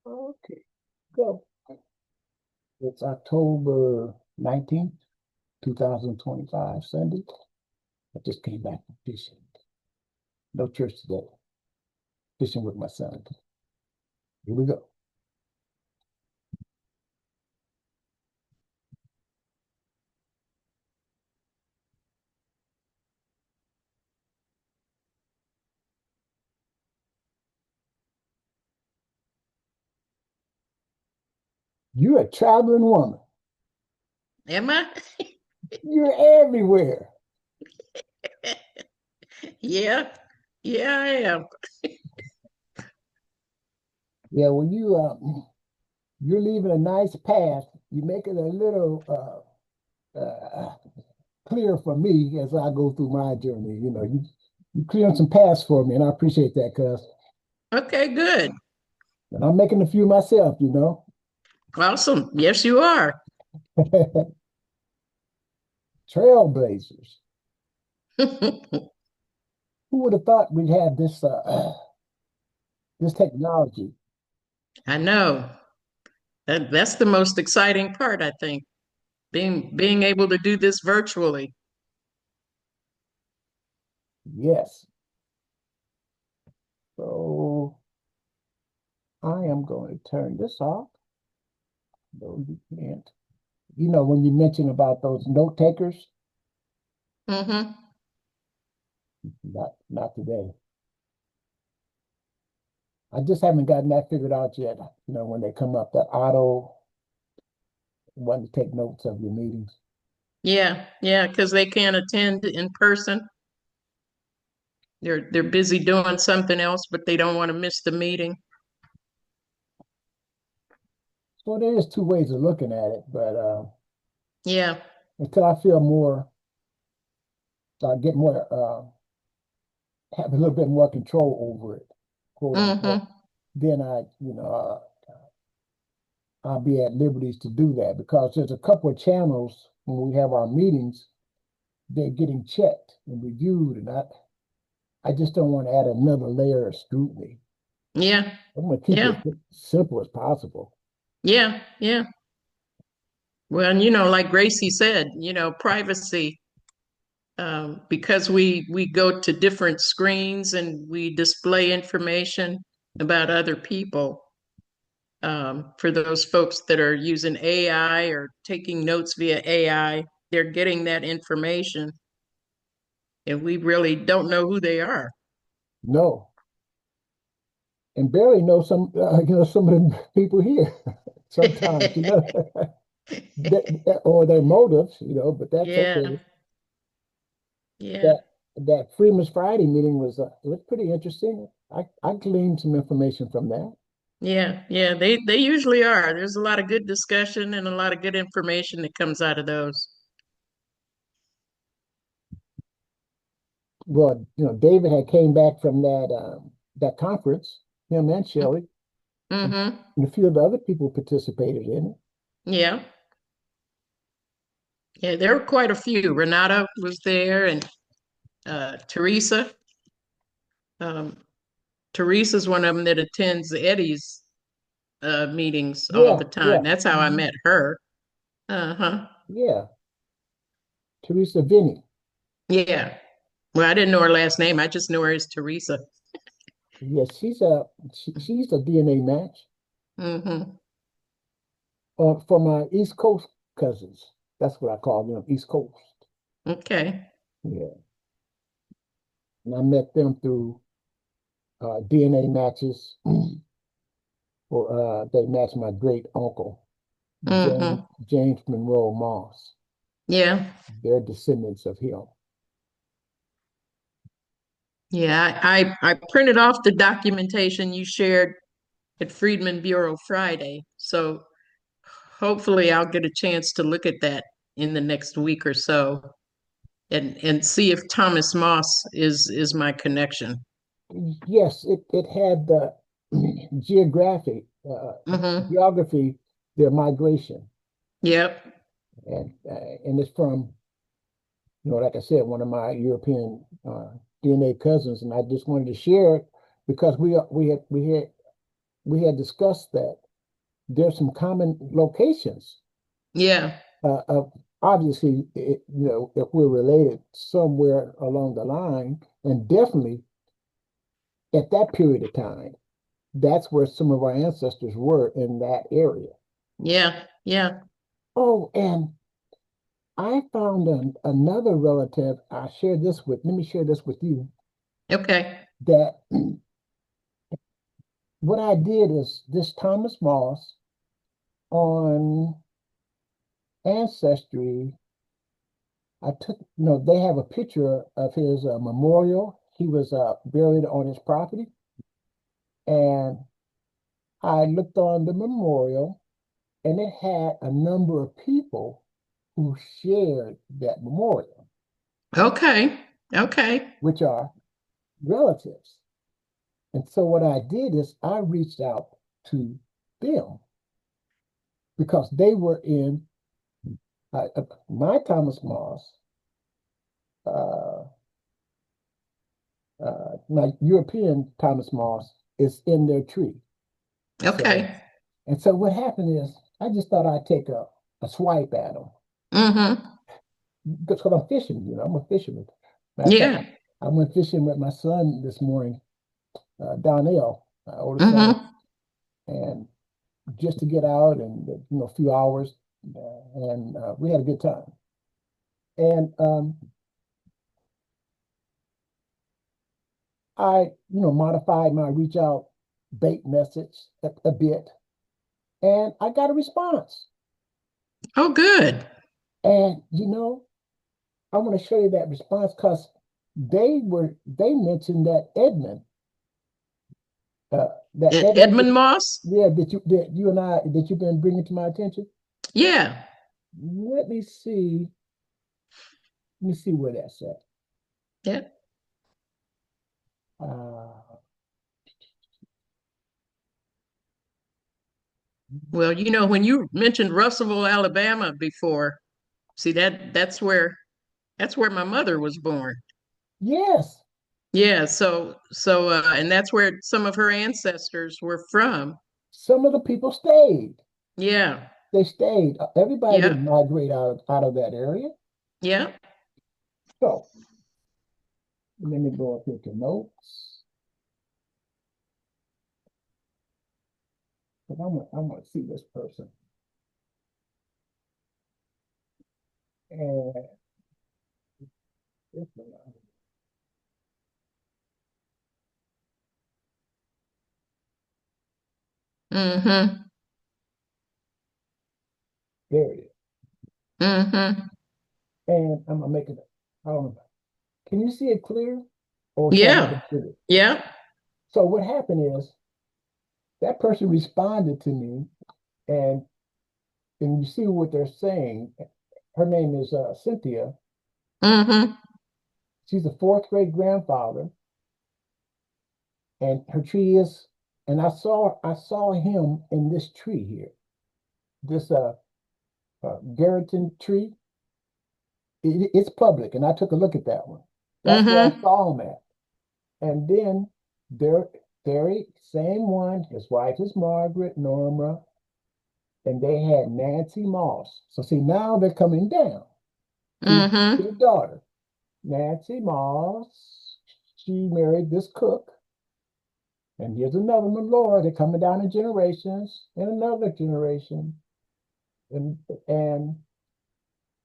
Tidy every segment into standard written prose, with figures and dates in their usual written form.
Okay, go. It's October 19th, 2025, Sunday. I just came back from fishing. No church today. Fishing with my son. Here we go. You're a traveling woman. Am I? You're everywhere. Yeah. Yeah, I am. Yeah, when you're leaving a nice path, you make it a little clear for me as I go through my journey. You clearing some paths for me, and I appreciate that, cuz. Okay, good. And I'm making a few myself. Awesome. Yes, you are. Trailblazers. Who would have thought we'd have this technology? I know. That's the most exciting part, I think. Being able to do this virtually. Yes. So I am going to turn this off. No, you can't. When you mention about those note takers, Mm-hmm. not today. I just haven't gotten that figured out yet. When they come up, that auto one to take notes of your meetings. Yeah, yeah, because they can't attend in person. They're busy doing something else, but they don't want to miss the meeting. So there is two ways of looking at it, but Yeah. until I feel more, get more, have a little bit more control over it, quote unquote, Mm-hmm. then I'll be at liberties to do that because there's a couple of channels when we have our meetings, they're getting checked and reviewed, and I just don't want to add another layer of scrutiny. Yeah. I'm going to keep it Yeah. simple as possible. Yeah. Yeah. Well, and like Gracie said, privacy, because we go to different screens and we display information about other people. For those folks that are using AI or taking notes via AI, they're getting that information, and we really don't know who they are. No, and barely know some of the people here sometimes, or their motives, but that's Yeah. okay. Yeah. That Freeman's Friday meeting it was pretty interesting. I gleaned some information from that. Yeah, yeah, they usually are. There's a lot of good discussion and a lot of good information that comes out of those. Well, David had came back from that conference, him and Shelley, Mm-hmm. and a few of the other people participated in it. Yeah, yeah, there were quite a few. Renata was there, and Teresa. Um, Teresa's one of them that attends Eddie's meetings all Yeah, the time. yeah, That's how I met her. Uh-huh. yeah. Teresa Vinny. Yeah. Well, I didn't know her last name. I just knew her as Teresa. Yes, she's a DNA match Mm-hmm. for my East Coast cousins. That's what I call them, East Coast. Okay. Yeah, and I met them through DNA matches. For they matched my great uncle James Mm-hmm. James Monroe Moss. Yeah. They're descendants of him. Yeah. I printed off the documentation you shared at Freedmen Bureau Friday. So hopefully I'll get a chance to look at that in the next week or so and see if Thomas Moss is my connection. Yes, it had the geographic Mm-hmm. geography, their migration, Yep. and it's from like I said, one of my European DNA cousins, and I just wanted to share it because we had we had discussed that there's some common locations. Yeah. Of obviously, if we're related somewhere along the line, and definitely at that period of time, that's where some of our ancestors were in that area. Yeah. Yeah. Oh, and I found another relative. Let me share this with you. Okay. That what I did is this Thomas Moss on Ancestry. I took, they have a picture of his memorial. He was buried on his property. And I looked on the memorial and it had a number of people who shared that memorial, Okay. Okay. which are relatives. And so what I did is I reached out to them because they were in my Thomas Moss, uh, my European Thomas Moss is in their tree. So, Okay. and so what happened is I just thought I'd take a swipe at them Mm-hmm. because I'm fishing, I'm a fisherman. Matter of fact, Yeah. I went fishing with my son this morning, Donnell, my oldest son, Mm-hmm. and just to get out and a few hours, and we had a good time. And I, modified my reach out bait message a bit, and I got a response. Oh, good. And I want to show you that response because they mentioned that Edmund, Edmund Moss? yeah, that you've been bringing to my attention. Yeah. Let me see. Let me see where that's at. Yeah. Uh, Well, when you mentioned Russellville, Alabama before, see that's where my mother was born. yes, Yeah, so and that's where some of her ancestors were from. some of the people stayed. Yeah. They stayed. Everybody didn't Yep. migrate out of that area. Yeah. So let me go up here to notes. But I'm gonna see this person. And this one, Mm-hmm. there it is. Mm-hmm. And I'm gonna make it. I don't know. Can you see it clear? Or should I make Yeah. it bigger? Yeah. So what happened is that person responded to me, and you see what they're saying. Her name is Cynthia. Mm-hmm. She's a fourth great grandfather, and her tree is. And I saw him in this tree here, this Garreton tree. It's public, and I took a look at that one. That's where I Mm-hmm. saw him at. And then there, very same one. His wife is Margaret Norma, and they had Nancy Moss. So see, now they're coming down to the Mm-hmm. daughter. Nancy Moss, she married this cook. And here's another one, Lord. They're coming down in generations and another generation. And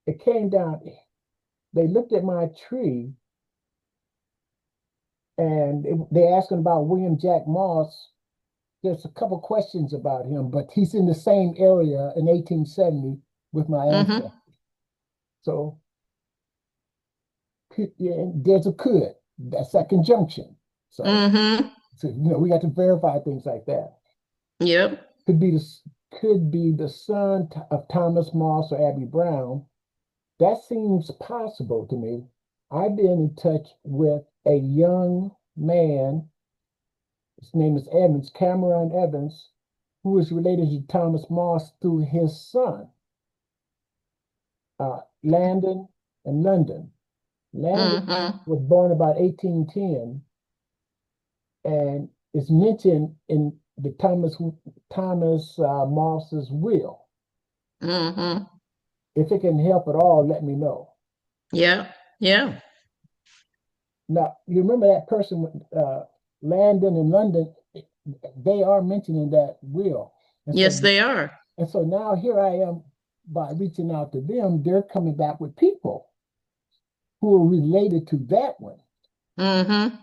it came down. They looked at my tree and they asking about William Jack Moss. There's a couple questions about him, but he's in the same area in 1870 with my Mm-hmm. ancestors. So yeah, there's a could. That's that conjunction. So, Mm-hmm. we got to verify things like that. Yep. Could be the son of Thomas Moss or Abby Brown. That seems possible to me. I've been in touch with a young man. His name is Evans, Cameron Evans, who is related to Thomas Moss through his son, Landon and London. Landon Mm-hmm. was born about 1810 and is mentioned in the Thomas Moss's will. Mm-hmm. If it can help at all, let me know. Yeah. Yeah. Now, you remember that person with Landon in London, they are mentioning that will. And Yes, so they are. and so now here I am by reaching out to them, they're coming back with people who are related to that one. Mm-hmm.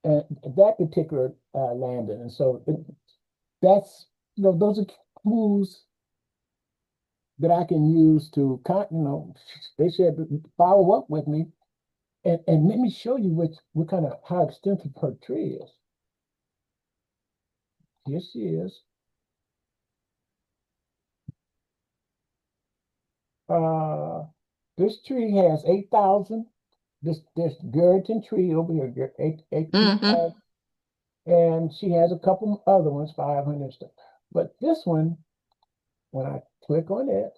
And that particular Landon. And so that's those are clues that I can use to they said follow up with me and let me show you what kind of how extensive her tree is. Here she is. Uh, this tree has 8,000. This Guriton tree over here, eight feet Mm-hmm. tall, and she has a couple other ones, 500 stuff. But this one, when I click on it,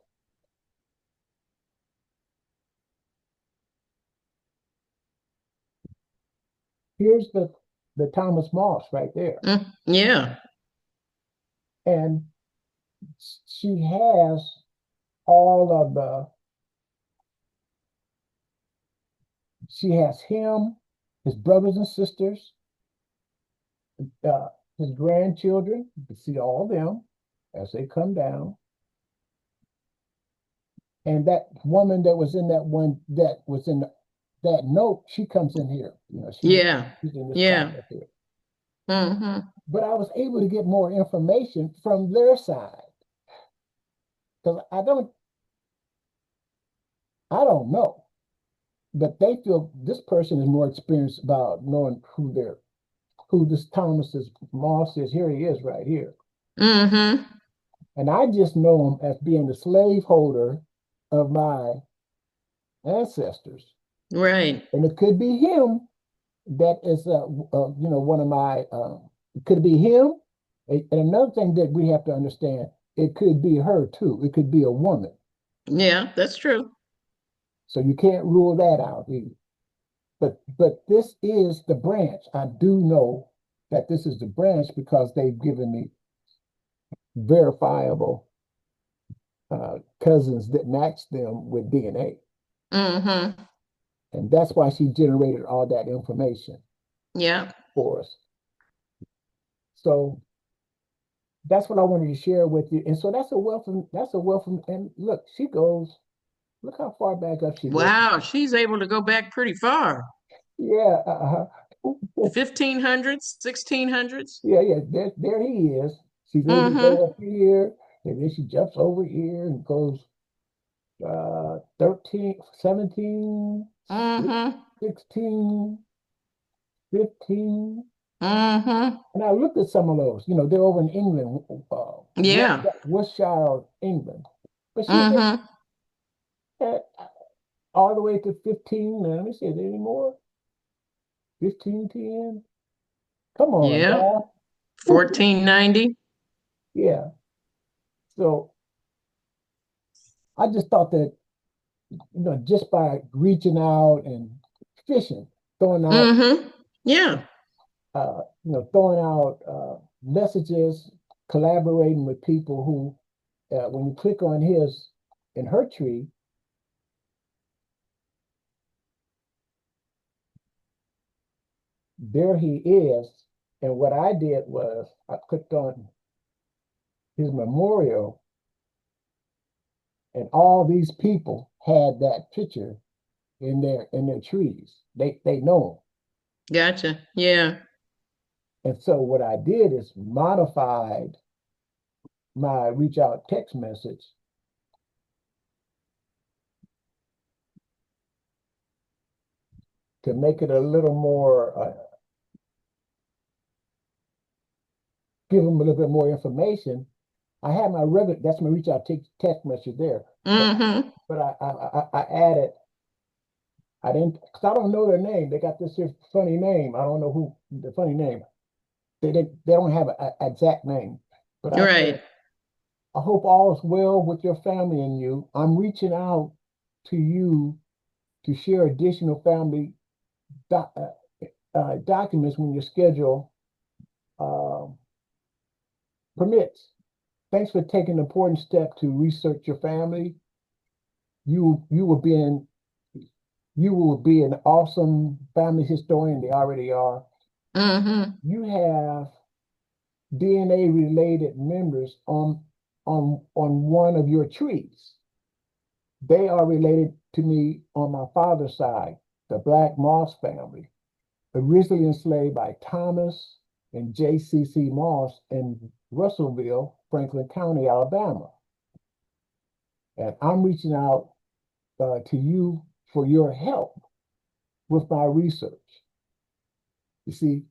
here's the Thomas Moss right there, Yeah. and she has all of the. She has him, his brothers and sisters, uh, his grandchildren. You can see all of them as they come down. And that woman that was in that one that was in that note, she comes in here. Yeah. She's in this Yeah. process here. Mm-hmm. But I was able to get more information from their side because I don't know, but they feel this person is more experienced about knowing who this Thomas's Moss is. Here he is right here. Mm-hmm. And I just know him as being the slaveholder of my ancestors. Right. And it could be him that is, one of my, it could be him. And another thing that we have to understand, it could be her too. It could be a woman. Yeah, that's true. So you can't rule that out either. But this is the branch. I do know that this is the branch because they've given me verifiable cousins that match them with DNA. Mm-hmm. And that's why she generated all that information Yeah. for us. So that's what I wanted to share with you. And so that's a wealth and look, look how far back up she goes. Wow, she's able to go back pretty far. Yeah, 1500s, 1600s. yeah. There he is. She's able to Mm-hmm. go up here, and then she jumps over here and goes 13, 17, Mm-hmm. 16, 15. Mm-hmm. And I looked at some of those. They're over in England, Yeah. Worcestershire, England. But she's Mm-hmm. all the way to 15. Now, let me see, is there any more? 1510. Come on, Yeah. guy. 1490. Yeah. So I just thought that, just by reaching out and fishing, throwing out, Mm-hmm. Yeah. throwing out messages, collaborating with people who, when you click on in her tree, there he is. And what I did was I clicked on his memorial, and all these people had that picture in their trees. They know Gotcha. Yeah. him. And so what I did is modified my reach out text message to make it a little more, give them a little bit more information. I had my regular, that's my reach out text message there, but Mm-hmm. I added, I didn't, because I don't know their name. They got this here funny name. I don't know who the funny name. They don't have an exact name, but I said, Right. I hope all is well with your family and you. I'm reaching out to you to share additional family documents when you schedule uh, permits. Thanks for taking an important step to research your family. You will be an awesome family historian. They already are. Mm-hmm. You have DNA related members on one of your trees. They are related to me on my father's side, the Black Moss family, originally enslaved by Thomas and J.C.C. Moss in Russellville, Franklin County, Alabama. And I'm reaching out to you for your help with my research. You see,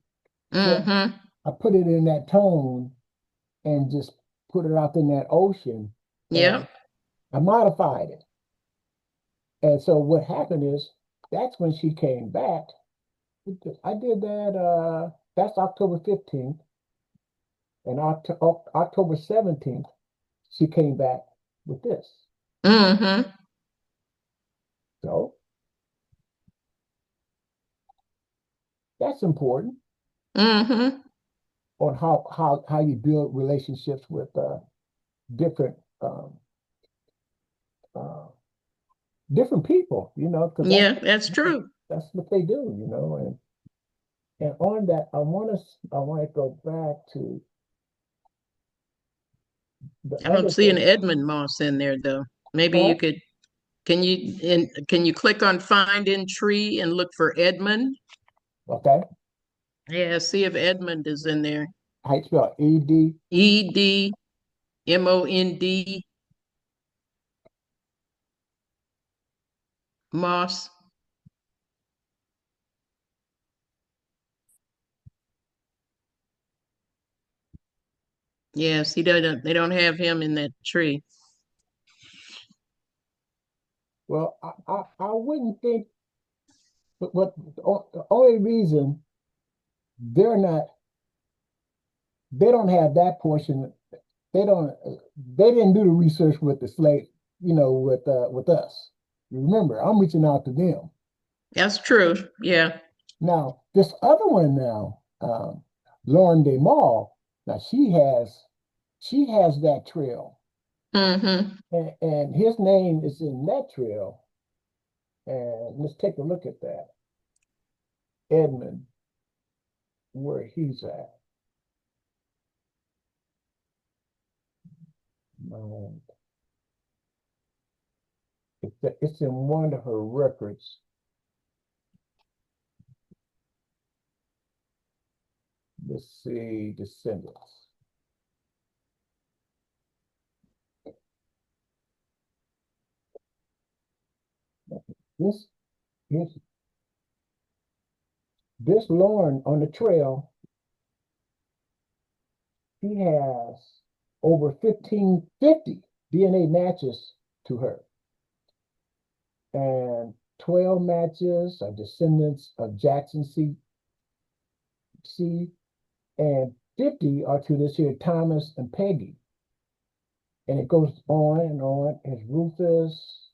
so Mm-hmm. I put it in that tone and just put it out in that ocean, and Yeah. I modified it. And so what happened is that's when she came back. I did that, that's October 15th, and October 17th, she came back with this. Mm-hmm. So that's important Mm-hmm. on how you build relationships with different um, uh, different people, because Yeah, that's true. that's what they do, and on that, I want to go back to the I don't other see an thing. Edmund Moss in there though. Maybe Huh? you could, can you click on find in tree and look for Edmund? Okay. Yeah, see if Edmund is in there. How you spell ED? Edmond Moss. Yes, he doesn't. They don't have him in that tree. Well, I wouldn't think, but the only reason they're not, they don't have that portion. They don't. They didn't do the research with the slate, with us. You remember, I'm reaching out to them. That's true. Yeah. Now, this other one now, Lauren DeMall. Now she has that trail, Mm-hmm. and his name is in that trail. And let's take a look at that, Edmund, where he's at. Um, it's in one of her records. Let's see, descendants. This this this Lauren on the trail, he has over 1550 DNA matches to her, and 12 matches are descendants of Jackson C, and 50 are to this here Thomas and Peggy. And it goes on and on as Rufus.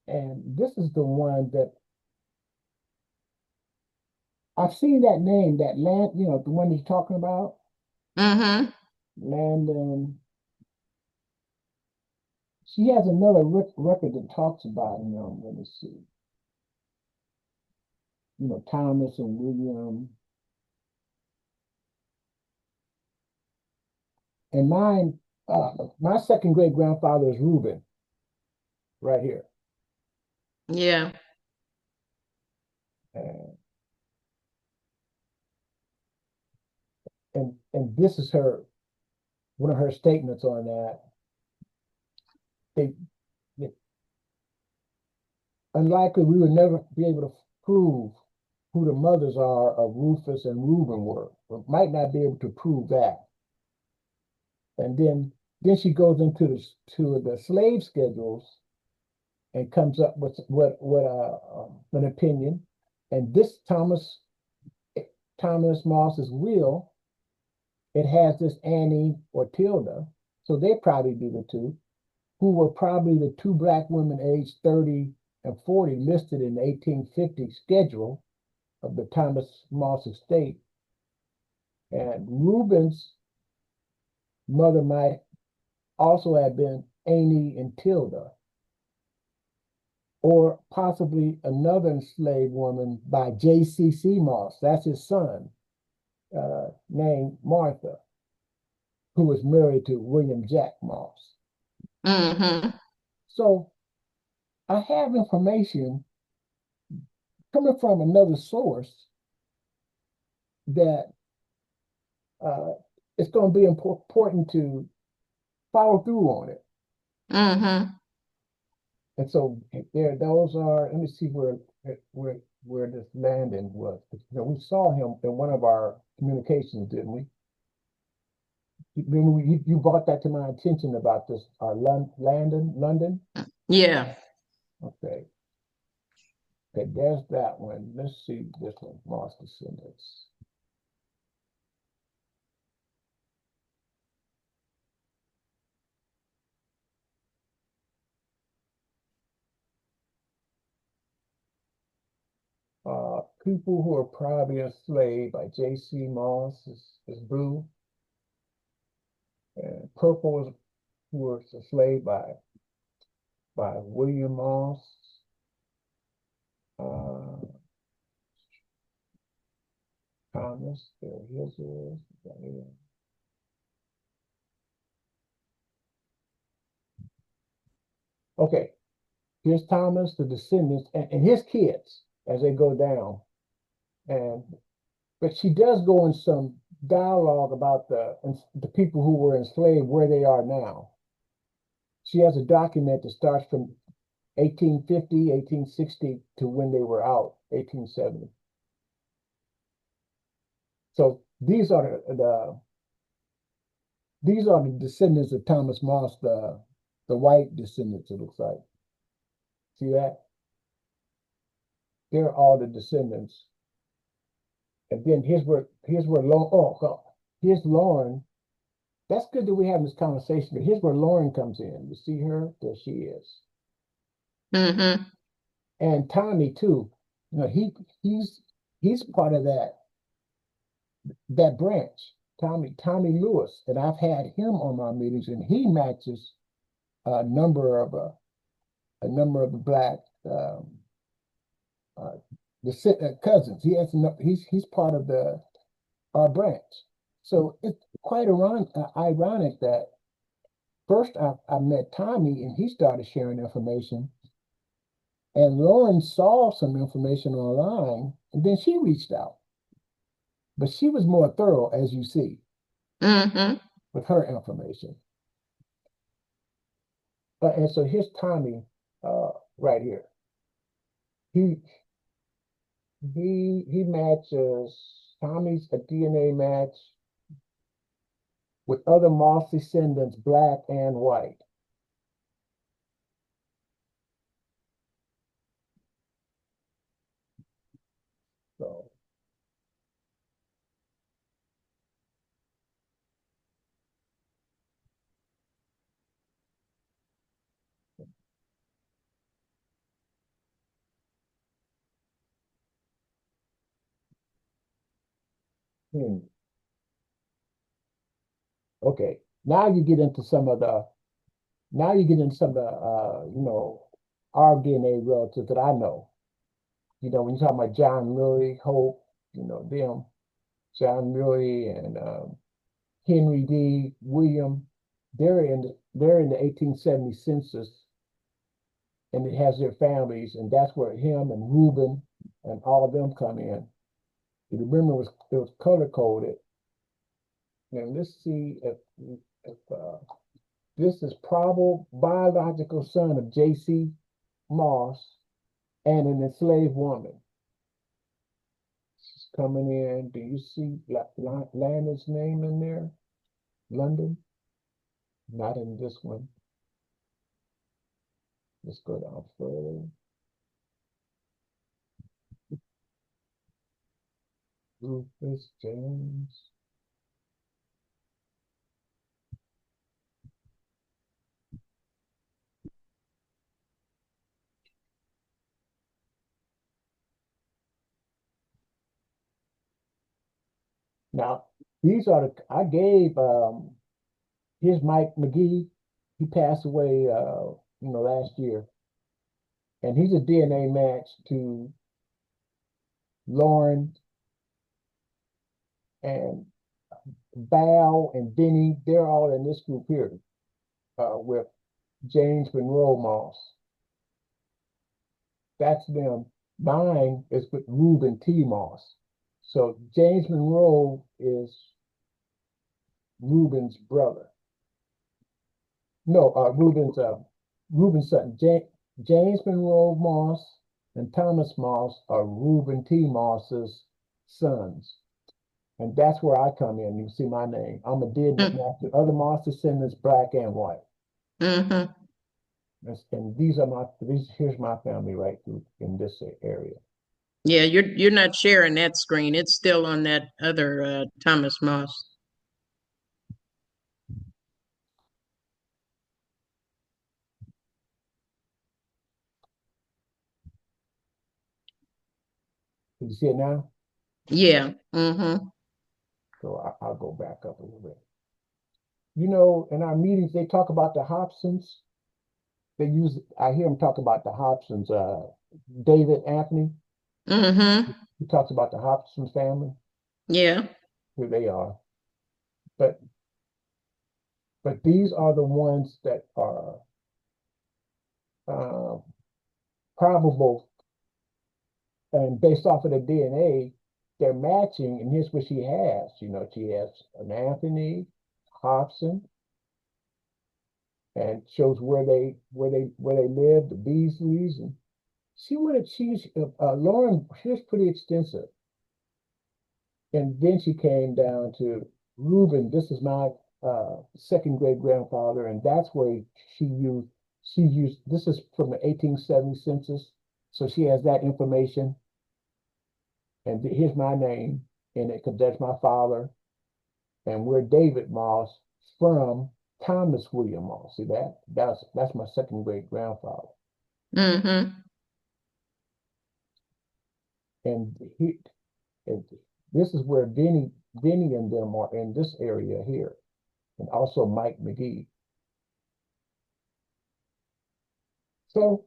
And this is the one that I've seen that name, that land, the one he's talking about, Mm-hmm. Landon. She has another record that talks about him. Let me see. Thomas and William. And mine, my second great grandfather is Reuben, right here. Yeah. And, and this is one of her statements on that. They, they unlikely we would never be able to prove who the mothers are of Rufus and Reuben were. We might not be able to prove that. And then she goes into the slave schedules and comes up with an opinion. And this Thomas Moss's will, it has this Annie or Tilda, so they probably be the two, who were probably the two black women aged 30 and 40 listed in the 1850 schedule of the Thomas Moss estate. And Reuben's mother might also have been Amy and Tilda, or possibly another enslaved woman by J.C.C. Moss, that's his son, named Martha, who was married to William Jack Moss. Mm-hmm. So I have information coming from another source that uh, it's going to be important to follow through on it. Mm-hmm. And so there, those are. Let me see where this Landon was. You know, we saw him in one of our communications, didn't we? You brought that to my attention about this. London. Yeah. Okay, okay. There's that one. Let's see this one. Moss descendants. People who are probably enslaved by J.C. Moss is blue, and purple is who were enslaved by William Moss. Uh, Thomas, there his is. Okay, here's Thomas, the descendants, and his kids as they go down. And but she does go in some dialogue about the people who were enslaved, where they are now. She has a document that starts from 1850, 1860 to when they were out, 1870. So these are the descendants of Thomas Moss, the white descendants, it looks like. See that? They're all the descendants. And then here's where here's Lauren. That's good that we're having this conversation, but here's where Lauren comes in. You see her? There she is. Mm-hmm. And Tommy too. You know, he's part of that branch. Tommy Lewis. And I've had him on my meetings, and he matches a number of the black uh, cousins. He's part of our branch. So it's quite ironic that first I met Tommy and he started sharing information, and Lauren saw some information online and then she reached out. But she was more thorough, as you see, Mm-hmm. with her information. And so here's Tommy uh, right here. He he matches Tommy's a DNA match with other Moss descendants, black and white. So hmm, okay. Now you get into some of the our DNA relatives that I know. You know, when you talk about John Murray, Hope, you know, them, John Murray and Henry D. William, they're in the 1870 census, and it has their families, and that's where him and Reuben and all of them come in. You remember it was color coded. And let's see if this is probable biological son of J.C. Moss and an enslaved woman. She's coming in. Do you see Landon's name in there? London? Not in this one. Let's go down further. Rufus James. Now, these are I gave Here's Mike McGee. He passed away, last year, and he's a DNA match to Lauren and Val and Benny. They're all in this group here with James Monroe Moss. That's them. Mine is with Reuben T. Moss. So James Monroe is Reuben's brother. No, Reuben's son. James Monroe Moss and Thomas Moss are Reuben T. Moss's sons. And that's where I come in. You see my name. I'm a dead McMaster. Other Moss descendants, black and white. Mm-hmm. And here's my family right through in this area. Yeah, you're not sharing that screen. It's still on that other Thomas Moss. You see it now? Yeah. Mm-hmm. So I'll go back up a little bit. In our meetings, they talk about the Hobsons. I hear them talk about the Hobsons. David Anthony, Mm-hmm. he talks about the Hobson family, Yeah. who they are. But these are the ones that are uh, probable, and based off of the DNA, they're matching. And here's what she has. She has an Anthony, Hobson, and shows where they live, the Beasleys, and Lauren. She's pretty extensive. And then she came down to Reuben. This is my second great grandfather, and that's where she used. This is from the 1870 census, so she has that information. And here's my name in it because that's my father, and we're David Moss from Thomas William Moss. See that? That's my second great grandfather, Mm-hmm. and he. And this is where Vinny and them are in this area here, and also Mike McGee. So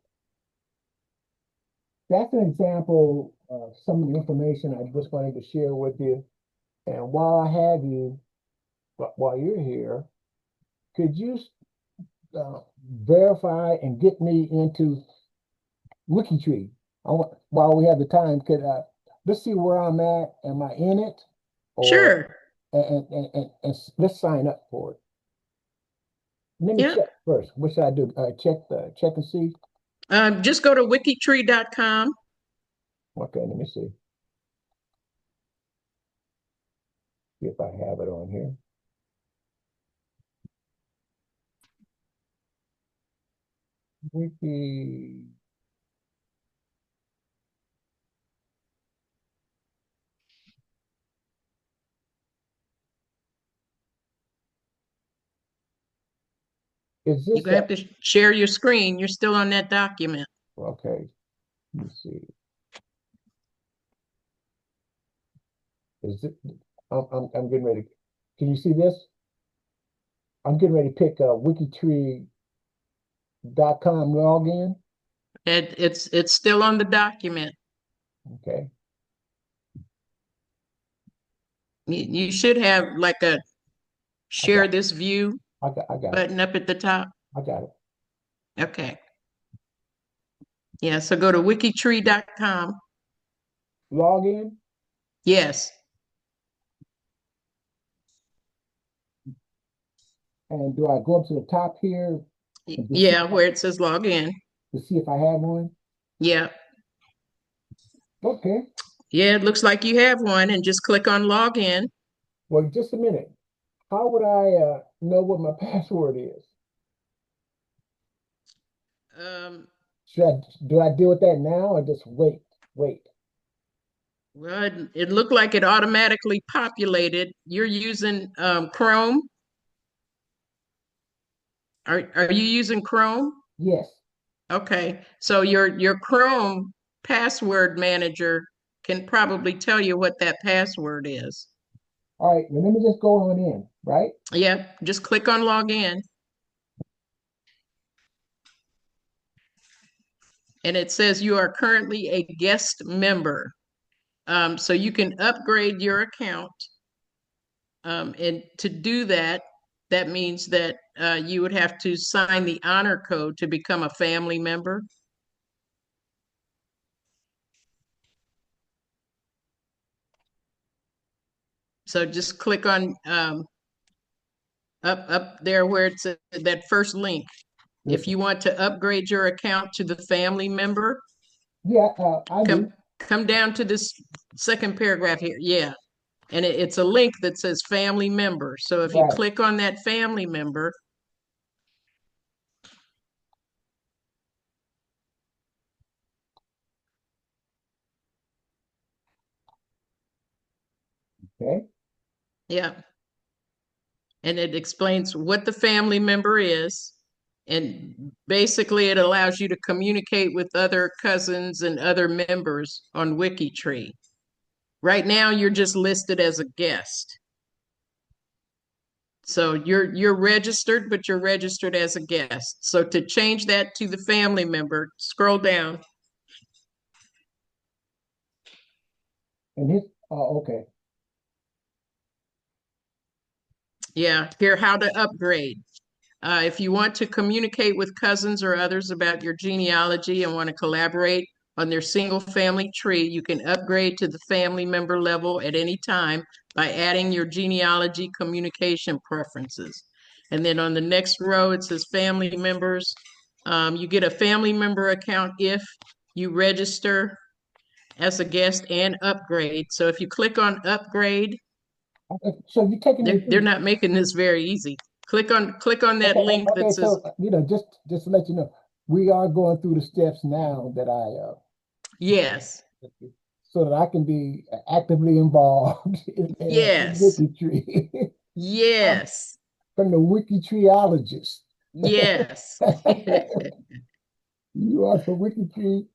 that's an example of some of the information I just wanted to share with you. And while I have you, while you're here, could you verify and get me into WikiTree? While we have the time, let's see where I'm at. Am I in it? Or Sure. and let's sign up for it. Let me Yeah. check first. What should I do? Check and see. Just go to wikitree.com. Okay, let me see. See if I have it on here. Wiki. Is You're this gonna have to share your screen. You're still on that document. okay? Let me see. Is it? I'm getting ready. Can you see this? I'm getting ready to pick wikitree.com login. It's still on the document. Okay. You should have like a I share got this view I got it. button up at the top. I got it. Okay. Yeah, so go to wikitree.com. Login. Yes. And do I go up to the top here and just Yeah, where it says log in. to see if I have one? Yeah. Okay. Yeah, it looks like you have one and just click on log in. Well, just a minute. How would I know what my password is? Um, Do I deal with that now or just wait? Wait. well, it looked like it automatically populated. You're using Chrome. Are you using Chrome? Yes. Okay. So your Chrome password manager can probably tell you what that password is. All right, well, let me just go on in, right? Yeah, just click on log in. And it says you are currently a guest member. So you can upgrade your account. And to do that, that means that you would have to sign the honor code to become a family member. So just click on up there where it's that first link. If Listen, you want to upgrade your account to the family member, yeah, I come do. come down to this second paragraph here. Yeah. And it's a link that says family member. So if you Right. click on that family member, Okay. yeah, and it explains what the family member is. And basically, it allows you to communicate with other cousins and other members on WikiTree. Right now, you're just listed as a guest. So you're registered, but you're registered as a guest. So to change that to the family member, scroll down. And his, okay. Yeah, here how to upgrade. If you want to communicate with cousins or others about your genealogy and want to collaborate on their single family tree, you can upgrade to the family member level at any time by adding your genealogy communication preferences. And then on the next row, it says family members. You get a family member account if you register as a guest and upgrade. So if you click on upgrade, So you're taking me they're through. not making this very easy. Click on that Okay, link that okay. says So just to let you know, we are going through the steps now that yes. so that I can be actively involved in Yes. WikiTree. I'm Yes. from the WikiTreeologist. Yes. You are the WikiTree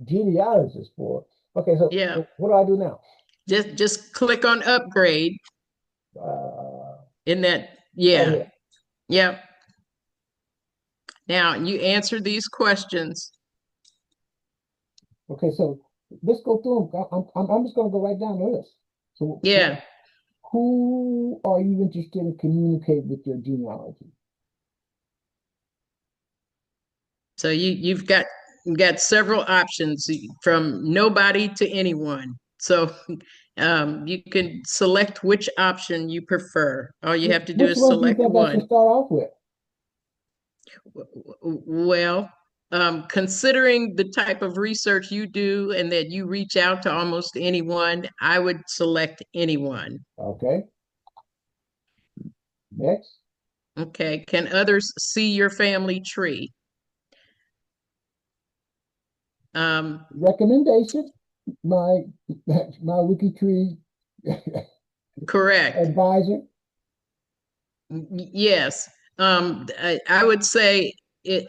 genealogist for. Okay, so Yeah. what do I do now? Just click on upgrade Uh, in that. right Yeah. here. Yeah. Now you answer these questions. Okay, so let's go through them. I'm just going to go right down the list. So, Yeah. who are you interested in communicate with your genealogy? So you've got several options from nobody to anyone. So you can select which option you prefer. All you have to do Which is one do you select think I should one. start off with? Well, considering the type of research you do and that you reach out to almost anyone, I would select anyone. Okay, next. Okay. Can others see your family tree? Um, Recommendation. My my WikiTree correct. advisor. Yes. I would say it.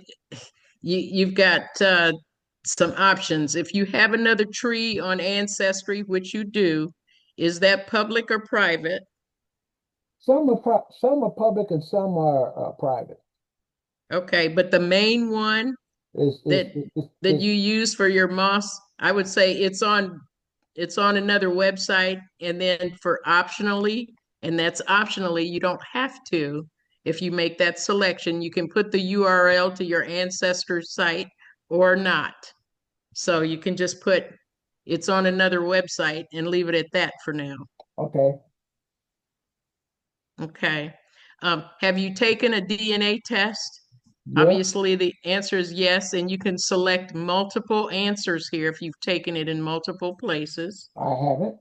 You've got some options. If you have another tree on Ancestry, which you do, is that public or private? Some are public and some are private. Okay, but the main one Is is that is you use for your Moss, I would say it's on another website, and then for optionally, and that's optionally, you don't have to. If you make that selection, you can put the URL to your ancestor site or not. So you can just put it's on another website and leave it at that for now. okay. Okay. Have you taken a DNA test? Yes, Obviously, the answer is yes, and you can select multiple answers here if you've taken it in multiple places. I have it.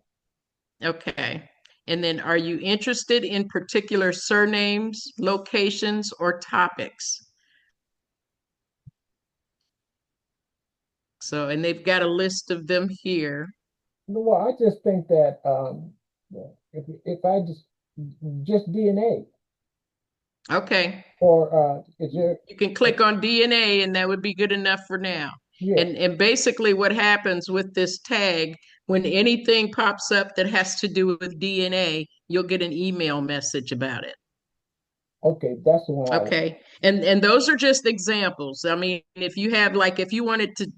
Okay. And then are you interested in particular surnames, locations, or topics? So, and they've got a list of them here. Well, I just think that if I just DNA Okay. or is there You can click on DNA and that would be good enough for now. yeah And basically what happens with this tag, when anything pops up that has to do with DNA, you'll get an email message about it. Okay, that's the one I want. Okay. And those are just examples. I mean, if you have like if you wanted to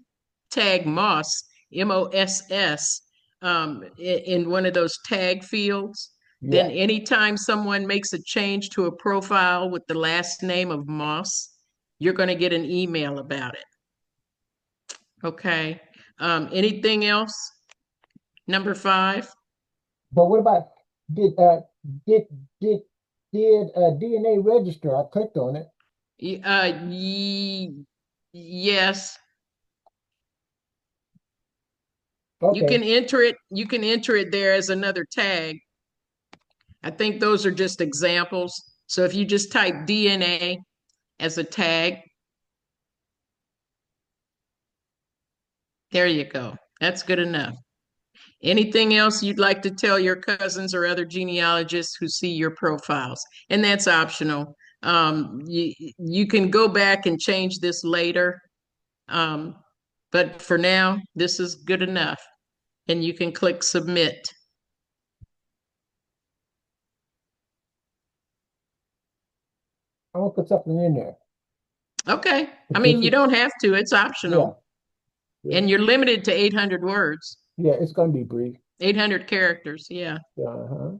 tag Moss, Moss, in one of those tag fields, then Yeah. anytime someone makes a change to a profile with the last name of Moss, you're going to get an email about it. Okay. Anything else? Number 5? But what about did did did DNA register? I clicked on it. Yes. You Okay. can enter it. You can enter it there as another tag. I think those are just examples. So if you just type DNA as a tag, there you go. That's good enough. Anything else you'd like to tell your cousins or other genealogists who see your profiles? And that's optional. You can go back and change this later. Um, but for now, this is good enough. And you can click submit. I'm gonna put something in there. Okay. I But mean, this you is don't have to, it's yeah, optional. yeah, And you're limited to 800 words, yeah. It's gonna be brief. 800 characters. Yeah. Uh-huh.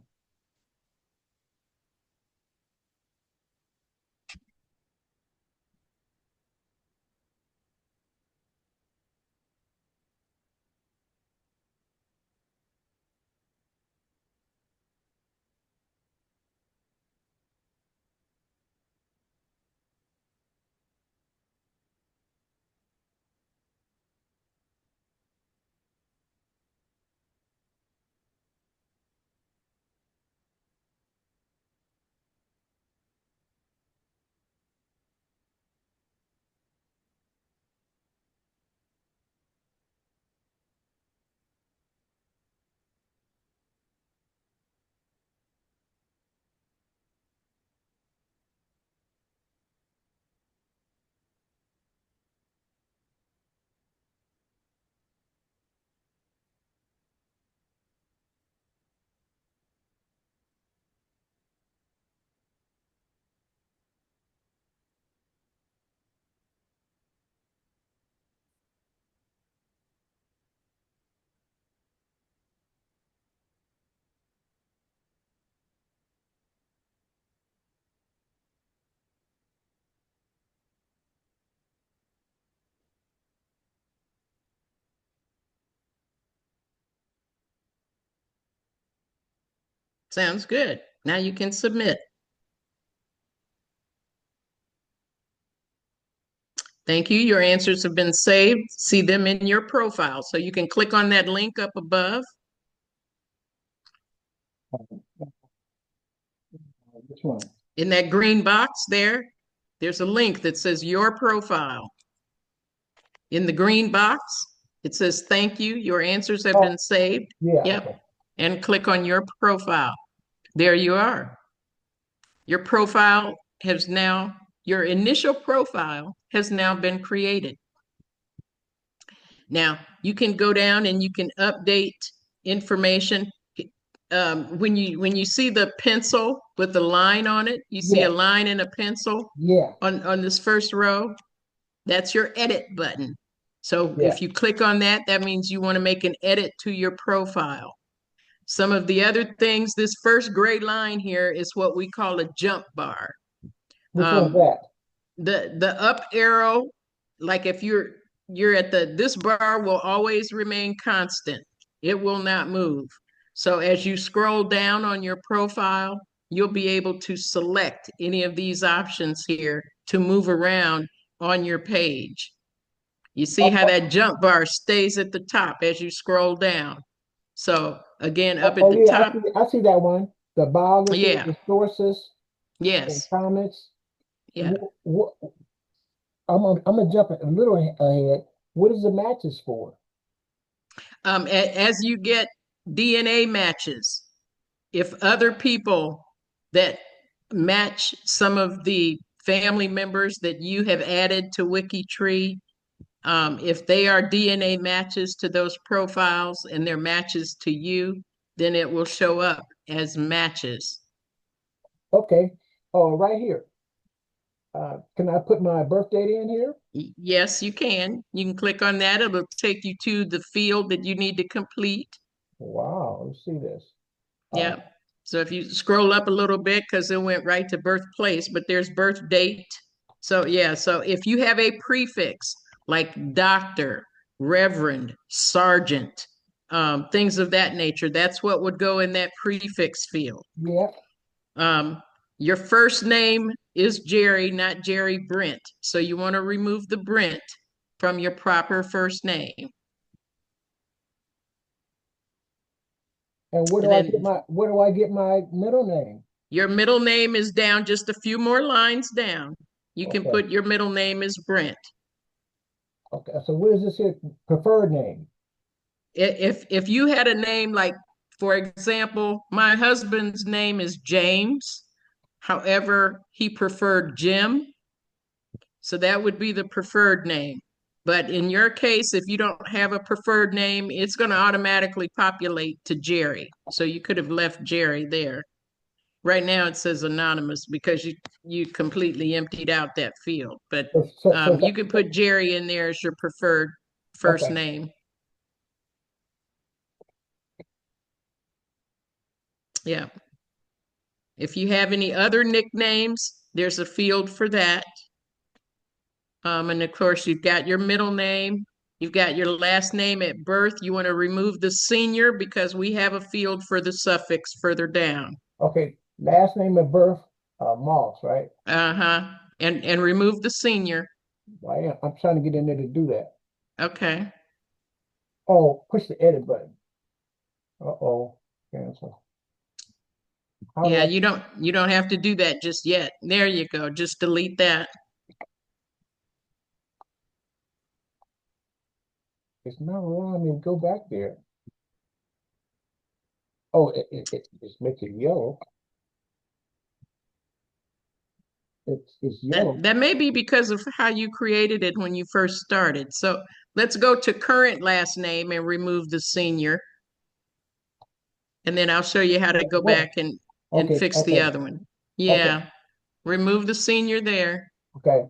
Sounds good. Now you can submit. Thank you. Your answers have been saved. See them in your profile. So you can click on that link up above. Which one? In that green box there, there's a link that says your profile. In the green box, it says thank you. Your answers have Oh, been saved. yeah. Yep. Okay. And click on your profile. There you are. Your profile has now, your initial profile has now been created. Now you can go down and you can update information. When you see the pencil with the line on it, you see a Yeah. line and a pencil Yeah. on this first row. That's your edit button. So Yeah. if you click on that, that means you want to make an edit to your profile. Some of the other things, this first gray line here is what we call a jump bar. Which one's Um, that? the up arrow, like if you're at this bar will always remain constant. It will not move. So as you scroll down on your profile, you'll be able to select any of these options here to move around on your page. You see Oh, how oh, that jump bar stays at the top as you scroll down. So again, oh, up at oh, the yeah. top, I see that one. The biography, yeah, the sources, and yes, comments. yeah. I'm gonna jump a little ahead. What is the matches for? As you get DNA matches, if other people that match some of the family members that you have added to WikiTree, If they are DNA matches to those profiles and they're matches to you, then it will show up as matches. Okay. Oh, right here. Can I put my birth date in here? Yes, you can. You can click on that. It'll take you to the field that you need to complete. Wow, let's see this. Uh, Yeah. So if you scroll up a little bit, because it went right to birthplace, but there's birth date. So yeah, so if you have a prefix like doctor, reverend, sergeant, things of that nature, that's what would go in that prefix field. yeah. Um, your first name is Jerry, not Jerry Brent. So you want to remove the Brent from your proper first name. And And then where do I get my middle name? your middle name is down just a few more lines down. You can Okay. put your middle name as Brent. Okay. So what is this here? Preferred name. If you had a name like, for example, my husband's name is James. However, he preferred Jim. So that would be the preferred name. But in your case, if you don't have a preferred name, it's going to automatically populate to Jerry. So you could have left Jerry there. Right now it says anonymous because you completely emptied out that field. But you could put Jerry in there as your preferred first Okay. name. Yeah. If you have any other nicknames, there's a field for that. And of course, you've got your middle name, you've got your last name at birth. You want to remove the senior because we have a field for the suffix further down. Okay. Last name of birth, Moss, right? Uh-huh. And remove the senior. I'm trying to get in there to do that. Okay. Oh, push the edit button. Uh-oh. Cancel. How do Yeah, I? you don't have to do that just yet. There you go. Just delete that. It's not allowing me to go back there. Oh, it's making yellow. It's yellow. That may be because of how you created it when you first started. So let's go to current last name and remove the senior. And then I'll show you how to go What? back and Okay, fix the okay, other one. okay, Yeah. Remove the senior there. okay.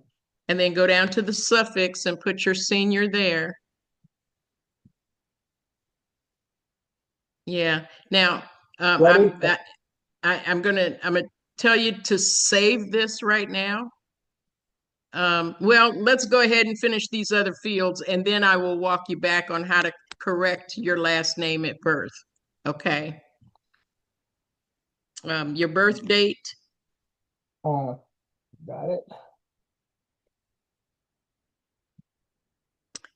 And then go down to the suffix and put your senior there. Yeah. Now, Ready? I'm gonna tell you to save this right now. Well, let's go ahead and finish these other fields, and then I will walk you back on how to correct your last name at birth. Okay. Your birth date, Uh, got it.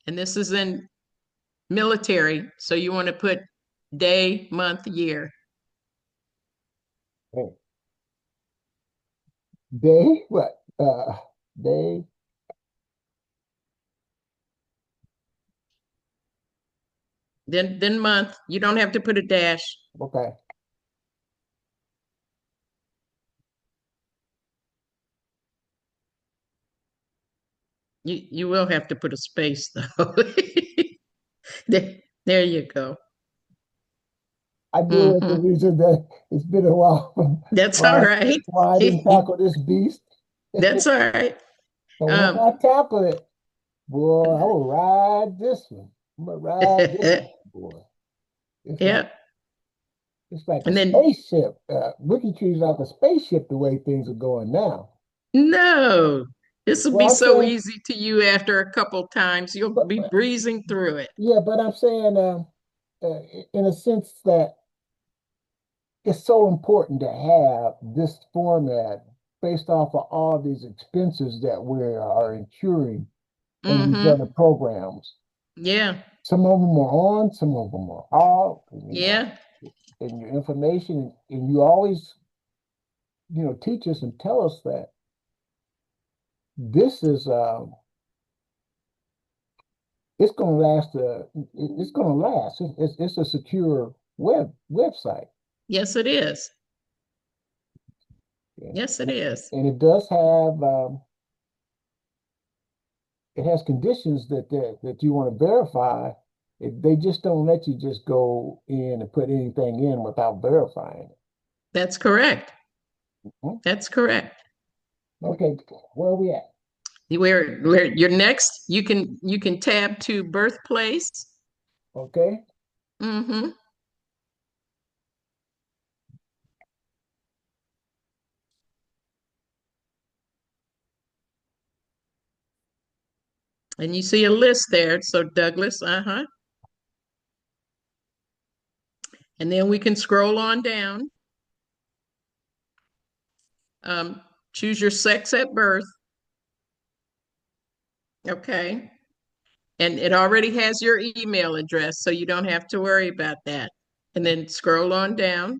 and this is in military, so you want to put day, month, year. Hey. Day? What? Day? Then month. You don't have to put a dash. Okay. You will have to put a space though. There you go. I knew it. The Hmm. reason that it's been a while That's all why right. why I didn't tackle this beast. That's all right. So once Um, I tackle it, boy, I will ride this one. I'm gonna ride this one, boy. It's like yeah. it's like a And then spaceship. Wiki Tree's like a spaceship the way things are going now. no, this will Well, be I'm so saying, easy to you after a couple times. You'll but be breezing through it. yeah, but I'm saying, in a sense that it's so important to have this format based off of all these expenses that we are incurring in these Mm-hmm. other programs. Yeah. Some of them are on, some of them are off, Yeah. and your information, and you always, teach us and tell us that this is, it's going to last, it's going to last. It's a secure website. Yes, it is. And, Yes, it is. and it does have, it has conditions that you want to verify. They just don't let you just go in and put anything in without verifying it. That's correct. Hmm? That's correct. Okay, where are we at? Where you're next, you can tab to birthplace. Okay, Mm-hmm. And you see a list there. So Douglas, uh-huh. And then we can scroll on down. Um, choose your sex at birth. Okay. And it already has your email address, so you don't have to worry about that. And then scroll on down.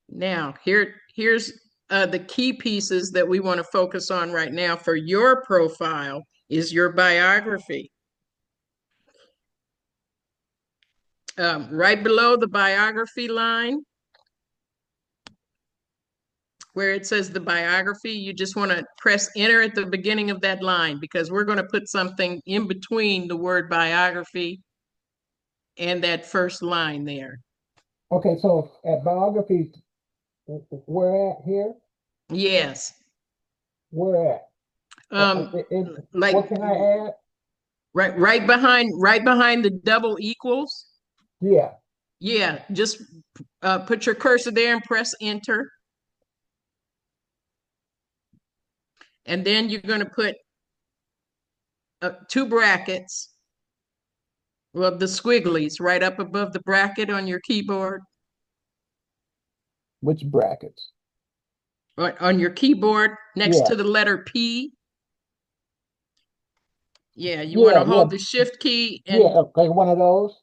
Now, here's the key pieces that we want to focus on right now for your profile is your biography. Right below the biography line, where it says the biography, you just want to press enter at the beginning of that line because we're going to put something in between the word biography and that first line there. okay. So at biography, where at here? Yes. Where at? Um, What like can I add? right behind the double equals. Yeah. Yeah, just put your cursor there and press enter. And then you're going to put two brackets. Well, the squigglies right up above the bracket on your keyboard. Which brackets? On your keyboard next Yeah. to the letter P. Yeah, you want Yeah. to Yeah. hold the shift key Yeah. and Like one of those.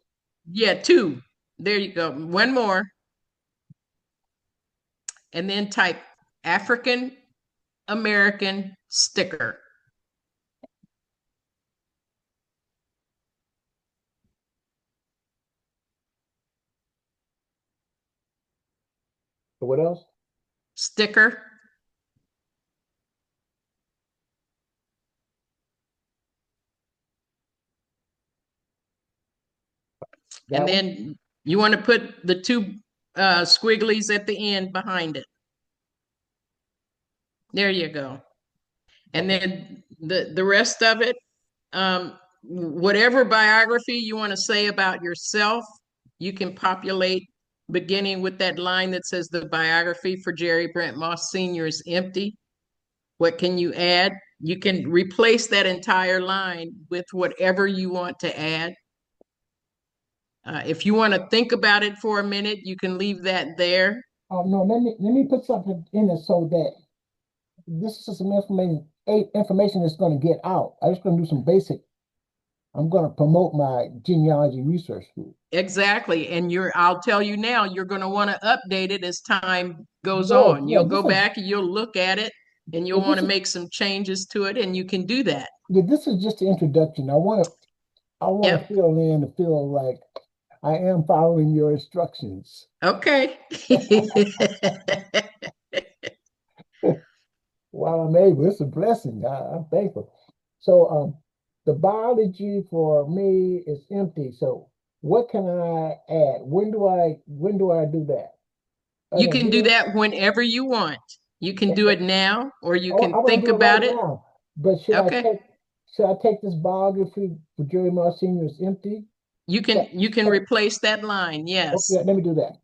yeah, two. There you go. One more. And then type African American sticker. What else? Sticker. And That one? then you want to put the two squigglies at the end behind it. There you go. And Okay. then the rest of it, whatever biography you want to say about yourself, you can populate beginning with that line that says the biography for Jerry Brent Moss Sr. is empty. What can you add? You can replace that entire line with whatever you want to add. If you want to think about it for a minute, you can leave that there. Oh no, let me put something in it so that this is some information that's going to get out. I'm just going to do some basic. I'm going to promote my genealogy research group. Exactly. And I'll tell you now, you're going to want to update it as time goes No, on. yeah, You'll go back and you'll look at it and you'll want this to is make some changes to it, and you can do that. yeah, this is just the introduction. I want to Yep. fill in to feel like I am following your instructions. Okay. While I'm able, it's a blessing. I'm thankful. So, the biology for me is empty. So, what can I add? When do I do that? You Other can do here? that whenever you want. You can do it now or you Oh, I can want to think do it right about it. now. But Okay. should I take this biography for Jerry Moss Sr. is empty? You Yeah. can you can replace that line. Okay, Yes. let me do that.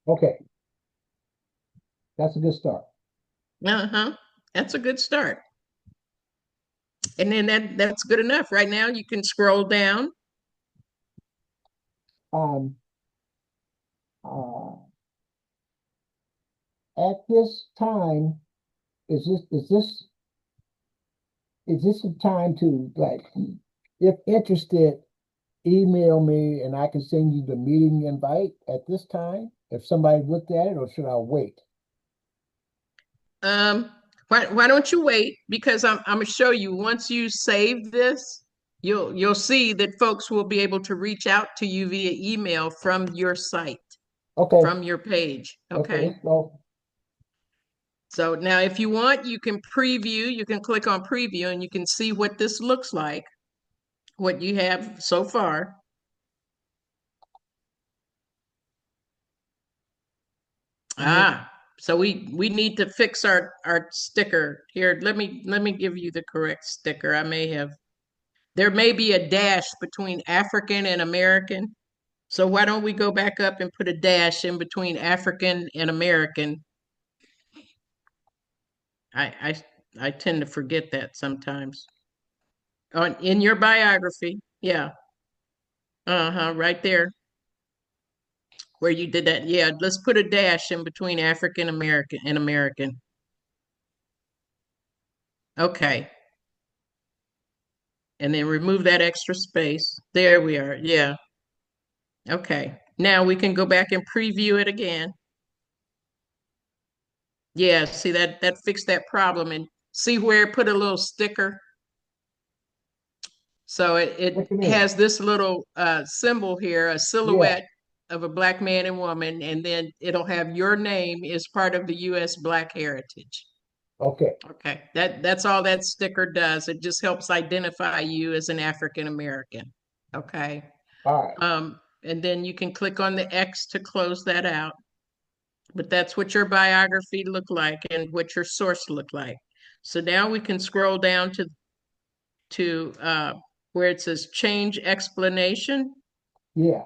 Okay, that's a good start. Uh-huh. That's a good start. And then that's good enough. Right now you can scroll down. Um, uh, at this time, is this the time to, like, if interested, email me and I can send you the meeting invite at this time if somebody looked at it, or should I wait? Um, why don't you wait? Because I'm gonna show you once you save this, you'll see that folks will be able to reach out to you via email from your site, Okay, from your page. okay, Okay. let's go. So now if you want, you can preview, you can click on preview and you can see what this looks like, what you have so far. Mhm. Ah, so we need to fix our sticker here. Let me give you the correct sticker. I may have there may be a dash between African and American. So why don't we go back up and put a dash in between African and American? I I tend to forget that sometimes. On in your biography, yeah. Uh-huh, right there where you did that. Yeah, let's put a dash in between African American and American. Okay. And then remove that extra space. There we are. Yeah. Okay. Now we can go back and preview it again. Yeah, see that fixed that problem and see where it put a little sticker. So it What you mean? has this little symbol here, a Yeah, silhouette of a black man and woman, and then it'll have your name as part of the US Black Heritage. okay, Okay. That's all that sticker does. It just helps identify you as an African American. Okay. all right, And then you can click on the X to close that out. But that's what your biography looked like and what your source looked like. So now we can scroll down to where it says change explanation. yeah,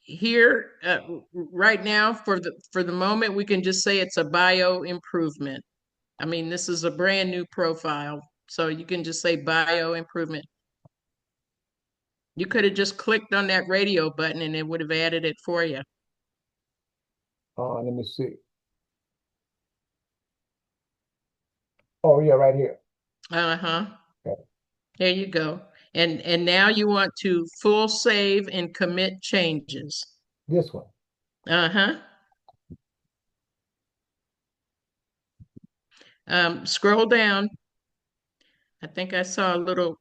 Here, right now, for the moment, we can just say it's a bio improvement. I mean, this is a brand new profile, so you can just say bio improvement. You could have just clicked on that radio button and it would have added it for you. let me see. Oh, yeah, right here. Uh-huh. Okay. There you go. And now you want to full save and commit changes. This one. Uh-huh. Scroll down. I think I saw a little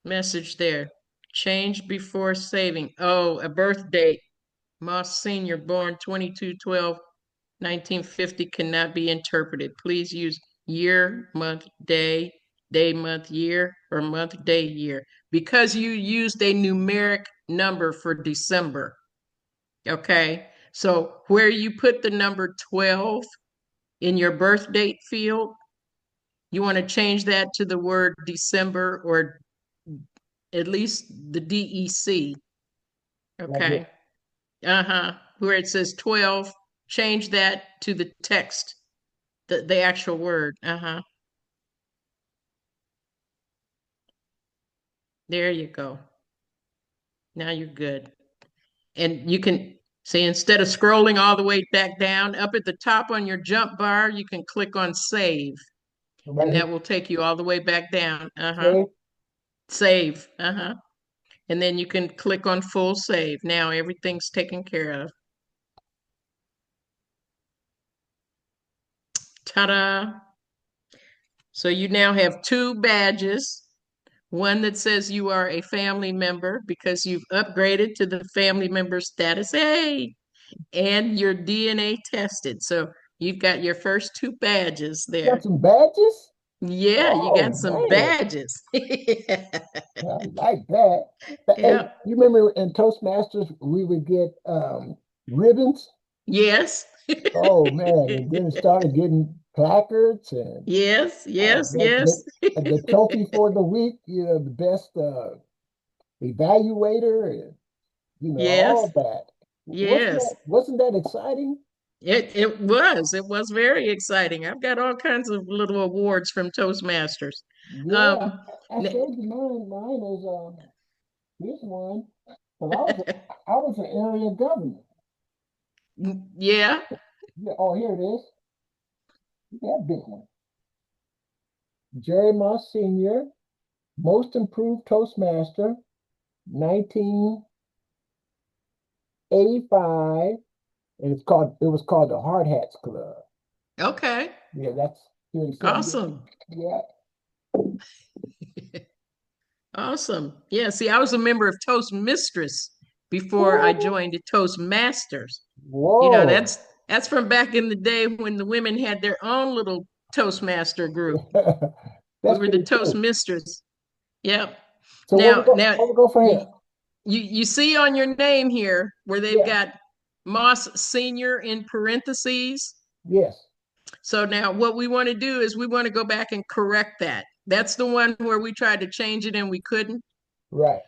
message there. Change before saving. Oh, a birth date. Moss Senior, born 22/12/1950, cannot be interpreted. Please use year, month, day, month, year, or month, day, year. Because you used a numeric number for December. Okay. So where you put the number 12 in your birth date field, you want to change that to the word December or at least the DEC. Right here. Okay. Uh-huh. Where it says 12, change that to the text, the actual word. Uh-huh. There you go. Now you're good. And you can see instead of scrolling all the way back down, up at the top on your jump bar, you can click on save, Right and here. that will take you all the way back down. Uh-huh. Okay. Save. Uh-huh. And then you can click on full save. Now everything's taken care of. Ta-da. So you now have two badges. One that says you are a family member because you've upgraded to the family member status. Hey, and you're DNA tested. So you've got your first two badges Got there. some badges? Yeah, you got Oh, some man. badges. I like that. Hey, Yeah. you remember in Toastmasters we would get ribbons? Yes. Oh man, and then it started getting placards and Yes, yes, the, yes. the trophy for the week, the best evaluator, and Yes. all that. Yes, Wasn't that exciting? it was very exciting. I've got all kinds of little awards from Toastmasters. Yeah, Um, I showed you mine. Mine is here's one. Well, I was an area governor. yeah, Yeah, oh, here it is. That big one. Jerry Moss Senior, most improved Toastmaster, 1985, and it was called the Hard Hats Club. okay, Yeah, that's here in San Diego. awesome. Yeah. Awesome. Yeah, see, I was a member of Toastmistress before I Woo! joined the Toastmasters. You know, Whoa. that's from back in the day when the women had their own little Toastmaster group. We That's were the pretty cool. Toastmisters. Yep. So Now where we go from here? you see on your name here where they've Yeah, got Moss Senior in parentheses. yes, So now what we want to do is we want to go back and correct that. That's the one where we tried to change it and we couldn't. right.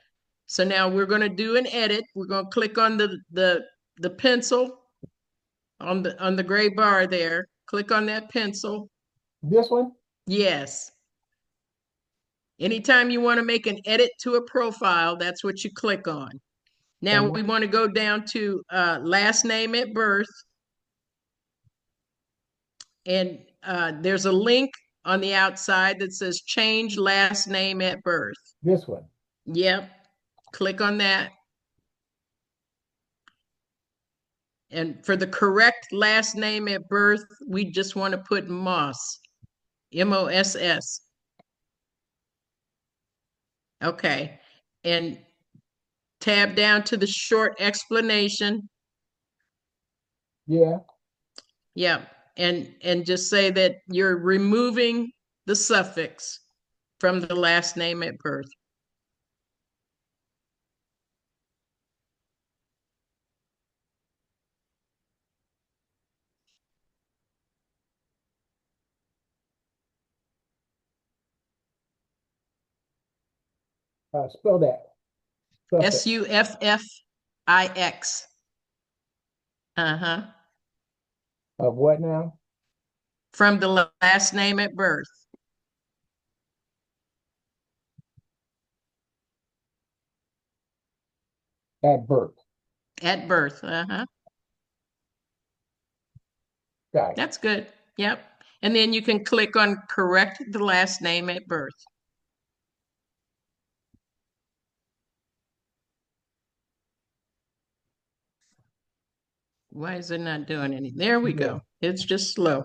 So now we're going to do an edit. We're going to click on the pencil on the gray bar there. Click on that pencil. This one? Yes. Anytime you want to make an edit to a profile, that's what you click on. Now And we want to go down to last name at birth, and there's a link on the outside that says change last name at birth. this one. Yep. Click on that. And for the correct last name at birth, we just want to put Moss, Moss. Okay. And tab down to the short explanation. Yeah. Yep. And just say that you're removing the suffix from the last name at birth. Spell that. Suffix. Suffix. Uh-huh. Of what now? From the last name at birth. At birth. At birth. Uh-huh. Got it. That's good. Yep. And then you can click on correct the last name at birth. Why is it not doing anything? There we Yeah. go. It's just slow.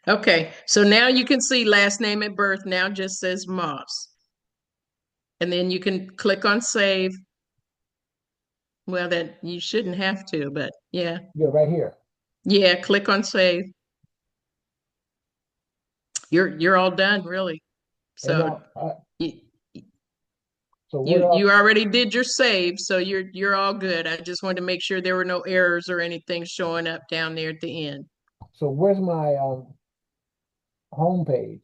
Okay, so now you can see last name at birth now just says Moss. And then you can click on save. Well, that you shouldn't have to, but yeah. Yeah, right here. Yeah, click on save. You're all done, really. And So now, you so what you do I, you already did your save, so you're all good. I just wanted to make sure there were no errors or anything showing up down there at the end. so where's my home page?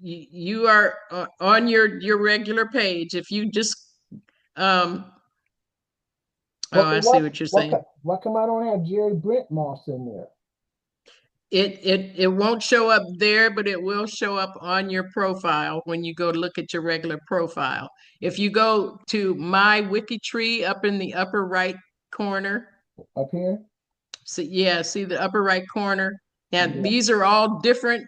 You are on your regular page. If you just um oh, I see what you're saying. Why come I don't have Jerry Brent Moss in there? It won't show up there, but it will show up on your profile when you go to look at your regular profile. If you go to my wiki tree up in the upper right corner, Up here? see the upper right corner. Now Yeah. these are all different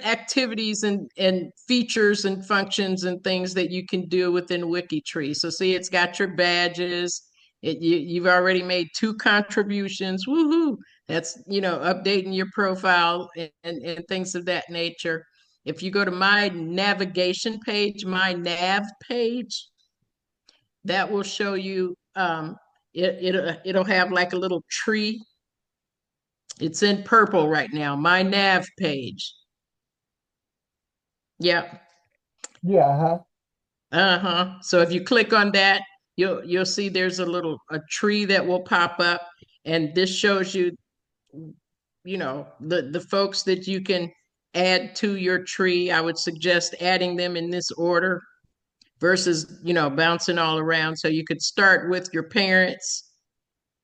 activities and features and functions and things that you can do within WikiTree. So see, it's got your badges. You've already made 2 contributions. Woohoo! That's, updating your profile and things of that nature. If you go to my navigation page, my nav page, that will show you it'll have like a little tree. It's in purple right now, my nav page. Yep. Yeah, huh? Uh-huh. So if you click on that, you'll see there's a tree that will pop up, and this shows you, the folks that you can add to your tree. I would suggest adding them in this order. versus, bouncing all around. So you could start with your parents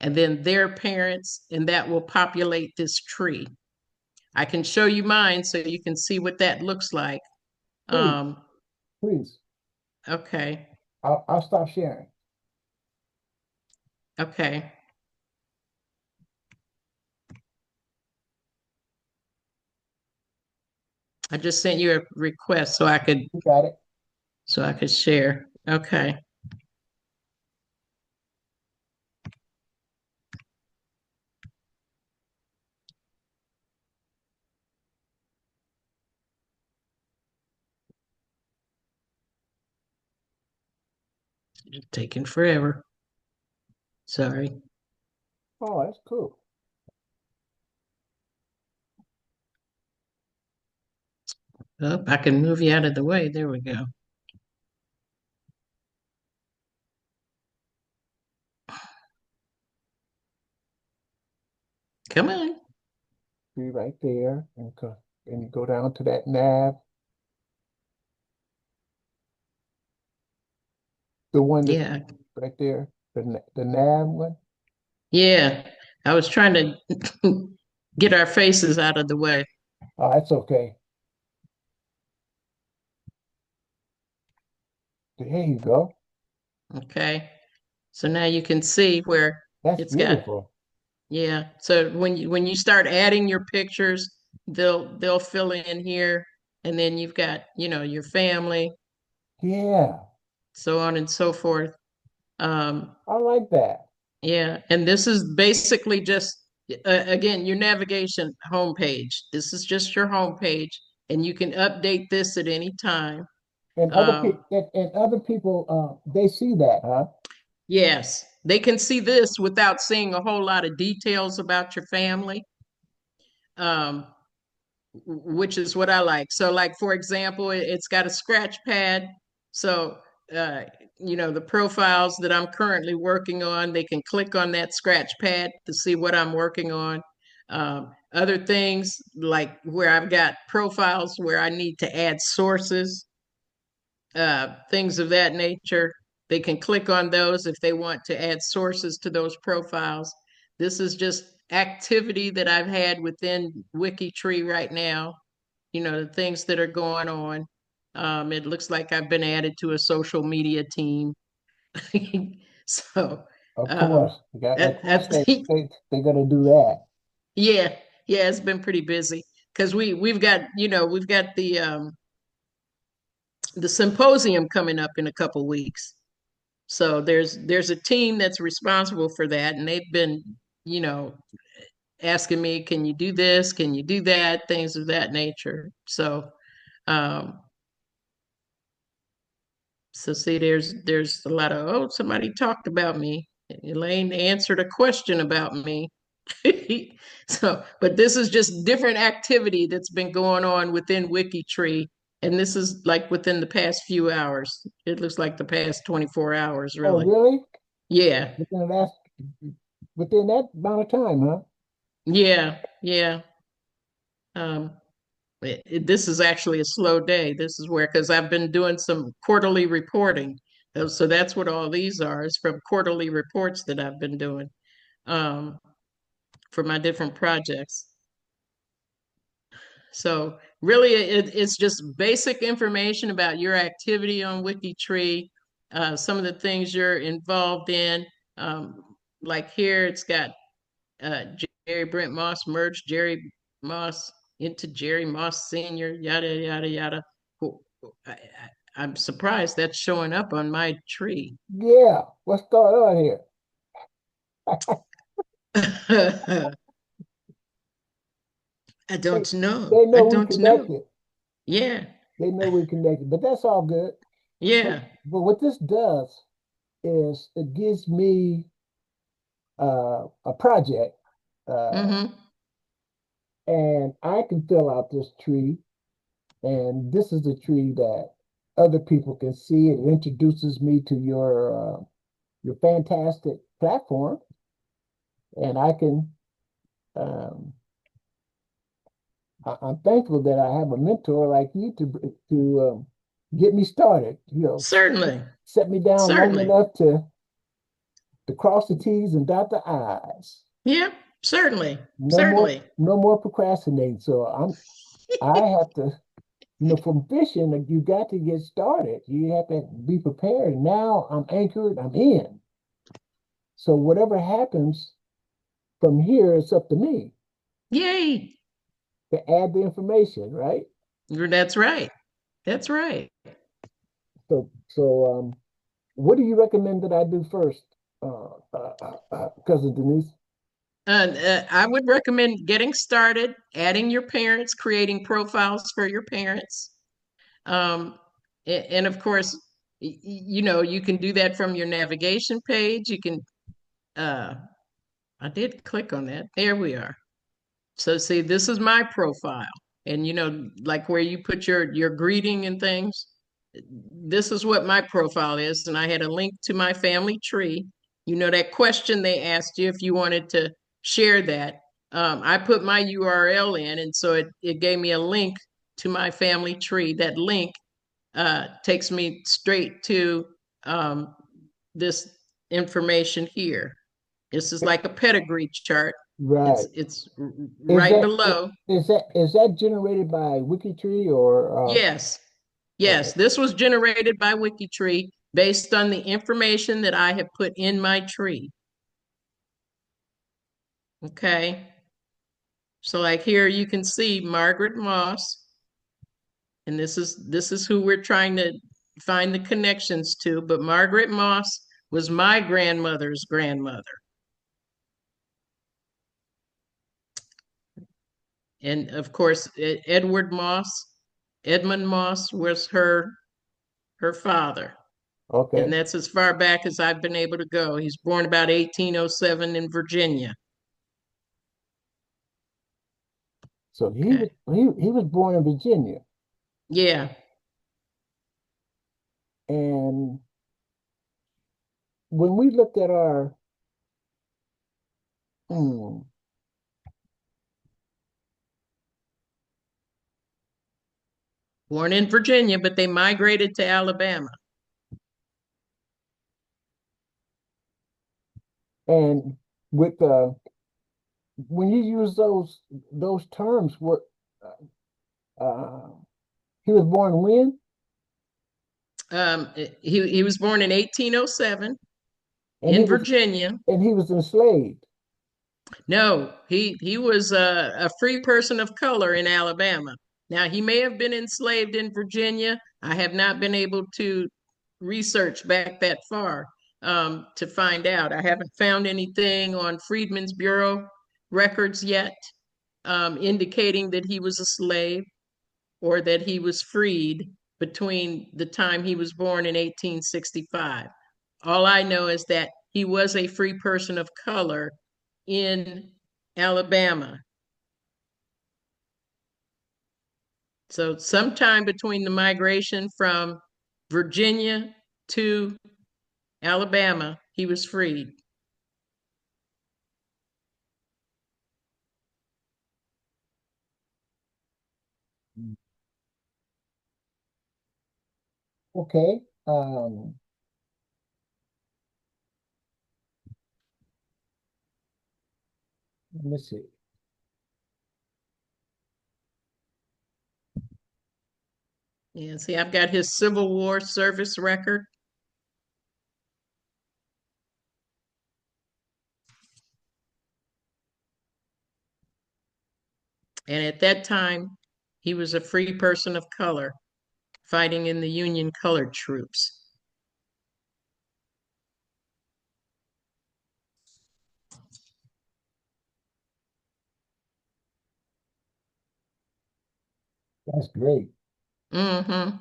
and then their parents, and that will populate this tree. I can show you mine so you can see what that looks like. Please, Um, please. okay, I'll stop sharing. okay. I just sent you a request You got it. so I could share. Okay. It's taking forever. Sorry. Oh, that's cool. Oh, I can move you out of the way. There we go. Come on. Be right there, and you go down to that nav, the one that's Yeah. right there, the nav one. Yeah. I was trying to get our faces out of the way. Oh, that's okay. There you go. Okay. So now you can see where That's it's got, beautiful. yeah. So when you start adding your pictures, they'll fill in here, and then you've got, your family, Yeah, so on and so forth. Um, I like that. yeah, and this is basically just again your navigation homepage. This is just your homepage, and you can update this at any time. And Um, other people, they see that, huh? yes, they can see this without seeing a whole lot of details about your family. Um, which is what I like. So, like for example, it's got a scratch pad. So, uh, the profiles that I'm currently working on, they can click on that scratch pad to see what I'm working on. Other things like where I've got profiles where I need to add sources, things of that nature. They can click on those if they want to add sources to those profiles. This is just activity that I've had within WikiTree right now, the things that are going on. It looks like I've been added to a social media team. So, Of um, course, of course, at, they're gonna do that. yeah, yeah, it's been pretty busy because we've got the symposium coming up in a couple weeks. So there's a team that's responsible for that, and they've been, you know, asking me, can you do this? Can you do that? Things of that nature. Um, so see, there's a lot of, oh, somebody talked about me. Elaine answered a question about me. So, but this is just different activity that's been going on within WikiTree. And this is like within the past few hours. It looks like the past 24 hours, Oh, really. really? Yeah. Within the last, within that amount of time, huh? Yeah. Yeah. Um, this is actually a slow day. This is where, because I've been doing some quarterly reporting. So that's what all these are, is from quarterly reports that I've been doing um, for my different projects. So really, it's just basic information about your activity on WikiTree, some of the things you're involved in. Um, like here, it's got Jerry Brent Moss merged Jerry Moss into Jerry Moss Senior, yada yada yada. I'm surprised that's showing up on my tree. Yeah. What's going on here? I They, don't know. they I know we don't know. connected. Yeah, They know we connected, but that's all good. But yeah. but what this does is it gives me a project, uh, Mm-hmm. and I can fill out this tree, and this is the tree that other people can see. It introduces me to your fantastic platform, and I can. Um, I'm thankful that I have a mentor like you to get me started, Certainly. set me down long Certainly. enough to cross the T's and dot the I's. Yeah, certainly. No more, Certainly. no more procrastinating. So I have to, from fishing, like, you got to get started. You have to be prepared. Now I'm anchored, I'm in. So whatever happens from here, it's up to me Yay. to add the information, right? That's right. That's right. So what do you recommend that I do first, cousin Denise? I would recommend getting started, adding your parents, creating profiles for your parents. And of course, you can do that from your navigation page. You can, uh, I did click on that. There we are. So see, this is my profile. And like where you put your greeting and things, this is what my profile is. And I had a link to my family tree. That question they asked you if you wanted to share that. I put my URL in, and so it gave me a link to my family tree. That link takes me straight to um, this information here. This is like a pedigree chart. Right. It's Is right that below. is that generated by WikiTree or Yes, okay? yes. This was generated by WikiTree based on the information that I have put in my tree. Okay. So like here you can see Margaret Moss, and this is who we're trying to find the connections to, but Margaret Moss was my grandmother's grandmother. And of course, Edmund Moss was her father. And Okay. that's as far back as I've been able to go. He's born about 1807 in Virginia. So Okay. he was born in Virginia, Yeah. and when we looked at our hmm, Born in Virginia, but they migrated to Alabama. and with when you use those terms, what uh, he was born when, He was born in 1807 and in Virginia. he was enslaved, No, he was a free person of color in Alabama. Now he may have been enslaved in Virginia. I have not been able to research back that far to find out. I haven't found anything on Freedmen's Bureau records yet indicating that he was a slave or that he was freed between the time he was born in 1865. All I know is that he was a free person of color in Alabama. So, sometime between the migration from Virginia to Alabama, he was freed. okay. Let me see. Yeah, see, I've got his Civil War service record. And at that time, he was a free person of color fighting in the Union colored troops. That's great. Mm-hmm.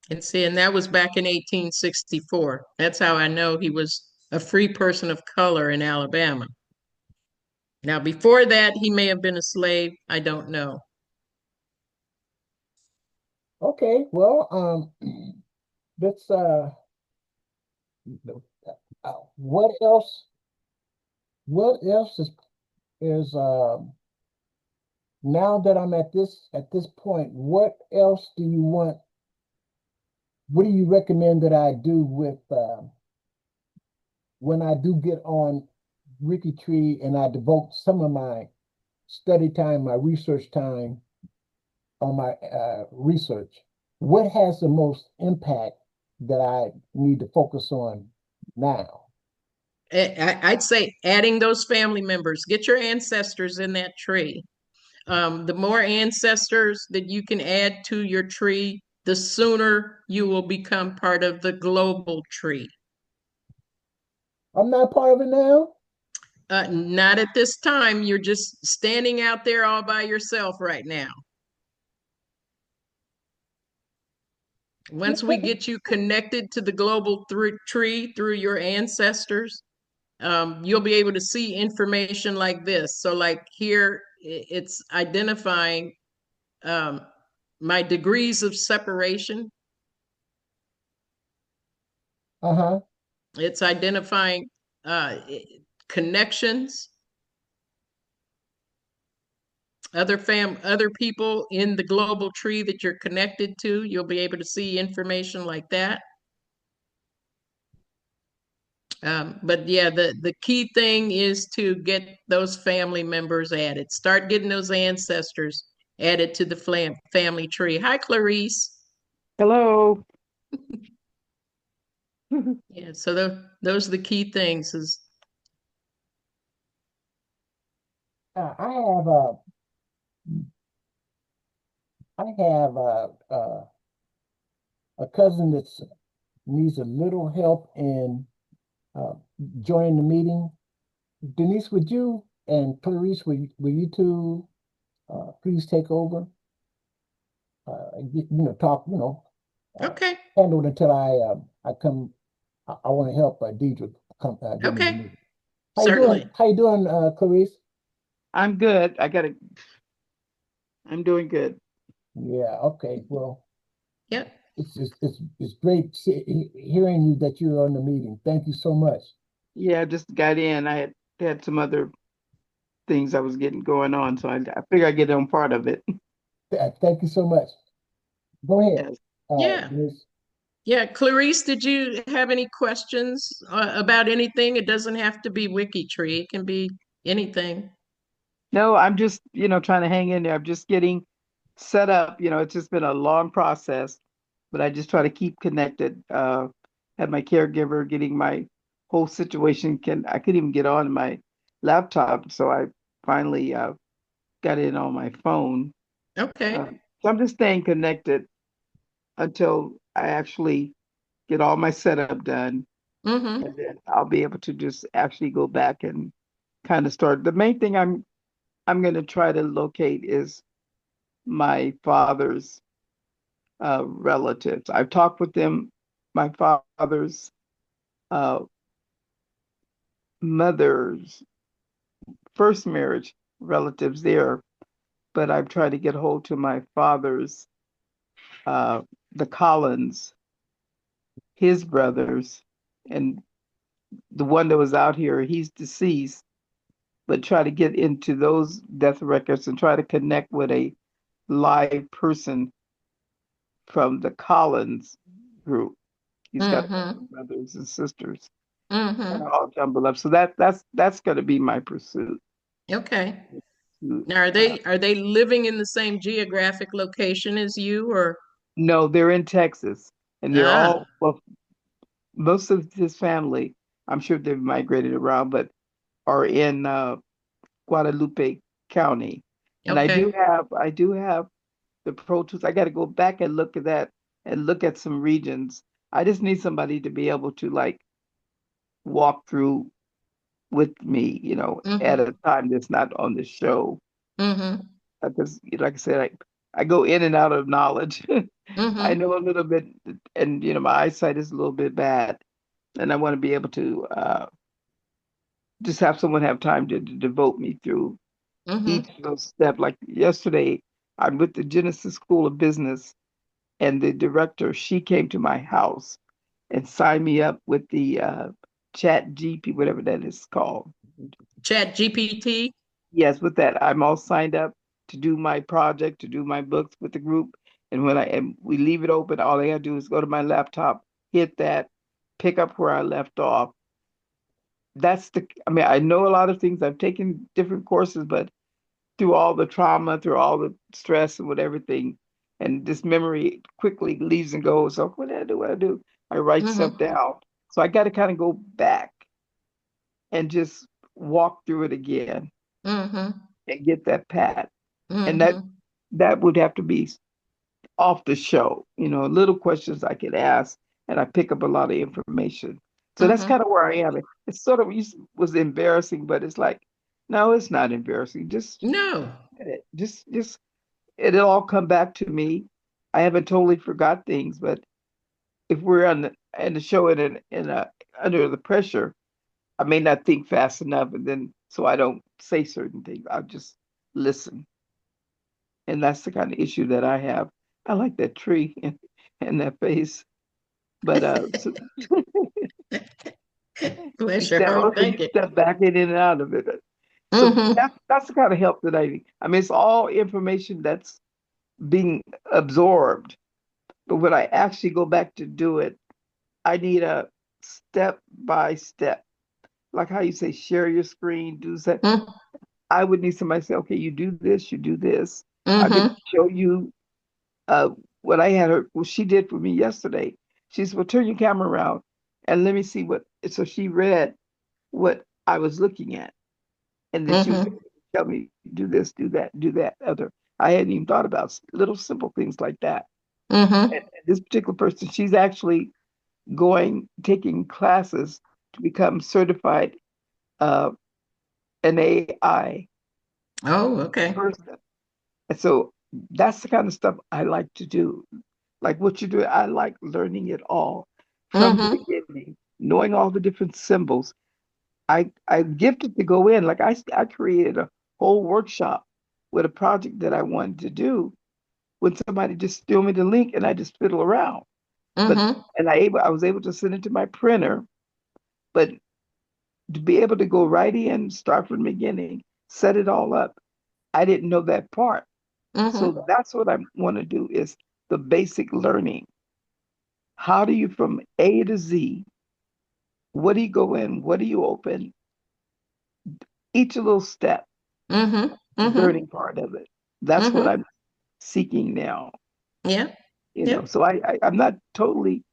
And see, and that was back in 1864. That's how I know he was a free person of color in Alabama. Now, before that, he may have been a slave. I don't know. Okay. Well, let's what else? What else is now that I'm at this point? What else do you want what do you recommend that I do with when I do get on Ricky Tree and I devote some of my study time, my research time on my research? What has the most impact that I need to focus on now? I'd say adding those family members, get your ancestors in that tree. The more ancestors that you can add to your tree, the sooner you will become part of the global tree. I'm not part of it now. Not at this time. You're just standing out there all by yourself right now. Once we get you connected to the global tree through your ancestors, you'll be able to see information like this. So, like here, it's identifying um, my degrees of separation. Uh-huh. It's identifying connections, other people in the global tree that you're connected to. You'll be able to see information like that. But yeah, the key thing is to get those family members added. Start getting those ancestors added to the family tree. Hi, Clarice. Hello. Yeah, so those are the key things. Is I have a cousin that needs a little help in uh, joining the meeting. Denise, would you and Clarice, will you two please take over? Talk, uh, okay, handle it until I come. I want to help Deidre come get in the okay, meeting. How you doing? certainly. How you doing, Clarice? I'm good. I'm doing good. Yeah. Okay. Well, Yep. it's great hearing you that you're on the meeting. Thank you so much. Yeah, I just got in. I had some other things I was getting going on, so I figured I'd get on part of it. Thank you so much. Go ahead, Yes. Yeah. Denise. Yeah. Clarice, did you have any questions about anything? It doesn't have to be WikiTree. It can be anything. No, I'm just, trying to hang in there. I'm just getting set up. It's just been a long process, but I just try to keep connected. Had my caregiver getting my whole situation I couldn't even get on my laptop, so I finally got in on my phone. Okay. So I'm just staying connected until I actually get all my setup done, Mm-hmm. and then I'll be able to just actually go back and kind of start. The main thing I'm going to try to locate is my father's relatives. I've talked with them, my father's uh, mother's first marriage relatives there, but I've tried to get hold to my father's uh, the Collins, his brothers, and the one that was out here, he's deceased, but try to get into those death records and try to connect with a live person from the Collins group. He's got a couple Mm-hmm. of brothers and sisters, kind Mm-hmm. of all jumbled up. So that's going to be my pursuit. Okay. To, Now, are they living in the same geographic location as you, or no, they're in Texas, and they're ah? all well, most of his family. I'm sure they've migrated around, but are in Guadalupe County. And Okay. I do have the Pro Tools. I got to go back and look at that and look at some regions. I just need somebody to be able to like walk through with me, at Mm-hmm. a time that's not on the show. Mm-hmm. Because, like I said, I go in and out of knowledge. I Mm-hmm. know a little bit, and my eyesight is a little bit bad, and I want to be able to just have someone have time to devote me through each Mm-hmm. of those steps. Like yesterday, I'm with the Genesis School of Business, and the director, she came to my house and signed me up with the Chat GP, whatever that is called. Chat GPT. Yes, with that, I'm all signed up to do my project, to do my books with the group. And and we leave it open, all I gotta do is go to my laptop, hit that, pick up where I left off. I mean, I know a lot of things. I've taken different courses, but through all the trauma, through all the stress and everything, and this memory quickly leaves and goes. So what did I do? What did I do? I write Mm-hmm. stuff down. So I got to kind of go back and just walk through it again Mm-hmm. and get that pat. And Mm-hmm. that would have to be off the show, little questions I could ask, and I pick up a lot of information. So that's Mm-hmm. kind of where I am. It's sort of was embarrassing, but it's like, no, it's not embarrassing. No. Just it'll all come back to me. I haven't totally forgot things, but if we're in the show under the pressure, I may not think fast enough, and then so I don't say certain things. I'll just listen, and that's the kind of issue that I have. I like that tree and that face, but Bless your except heart. also you Thank you. step back in and out of it. So Mm-hmm. that's the kind of help that I need. I mean, it's all information that's being absorbed, but when I actually go back to do it, I need a step by step, like how you say, share your screen, do that. I would need somebody to say, okay, you do this, you do this. I could Mm-hmm. show you uh, what I had her, what she did for me yesterday. She said, well, turn your camera around and let me see what. So she read what I was looking at. And then she was Mm-hmm. able to tell me, do that, other. I hadn't even thought about little simple things like that. Mm-hmm. And this particular person, she's actually taking classes to become certified uh, an AI Oh, okay. person. And so that's the kind of stuff I like to do. Like what you do, I like learning it all from the Mm-hmm. beginning, knowing all the different symbols. I gifted to go in. Like I created a whole workshop with a project that I wanted to do when somebody just threw me the link and I just fiddle around. But Mm-hmm. and I was able to send it to my printer, but to be able to go right in, start from the beginning, set it all up, I didn't know that part. Mm-hmm. So that's what I want to do is the basic learning. How do you from A to Z, what do you go in, what do you open, each little step, Mm-hmm. the Mm-hmm. learning part of it. That's what Mm-hmm. I'm seeking now, Yeah. Yeah. So I'm not totally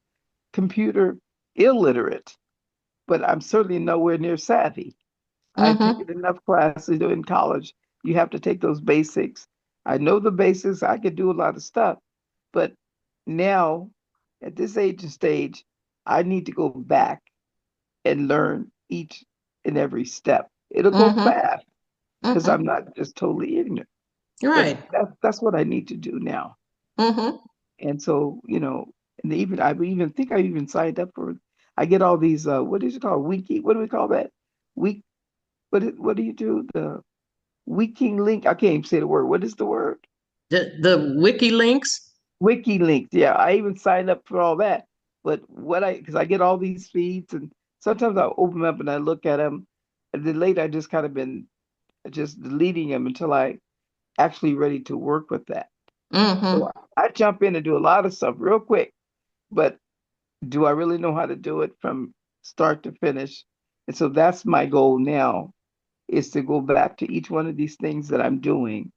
computer illiterate, but I'm certainly nowhere near savvy. I've Mm-hmm. taken enough classes in college. You have to take those basics. I know the basics. I could do a lot of stuff, but now at this age and stage, I need to go back and learn each and every step. It'll go Mm-hmm. fast because Mm-hmm. I'm not just totally ignorant, but Right. that's what I need to do now. Mm-hmm. And so, and I even think I even signed up for. I get all these. What is it called? Wiki. What do we call that? Week. What do you do? The Wiki link. I can't even say the word. What is the word? The wiki links. Wiki links. Yeah, I even signed up for all that. But because I get all these feeds, and sometimes I open them up and I look at them, and then later I just kind of been just deleting them until I actually ready to work with that. So Mm-hmm. I jump in and do a lot of stuff real quick, but do I really know how to do it from start to finish? And so that's my goal now is to go back to each one of these things that I'm doing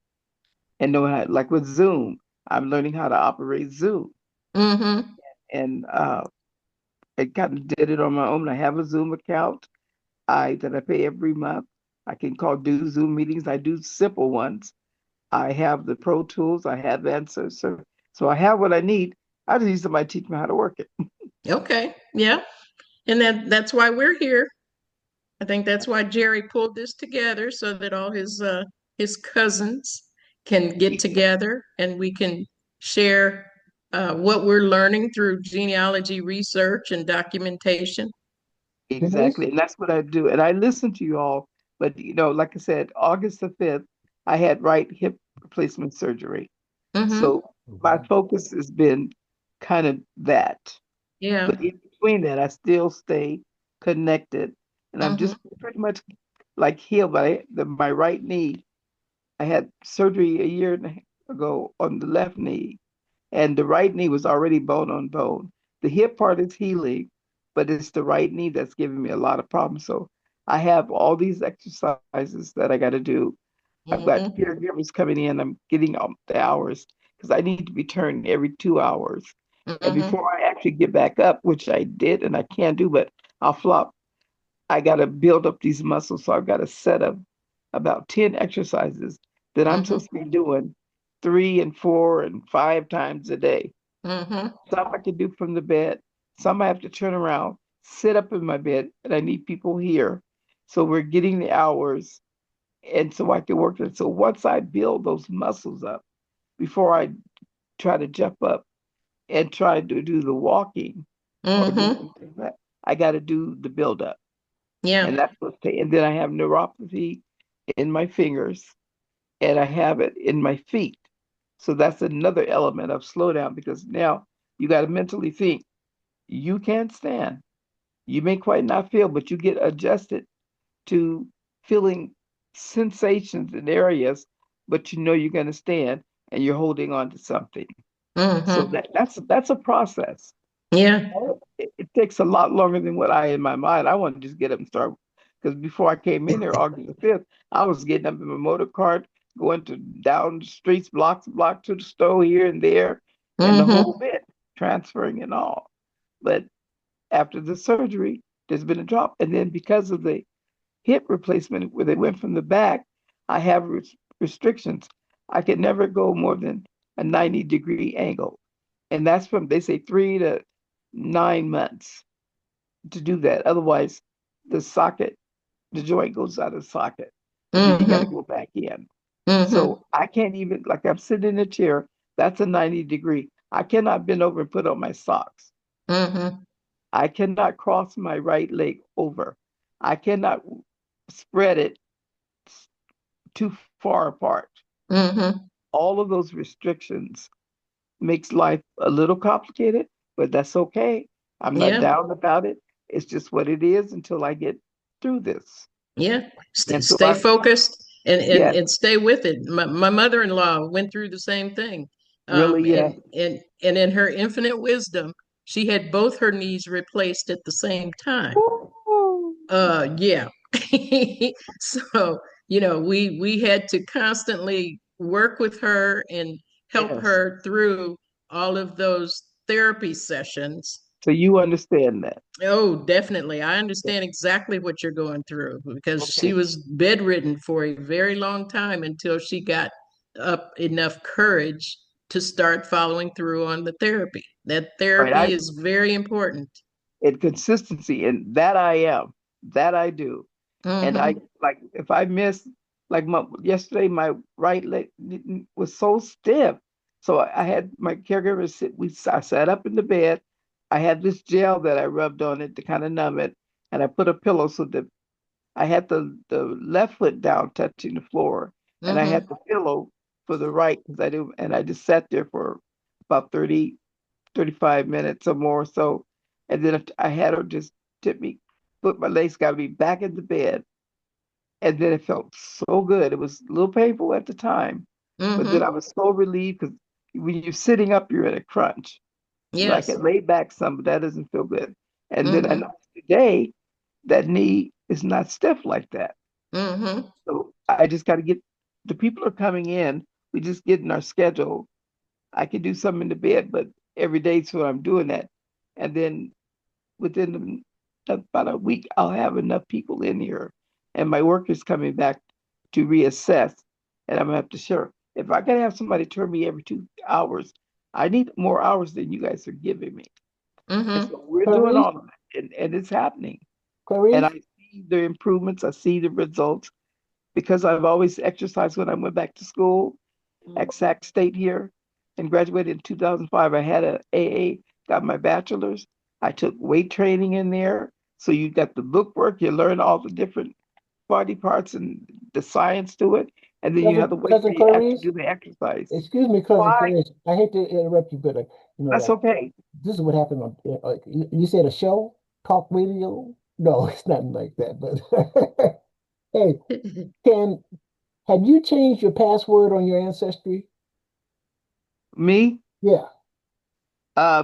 and know how, like with Zoom, I'm learning how to operate Zoom. Mm-hmm. And I kind of did it on my own. I have a Zoom account that I pay every month. I can do Zoom meetings. I do simple ones. I have the Pro Tools. I have answers. So I have what I need. I just need somebody to teach me how to work it. Okay. Yeah. And that's why we're here. I think that's why Jerry pulled this together so that all his cousins can get together and we can share what we're learning through genealogy research and documentation. Denise? Exactly. And that's what I do. And I listen to you all. But, like I said, August the 5th, I had right hip replacement surgery. Mm-hmm. So my focus has been kind of that. Yeah. But in between that, I still stay connected. And I'm Mm-hmm. just pretty much like healed by my right knee. I had surgery a year and a half ago on the left knee. and the right knee was already bone on bone. The hip part is healing, but it's the right knee that's giving me a lot of problems. So I have all these exercises that I got to do. I've got Mm-hmm. caregivers coming in. I'm getting the hours because I need to be turned every 2 hours. And Mm-hmm. before I actually get back up, which I did and I can do, but I'll flop. I got to build up these muscles. So I've got a set of about 10 exercises that I'm Mm-hmm. supposed to be doing 3 and 4 and 5 times a day. Mm-hmm. Some I can do from the bed. Some I have to turn around, sit up in my bed, and I need people here. So we're getting the hours, and so I can work it. So once I build those muscles up, before I try to jump up and try to do the walking or do Mm-hmm. something like that, I got to do the build up, Yeah. and that's what's and then I have neuropathy in my fingers, and I have it in my feet. So that's another element of slowdown because now you got to mentally think you can't stand. You may quite not feel, but you get adjusted to feeling sensations in areas, but you know you're going to stand and you're holding on to something. So Mm-hmm. that's a process. Yeah. It takes a lot longer than what I in my mind. I want to just get up and start because before I came in here August the 5th, I was getting up in my motor cart, going to down the streets, block to the store here and there, and the whole Mm-hmm. bit, transferring and all. But after the surgery, there's been a drop. And then because of the hip replacement, where they went from the back, I have restrictions. I can never go more than a 90-degree angle. And that's from, they say, 3 to 9 months to do that. Otherwise, the socket, the joint goes out of socket. And then you got to Mm-hmm. go back in. Mm-hmm. So I can't even, like I'm sitting in a chair, that's a 90-degree. I cannot bend over and put on my socks. Mm-hmm. I cannot cross my right leg over. I cannot spread it too far apart. Mm-hmm. All of those restrictions makes life a little complicated, but that's okay. I'm not Yeah. down about it. It's just what it is until I get through this. Yeah. And so Stay focused yes, and stay with it. My mother-in-law went through the same thing. really, yes. And in her infinite wisdom, she had both her knees replaced at the same time. Woo! Yeah. So, we had to constantly work with her and help Yes. her through all of those therapy sessions. So you understand that. Oh, definitely. I understand exactly what you're going through because she Okay. was bedridden for a very long time until she got up enough courage to start following through on the therapy. That Right. therapy is very important. And consistency, and that I am, that I do. And I Mm-hmm. like if I miss like yesterday, my right leg was so stiff. So I had my caregiver sit. I sat up in the bed. I had this gel that I rubbed on it to kind of numb it, and I put a pillow so that I had the left foot down touching the floor, and I had Mm-hmm. the pillow for the right because I do, and I just sat there for about 35 minutes or more. So, and then if I had her just tip me, put my legs, got me back in the bed, and then it felt so good. It was a little painful at the time, but then I Mm-hmm. was so relieved because when you're sitting up, you're in a crunch. I Yes. can lay back some, but that doesn't feel good. And then I Mm-hmm. noticed today that knee is not stiff like that. Mm-hmm. So I just got to get the people are coming in. We just get in our schedule. I can do some in the bed, but every day, so I'm doing that. And then within about a week, I'll have enough people in here, and my workers coming back to reassess. And I'm gonna have to share. If I gotta have somebody turn me every 2 hours, I need more hours than you guys are giving me. And Mm-hmm. so we're doing Clarice, all of it, and it's happening. And I Clarice, see the improvements. I see the results because I've always exercised when I went back to school at Sac State here and graduated in 2005. I had a AA, got my bachelor's. I took weight training in there. So you got the book work, you learn all the different body parts and the science to it. And then you have the weight cousin where you actually Clarice. do the exercise. Excuse me, cousin Why? Clarice. I hate to interrupt you, but That's like okay. this is what happened on. You said a show, talk radio. No, it's nothing like that. But hey, can have you changed your password on your ancestry? Me? Yeah.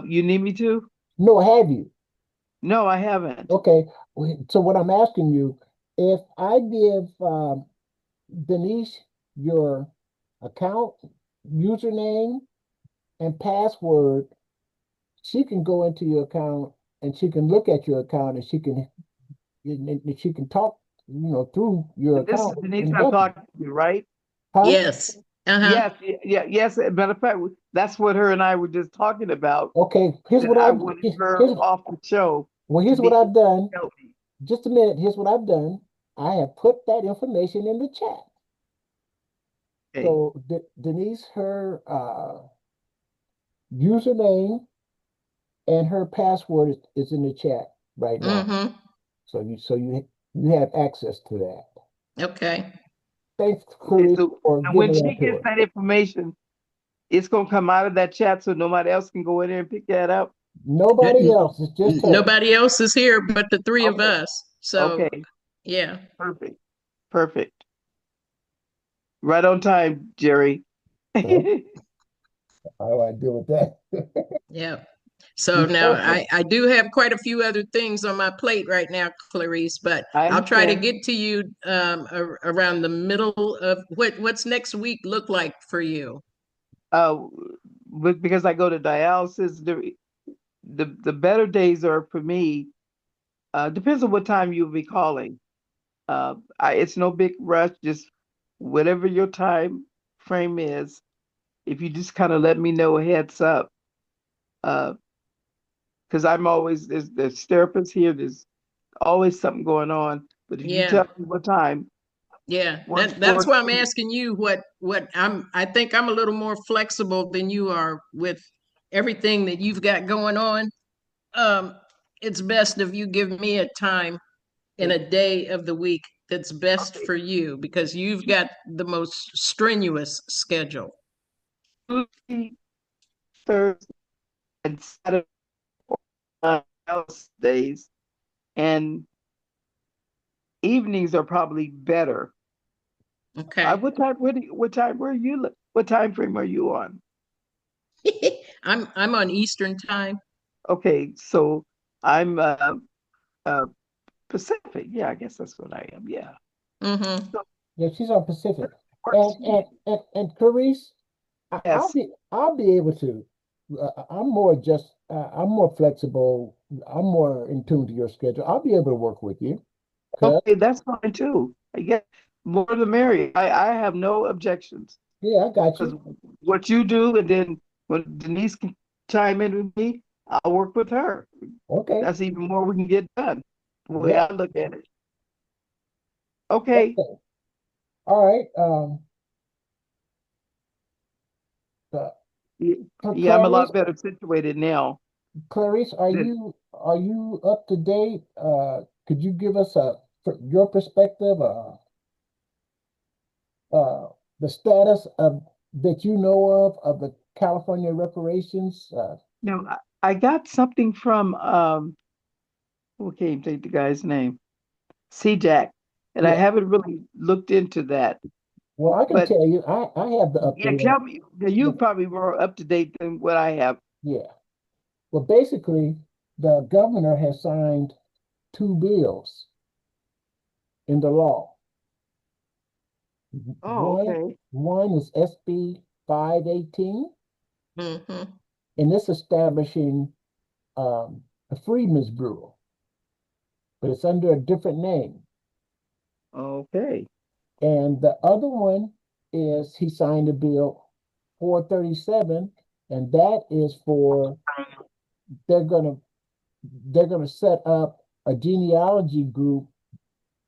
You need me to? No, have you? No, I haven't. Okay. So what I'm asking you, if I give Denise your account username and password, she can go into your account and she can look at your account and she can talk, through your And this is account Denise and I'm help you. talking to, right? Huh? Yes. Uh-huh. Yes, yes. Matter of fact, that's what her and I were just talking about. Okay, here's That what I I've wanted her here's off the show well, to here's be what able I've done. to help me. Just a minute. Here's what I've done. I have put that information in the chat. Okay. So Denise, her username and her password is in the chat right now. Mm-hmm. So you have access to that. Okay. Thanks, Okay. Clarice, So for and when giving she that to gets her. that information, it's gonna come out of that chat, so nobody else can go in there and pick that up. Nobody N- else. It's just her. Nobody else is here but the three of Okay. us. So, Okay. yeah. Perfect. Perfect. Right on time, Jerry. So how do I deal with that? Yeah. So now I do have quite a few other things on my plate right now, Clarice, but I I'll try to understand. get to you around the middle of what's next week look like for you. Uh, because I go to dialysis, the better days are for me. Depends on what time you'll be calling. It's no big rush, just whatever your time frame is. If you just kind of let me know a heads up, because I'm always there's therapists here. There's always something going on. But if you Yeah. tell me what time Yeah. That's works why I'm for you. asking you what I think I'm a little more flexible than you are with everything that you've got going on. Um, it's best if you give me a time in Okay, a day of the week that's best okay. for you because you've got the most strenuous schedule. Tuesday, Thursday, and Saturday else days, and evenings are probably better. Okay. What time? What time? Where are you? What time frame are you on? I'm on Eastern time. Okay, so I'm uh Pacific. Yeah, I guess that's what I am. Yeah. Mm-hmm. So Yeah, she's on Pacific. works And for me. and Clarice, Yes. I'll be able to. I'm more flexible. I'm more in tune to your schedule. I'll be able to work with you. Cause Okay, that's fine too. I get more the merrier. I have no objections yeah, I got because you. what you do, and then when Denise can chime in with me, I'll work with her. Okay. That's even more we can get done. The way Yep. I look at it. Okay. Okay. All right. Uh, Yeah, I'm a Clarice, lot better situated now. Clarice, Than, are you up to date? Could you give us your perspective, uh, the status of that you know of the California reparations? I got something from I can't think the guy's name, CJAC, and I Yeah. haven't really looked into that. Well, I can But tell you, I have the yeah, update on tell me, you the probably more up to date than what I have. yeah. Well, basically, the governor has signed two bills in the law. Oh, One okay. one is SB 518, Mm-hmm. and it's establishing a Freedmen's Bureau, but it's under a different name. Okay. And the other one is he signed a bill 437, and that is for they're gonna they're gonna set up a genealogy group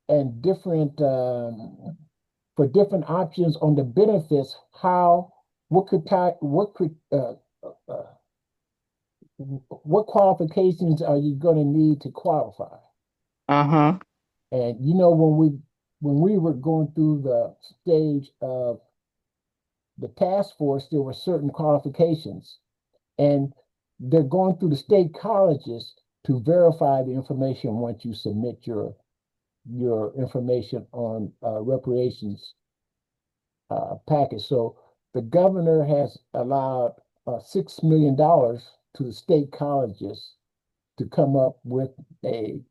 and different for different options on the benefits. How uh, what qualifications are you going to need to qualify? Uh-huh. And when we were going through the stage of the task force, there were certain qualifications, and they're going through the state colleges to verify the information once you submit your information on reparations package. So the governor has allowed $6 million to the state colleges to come up with a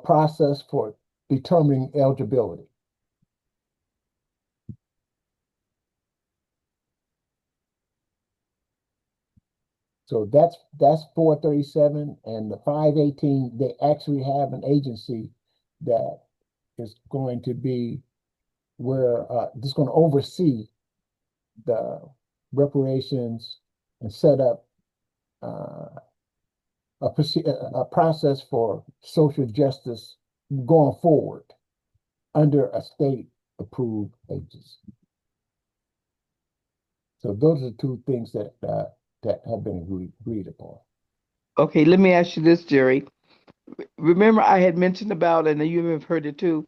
process for determining eligibility. So that's 437, and the 518, they actually have an agency that is going to be where this is going to oversee the reparations and set up a process for social justice going forward under a state approved agency. So those are two things that have been agreed upon. Okay, let me ask you this, Jerry. Remember, I had mentioned about, and you have heard it too,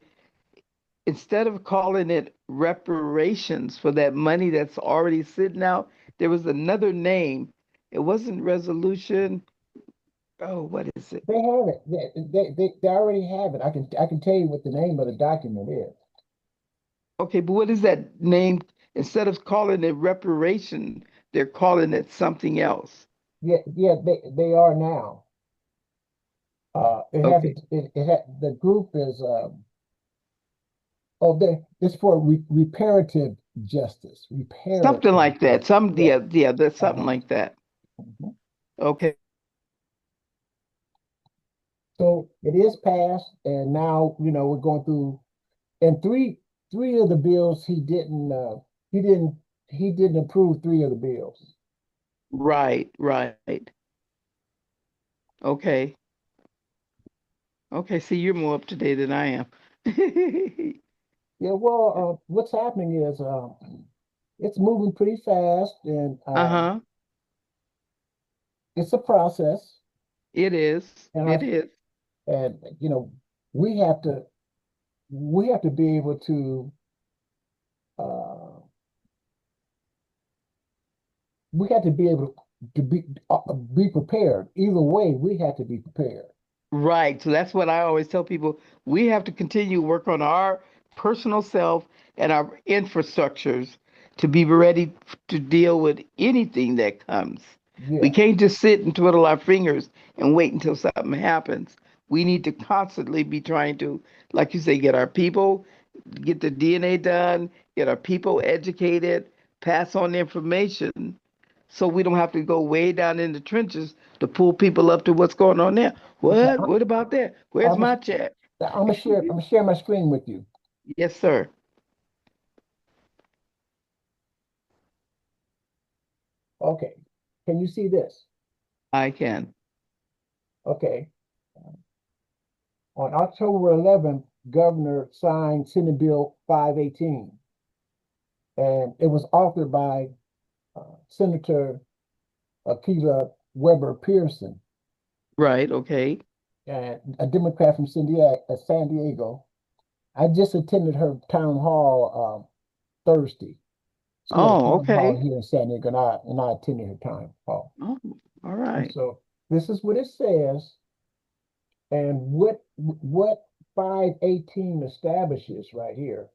instead of calling it reparations for that money that's already sitting out, there was another name. It wasn't resolution. Oh, what is it? They have it. They already have it. I can tell you what the name of the document is. Okay, but what is that name? Instead of calling it reparation, they're calling it something else. Yeah, they are now. It has Okay, the group is it's for reparative justice. something Reparative like that. justice. Some, Yeah. yeah, that's something Uh-huh. like that. Mhm. Okay, So it is passed, and now we're going through. And three of the bills he didn't he didn't approve three of the bills. right, right. Okay, okay. See, you're more up to date than I am. Yeah, well, what's happening is it's moving pretty fast, and Uh-huh. it's a process, It is. and It is. we have to be able to uh, we have to be able to be prepared. Either way, we have to be prepared. Right. So that's what I always tell people. We have to continue to work on our personal self and our infrastructures to be ready to deal with anything that comes. We Yeah, can't just sit and twiddle our fingers and wait until something happens. We need to constantly be trying to, like you say, get our people, get the DNA done, get our people educated, pass on the information so we don't have to go way down in the trenches to pull people up to what's going on there. okay. What? What about that? Where's I'm my check? I'm gonna share my screen with you. Yes, sir. Okay, can you see this? I can. Okay, on October 11th, Governor signed Senate Bill 518, and it was authored by Senator Akita Weber Pearson, Right. Okay. and a Democrat from San Diego. I just attended her town hall Thursday. She had a Oh, town hall okay. here in San Diego, and I attended her town hall. Oh, all And right. so this is what it says, and what 518 establishes right here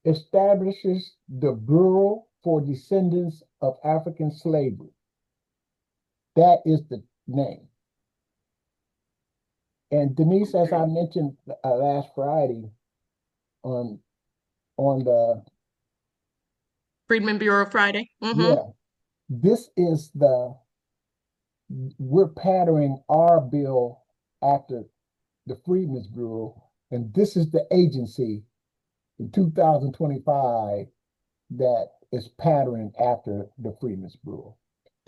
establishes the Bureau for Descendants of African Slavery. That is the name. And Denise, as I Okay. mentioned last Friday on on the Freedmen Bureau Friday. Mm-hmm. yeah, this is we're patterning our bill after the Freedmen's Bureau, and this is the agency in 2025 that is patterning after the Freedmen's Bureau.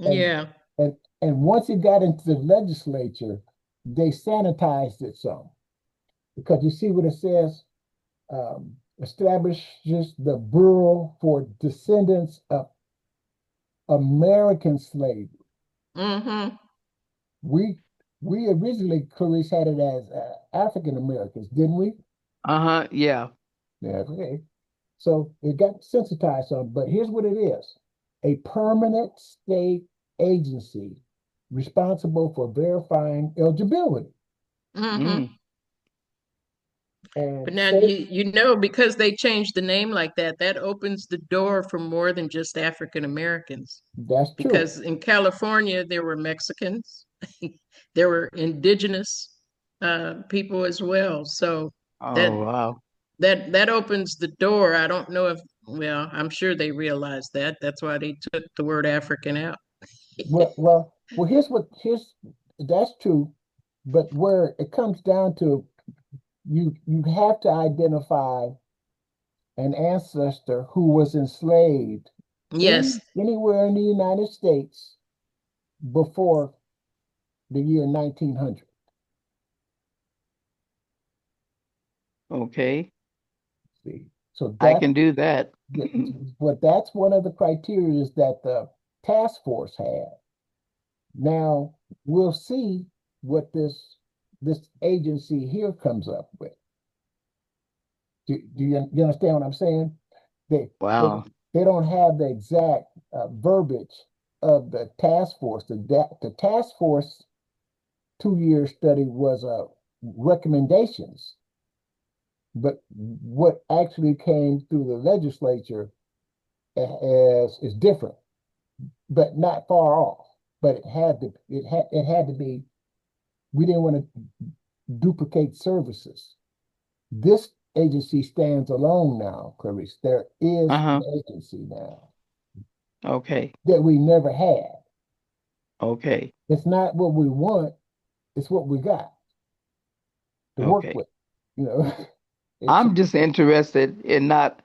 And Yeah. and once it got into the legislature, they sanitized it some because you see what it says establishes the Bureau for Descendants of American Slavery. Mm-hmm. We we originally, Clarice, had it as African Americans, didn't we? Uh-huh. Yeah. Yeah, okay. So it got sensitized some, but here's what it is: a permanent state agency responsible for verifying eligibility. Mm-hmm. Mm. But And now state, you know, because they changed the name like that, that opens the door for more than just African Americans. that's true. Because in California there were Mexicans, there were indigenous people as well. So that Oh, wow. that opens the door. I don't know if, well, I'm sure they realized that. That's why they took the word African out. Well, here's that's true, but where it comes down to, you have to identify an ancestor who was enslaved Yes. anywhere in the United States before the year 1900. Okay. See, so I can do that. that's one of the criteria that the task force had. Now we'll see what this agency here comes up with. Do you understand what I'm saying? They they, Wow. they don't have the exact verbiage of the task force. The task force 2 year study was recommendations, but what actually came through the legislature is different, but not far off. But it had to be. We didn't want to duplicate services. This agency stands alone now, Clarice. There is Uh-huh. an agency now Okay. that we never had. Okay. It's not what we want, it's what we got to work Okay. with. You know, it's I'm just interested in not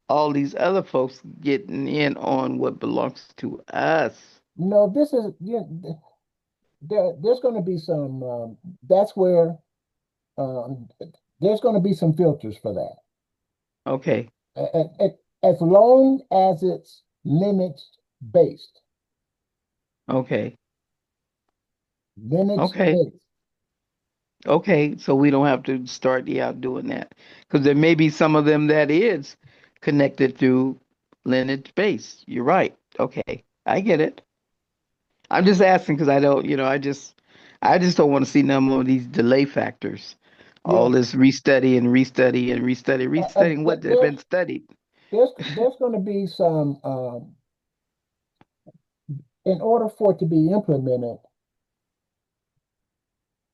all these other folks getting in on what belongs to us. no, this is there's going to be some that's where um, there's going to be some filters for that. Okay. As long as it's lineage based, Okay. lineage Okay. based. Okay. So we don't have to start out doing that because there may be some of them that is connected through lineage base. You're right. Okay. I get it. I'm just asking because I don't, I just don't want to see none more of these delay factors. Yeah, All this restudy and restudy and restudy, restudying what has there, been studied. there's going to be some in order for it to be implemented,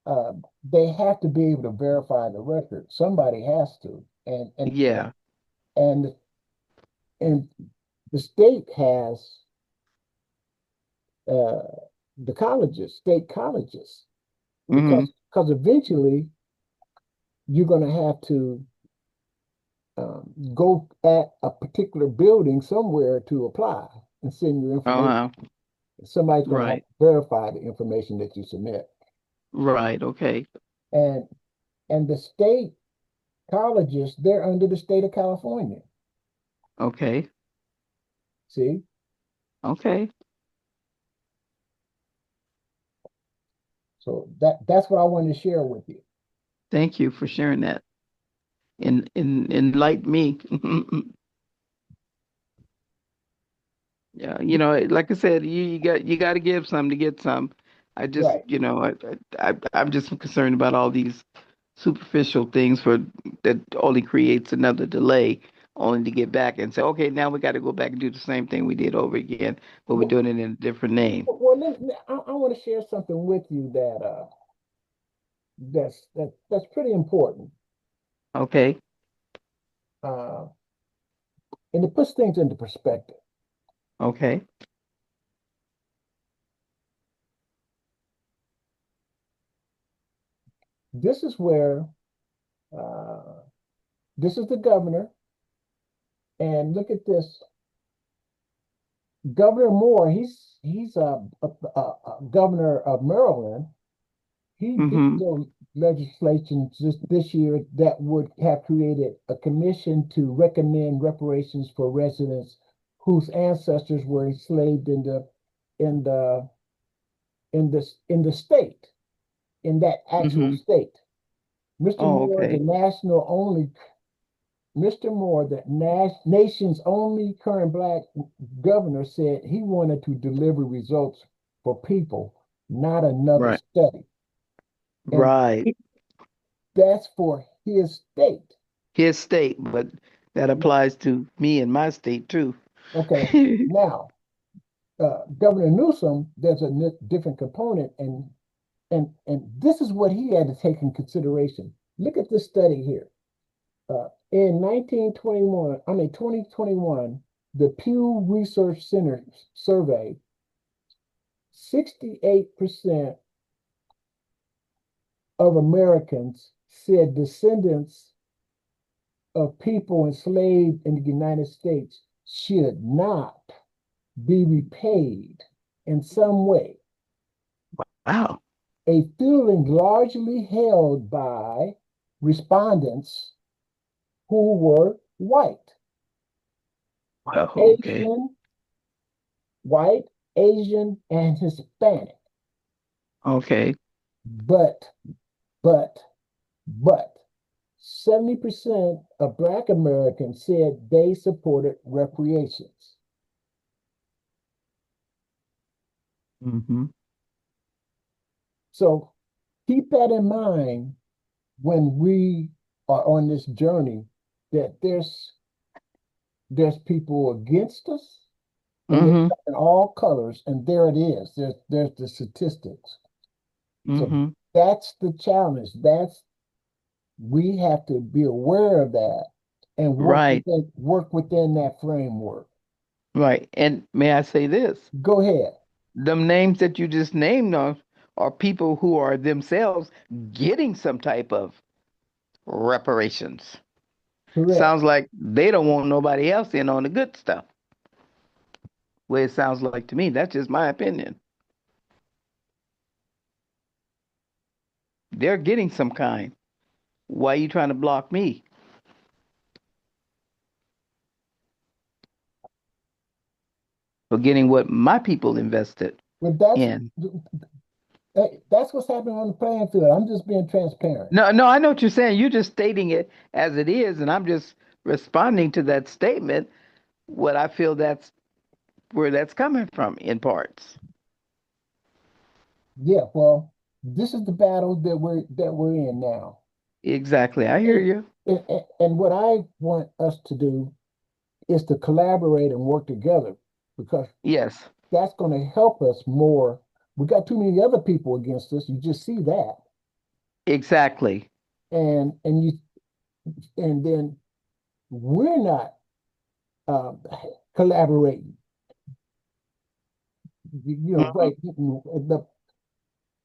uh, they have to be able to verify the record. Somebody has to, Yeah. and and the state has uh, the colleges, state colleges, Hmm. because eventually you're going to have to go at a particular building somewhere to apply and send your information. Uh-huh. Somebody's going to have Right. to verify the information that you submit, Right. Okay. and the state colleges, they're under the state of California. Okay. See, Okay. so that's what I wanted to share with you. Thank you for sharing that. Enlighten me. Yeah, like I said, you got to give some to get some. I just, Right. I'm just concerned about all these superficial things that only creates another delay, only to get back and say, okay, now we got to go back and do the same thing we did over again, but we're Well, doing it in a different name. I want to share something with you that's pretty important, Okay. uh, and it puts things into perspective. Okay. This is where uh, this is the governor, and look at this. Governor Moore, he's a governor of Maryland. He Mm-hmm. vetoed legislation just this year that would have created a commission to recommend reparations for residents whose ancestors were enslaved in the in the state, in that actual Mm-hmm. state. Mr. Oh, Moore, okay. Mr. Moore, the nation's only current black governor, said he wanted to deliver results for people, not another Right. study. And Right. that's for his state. His state, but that Yeah. applies to me and my state too. Okay. Now, Governor Newsom, there's a different component, and this is what he had to take in consideration. Look at this study here. In 2021, the Pew Research Center survey, 68% of Americans said descendants of people enslaved in the United States should not be repaid in some way, Wow. a feeling largely held by respondents who were white, Well, okay. Asian, white, Asian, and Hispanic. Okay. But, but, but 70% of Black Americans said they supported reparations. Mm-hmm. So keep that in mind when we are on this journey, that there's people against us, and they Mm-hmm. come in all colors, and there it is. There's the statistics. So Mm-hmm. that's the challenge. We have to be aware of that and Right. work within that framework. Right. And may I say this? Go ahead. Them names that you just named are people who are themselves getting some type of reparations. Correct. Sounds like they don't want nobody else in on the good stuff. Way it sounds like to me. That's just my opinion. They're getting some kind. Why are you trying to block me for getting what my people invested But in? that's what's happening on the playing field. I'm just being transparent. No, no, I know what you're saying. You're just stating it as it is, and I'm just responding to that statement. What I feel that's where that's coming from in parts. Yeah, well, this is the battle that we're in now. Exactly. I hear And, you. and what I want us to do is to collaborate and work together, because Yes, that's going to help us more. We got too many other people against us. You just see that, exactly. and then we're not um, collaborating. Mhm. Right?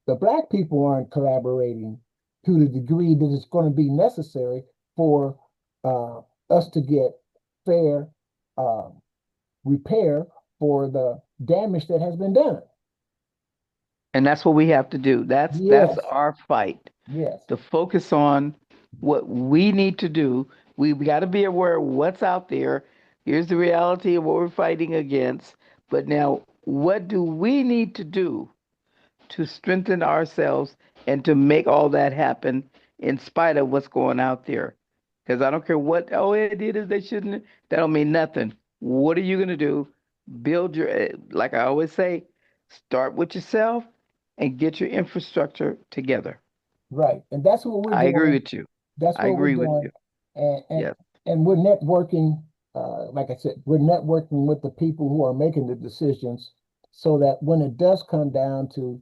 The black people aren't collaborating to the degree that it's going to be necessary for uh, us to get fair uh, repair for the damage that has been done. And that's what we have to do. That's Yes, our fight. yes, To focus on what we need to do. We've got to be aware of what's out there. Here's the reality of what we're fighting against. But now, what do we need to do to strengthen ourselves and to make all that happen in spite of what's going out there? Because I don't care what, oh, it did is they shouldn't. That don't mean nothing. What are you going to do? Build your, like I always say, start with yourself and get your infrastructure together. right. And that's what we're I agree doing. with you. That's I what we're agree with you. doing. And and Yes. and we're networking, like I said, we're networking with the people who are making the decisions, so that when it does come down to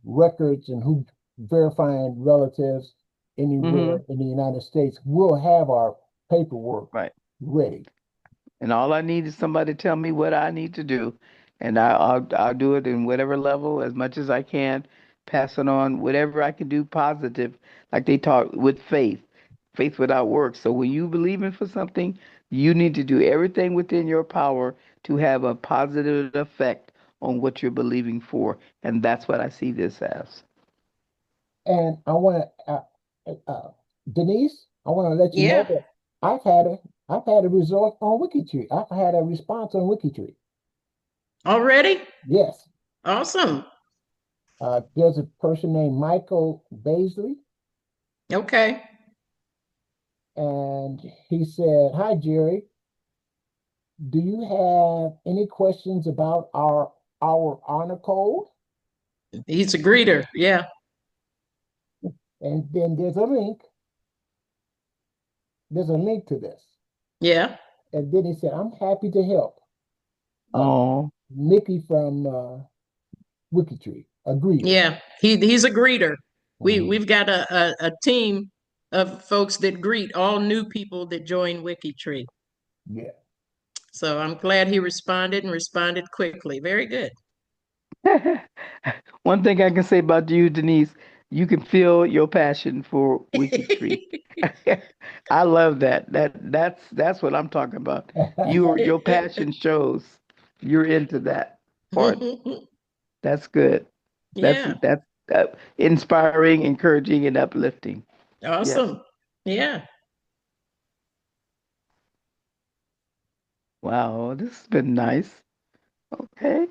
records and who verifying relatives anywhere Hmm. in the United States, we'll have our paperwork Right. ready. And all I need is somebody to tell me what I need to do, and I'll do it in whatever level as much as I can, pass it on whatever I can do positive, like they talk with faith, faith without works. So when you believing for something, you need to do everything within your power to have a positive effect on what you're believing for, and that's what I see this as. And I want to, Denise, I want to let you know Yeah. that I've had a I've had a result on WikiTree. I've had a response on WikiTree. Already? Yes. Awesome. There's a person named Michael Baisley, Okay. and he said, "Hi, Jerry. Do you have any questions about our honor code?" He's a greeter. Yeah. And then there's a link. there's a link to this. Yeah. And then he said, I'm happy to help. Oh, Nikki from WikiTree, a greeter. Yeah. He's a greeter. Mhm. We've got a team of folks that greet all new people that join WikiTree. Yeah. So I'm glad he responded and responded quickly. Very good. one thing I can say about you, Denise, you can feel your passion for WikiTree. I love that. That's what I'm talking about. Your passion shows you're into that part. That's good. That's Yeah. that's inspiring, encouraging, and uplifting. Yes. Awesome. Yeah. Wow, this has been nice. Okay.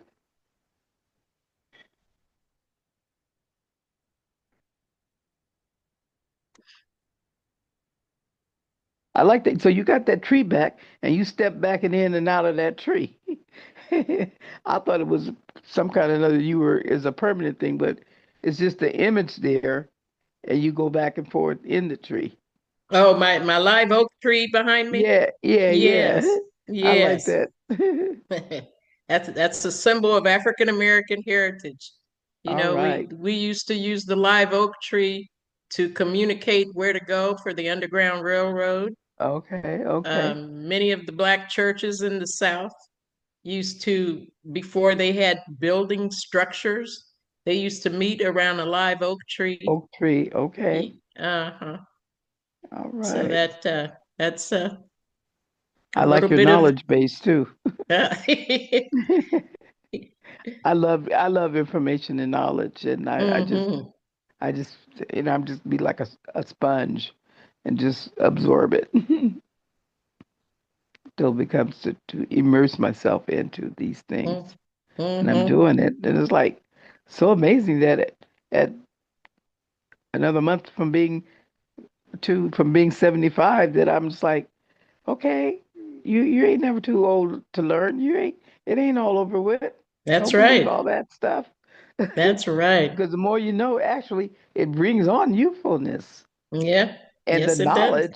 I like that. So you got that tree back and you step back and in and out of that tree. I thought it was some kind of another you were is a permanent thing, but it's just the image there and you go back and forth in the tree. Oh, my live oak tree behind me. Yeah, yeah, yeah. Yes. I like Yes. that. That's a symbol of African American heritage. You All know, right. we used to use the live oak tree to communicate where to go for the Underground Railroad. Okay, okay. Many of the black churches in the South used to, before they had building structures, they used to meet around a live oak tree. Oak tree. Okay. Uh-huh. All So right. that's a I like little your bit of knowledge base too. I love information and knowledge and hmm I just I'm just be like a sponge and just absorb it till it becomes to immerse myself into these things. And I'm hmm doing it. And it's like so amazing that at another month from being 75 that I'm just like, okay, you ain't never too old to learn. You ain't it ain't all over with. That's Don't believe right. all that stuff. That's right. Because the more you know, actually, it brings on youthfulness. Yeah. And Yes, it does.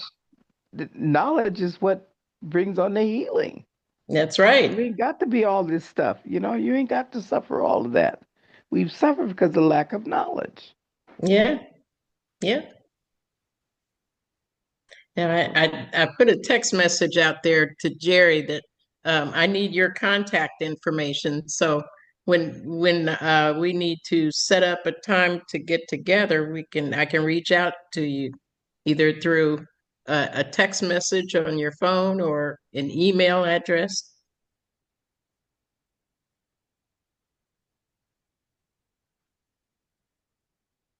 the knowledge is what brings on the healing. That's You right. ain't got to be all this stuff. You ain't got to suffer all of that. We've suffered because of lack of knowledge. Yeah. Yeah. And So, I put a text message out there to Jerry that I need your contact information. So when we need to set up a time to get together, I can reach out to you either through a text message on your phone or an email address.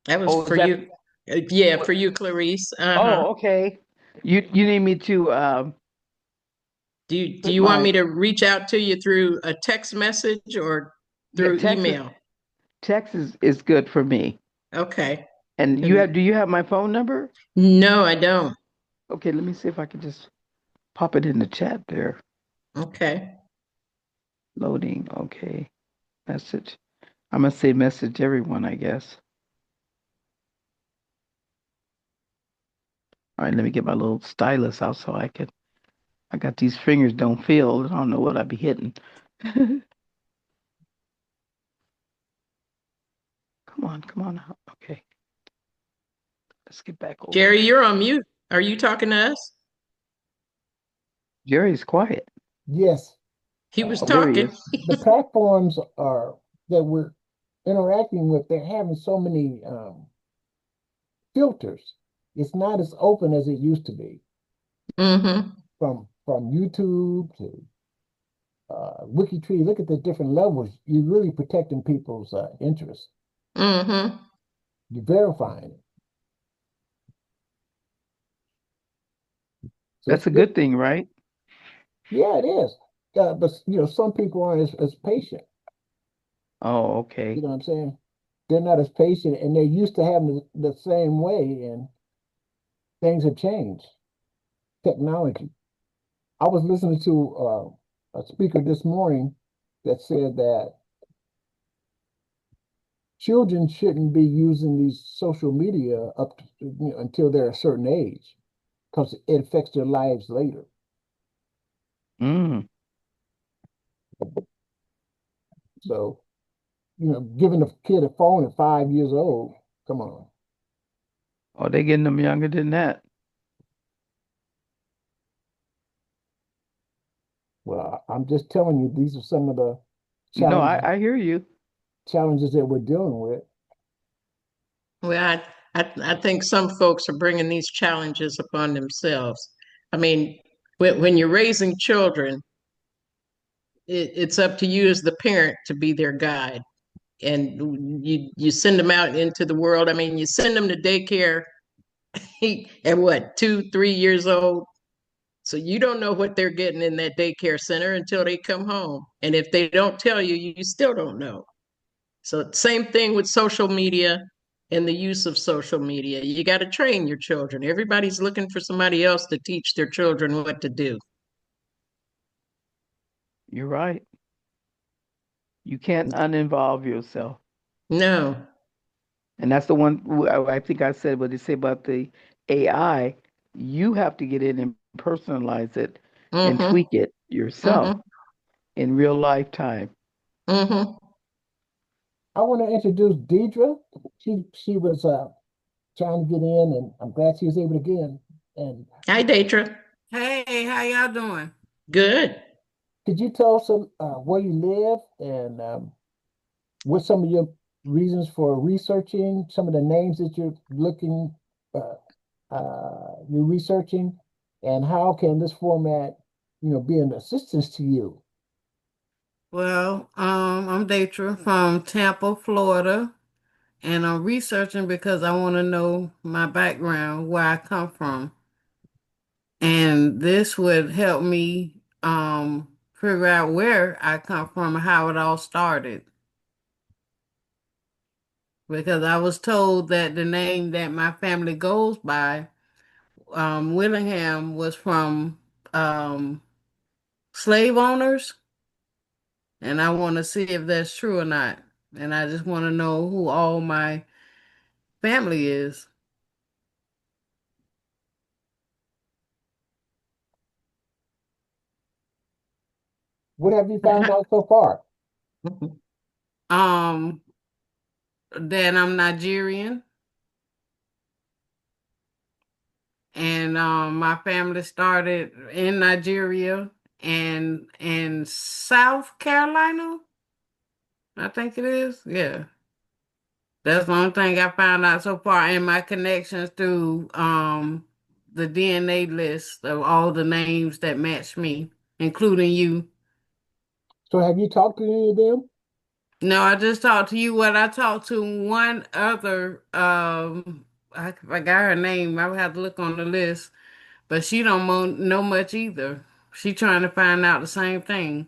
That was oh, is for that you. Yeah, what? for you, Clarice. Uh-huh. Oh, okay. You need me to Do put you want my me to reach out to you through a text message or yeah, through email? text is good for me. Okay. And And do you have my phone number? no, I don't. Okay, let me see if I can just pop it in the chat there. Okay. Loading. Okay. Message. I'm gonna say message everyone, I guess. All right, let me get my little stylus out so I got these fingers don't feel. I don't know what I'd be hitting. Come come on out. Okay, let's get back over Jerry, here. you're on mute. Are you talking to us? Jerry's quiet. Yes. He was Uh, There he talking. is. the platforms are that we're interacting with, they're having so many filters. It's not as open as it used to be. Mm-hmm. From YouTube to WikiTree, look at the different levels. You're really protecting people's interests. Mm-hmm. You're verifying it. So it's That's a good. good thing, right? Yeah, it is. But some people aren't as patient. Oh, You okay. know what I'm saying? They're not as patient, and they're used to having the same way, and things have changed. Technology. I was listening to a speaker this morning that said that children shouldn't be using these social media until they're a certain age. because it affects their lives later. Mm. So, giving a kid a phone at 5 years old, come on. Oh, they getting them younger than that. Well, I'm just telling you, these are some of the No, challenges I hear you. challenges that we're dealing with. Well, I think some folks are bringing these challenges upon themselves. I mean, when you're raising children, it's up to you as the parent to be their guide. And you send them out into the world. I mean, you send them to daycare at what, 2, 3 years old? So you don't know what they're getting in that daycare center until they come home. And if they don't tell you, you still don't know. So same thing with social media and the use of social media. You got to train your children. Everybody's looking for somebody else to teach their children what to do. You're right. You can't uninvolve yourself. No. And that's the one I think I said what they say about the AI. You have to get in and personalize it and Mm-hmm. tweak it yourself Mm-hmm. in real lifetime. Mm-hmm. I want to introduce Deidre. She was trying to get in, and I'm glad she was able to get in. And Hi, Deidre. Hey, how y'all doing? Good. could you tell us where you live and what some of your reasons for researching, some of the names that you're looking, you're researching, and how can this format, be an assistance to you? Well, I'm Datra from Tampa, Florida, and I'm researching because I want to know my background, where I come from. And this would help me figure out where I come from and how it all started. Because I was told that the name that my family goes by, Willingham, was from um slave owners. And I want to see if that's true or not. And I just want to know who all my family is. What have you found out so far? Um, that I'm Nigerian, and my family started in Nigeria and in South Carolina, I think it is. Yeah. That's the only thing I found out so far, and my connections through the DNA list of all the names that match me, including you. So have you talked to any of them? No, I just talked to you. What I talked to one other, I forgot her name. I would have to look on the list, but she don't know much either. She trying to find out the same thing.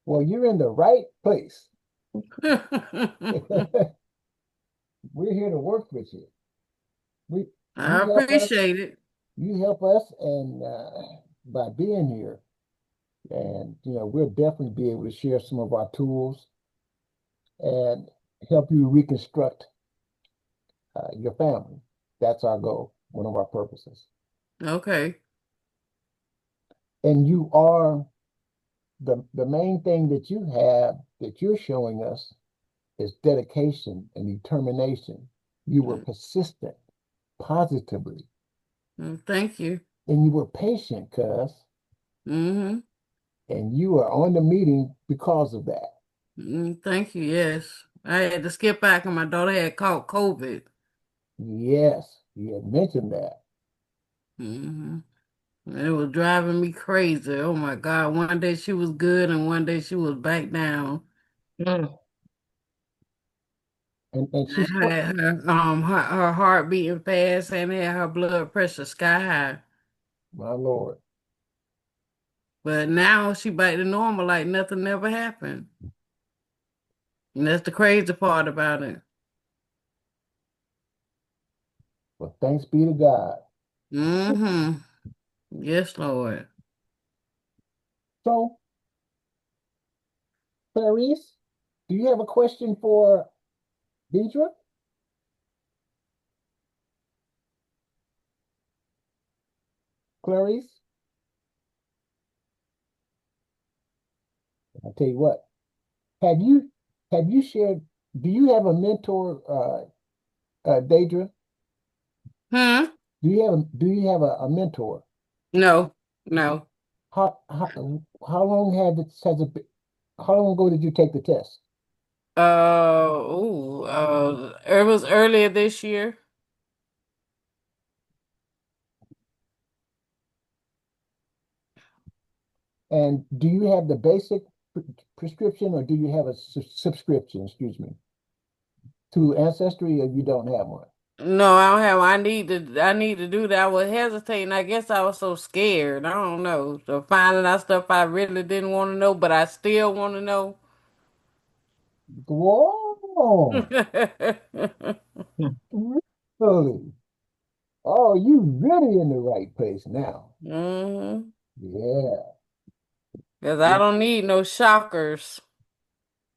Well, you're in the right place. We're here to work with you. We I you help us, appreciate it. you help us, and by being here, and we'll definitely be able to share some of our tools and help you reconstruct your family. That's our goal, one of our purposes. Okay. And you are the main thing that you have that you're showing us is dedication and determination. You were persistent, positively, Thank you. and you were patient, cuz, Mm-hmm. and you are on the meeting because of that. Thank you. Yes. I had to skip back and my daughter had caught COVID. Yes, you had mentioned that. hmm It was driving me crazy. Oh my God. One day she was good and one day she was back down. Mm. And I had her heart beating fast and had her blood pressure sky high. my Lord. But now she back to normal like nothing never happened. And that's the crazy part about it. Well, thanks be to God. Mm-hmm. Yes, Lord. So, Clarice, do you have a question for Deidre? Clarice? I'll tell you what. Have you shared? Do you have a mentor, Deidre? Hmm? Do you have a mentor? No, no. How long has it been, how long ago did you take the test? It was earlier this year. And do you have the basic prescription or do you have a subscription, excuse me, to Ancestry, or you don't have one? No, I don't have. I need to do that. I was hesitating. I guess I was so scared. I don't know. So finding out stuff I really didn't want to know, but I still want to know. Whoa, really? Oh, you really in the right place now. Hmm. Yeah. Because I don't need no shockers.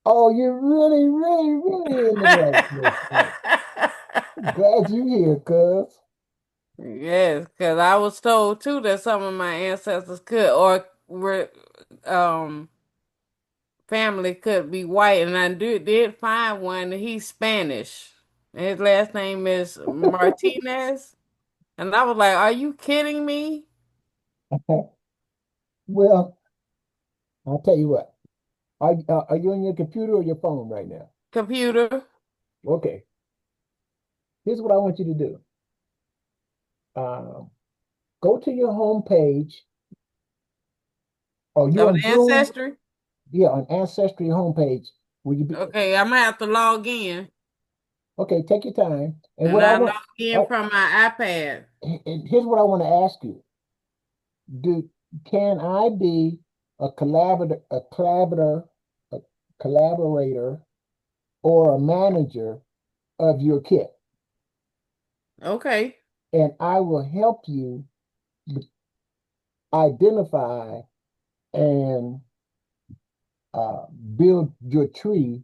Oh, you're really, really, really in the right place now. Glad you here, cuz. Yes, because I was told too that some of my ancestors could or were family could be white, and did find one. He's Spanish. His last name is Martinez, and I was like, "Are you kidding me?" Well, I'll tell you what. Are you on your computer or your phone right now? Computer. Okay. Here's what I want you to do. Um, Go to your home page. Oh, you Of on Zoom? ancestry. Yeah, on Ancestry homepage. Will you be Okay, I'm gonna have to log in, okay? Take your time. And and what I I log want, in from my iPad. and here's what I want to ask you: Do can I be a collaborator, or a manager of your kit, Okay. and I will help you identify and uh, build your tree.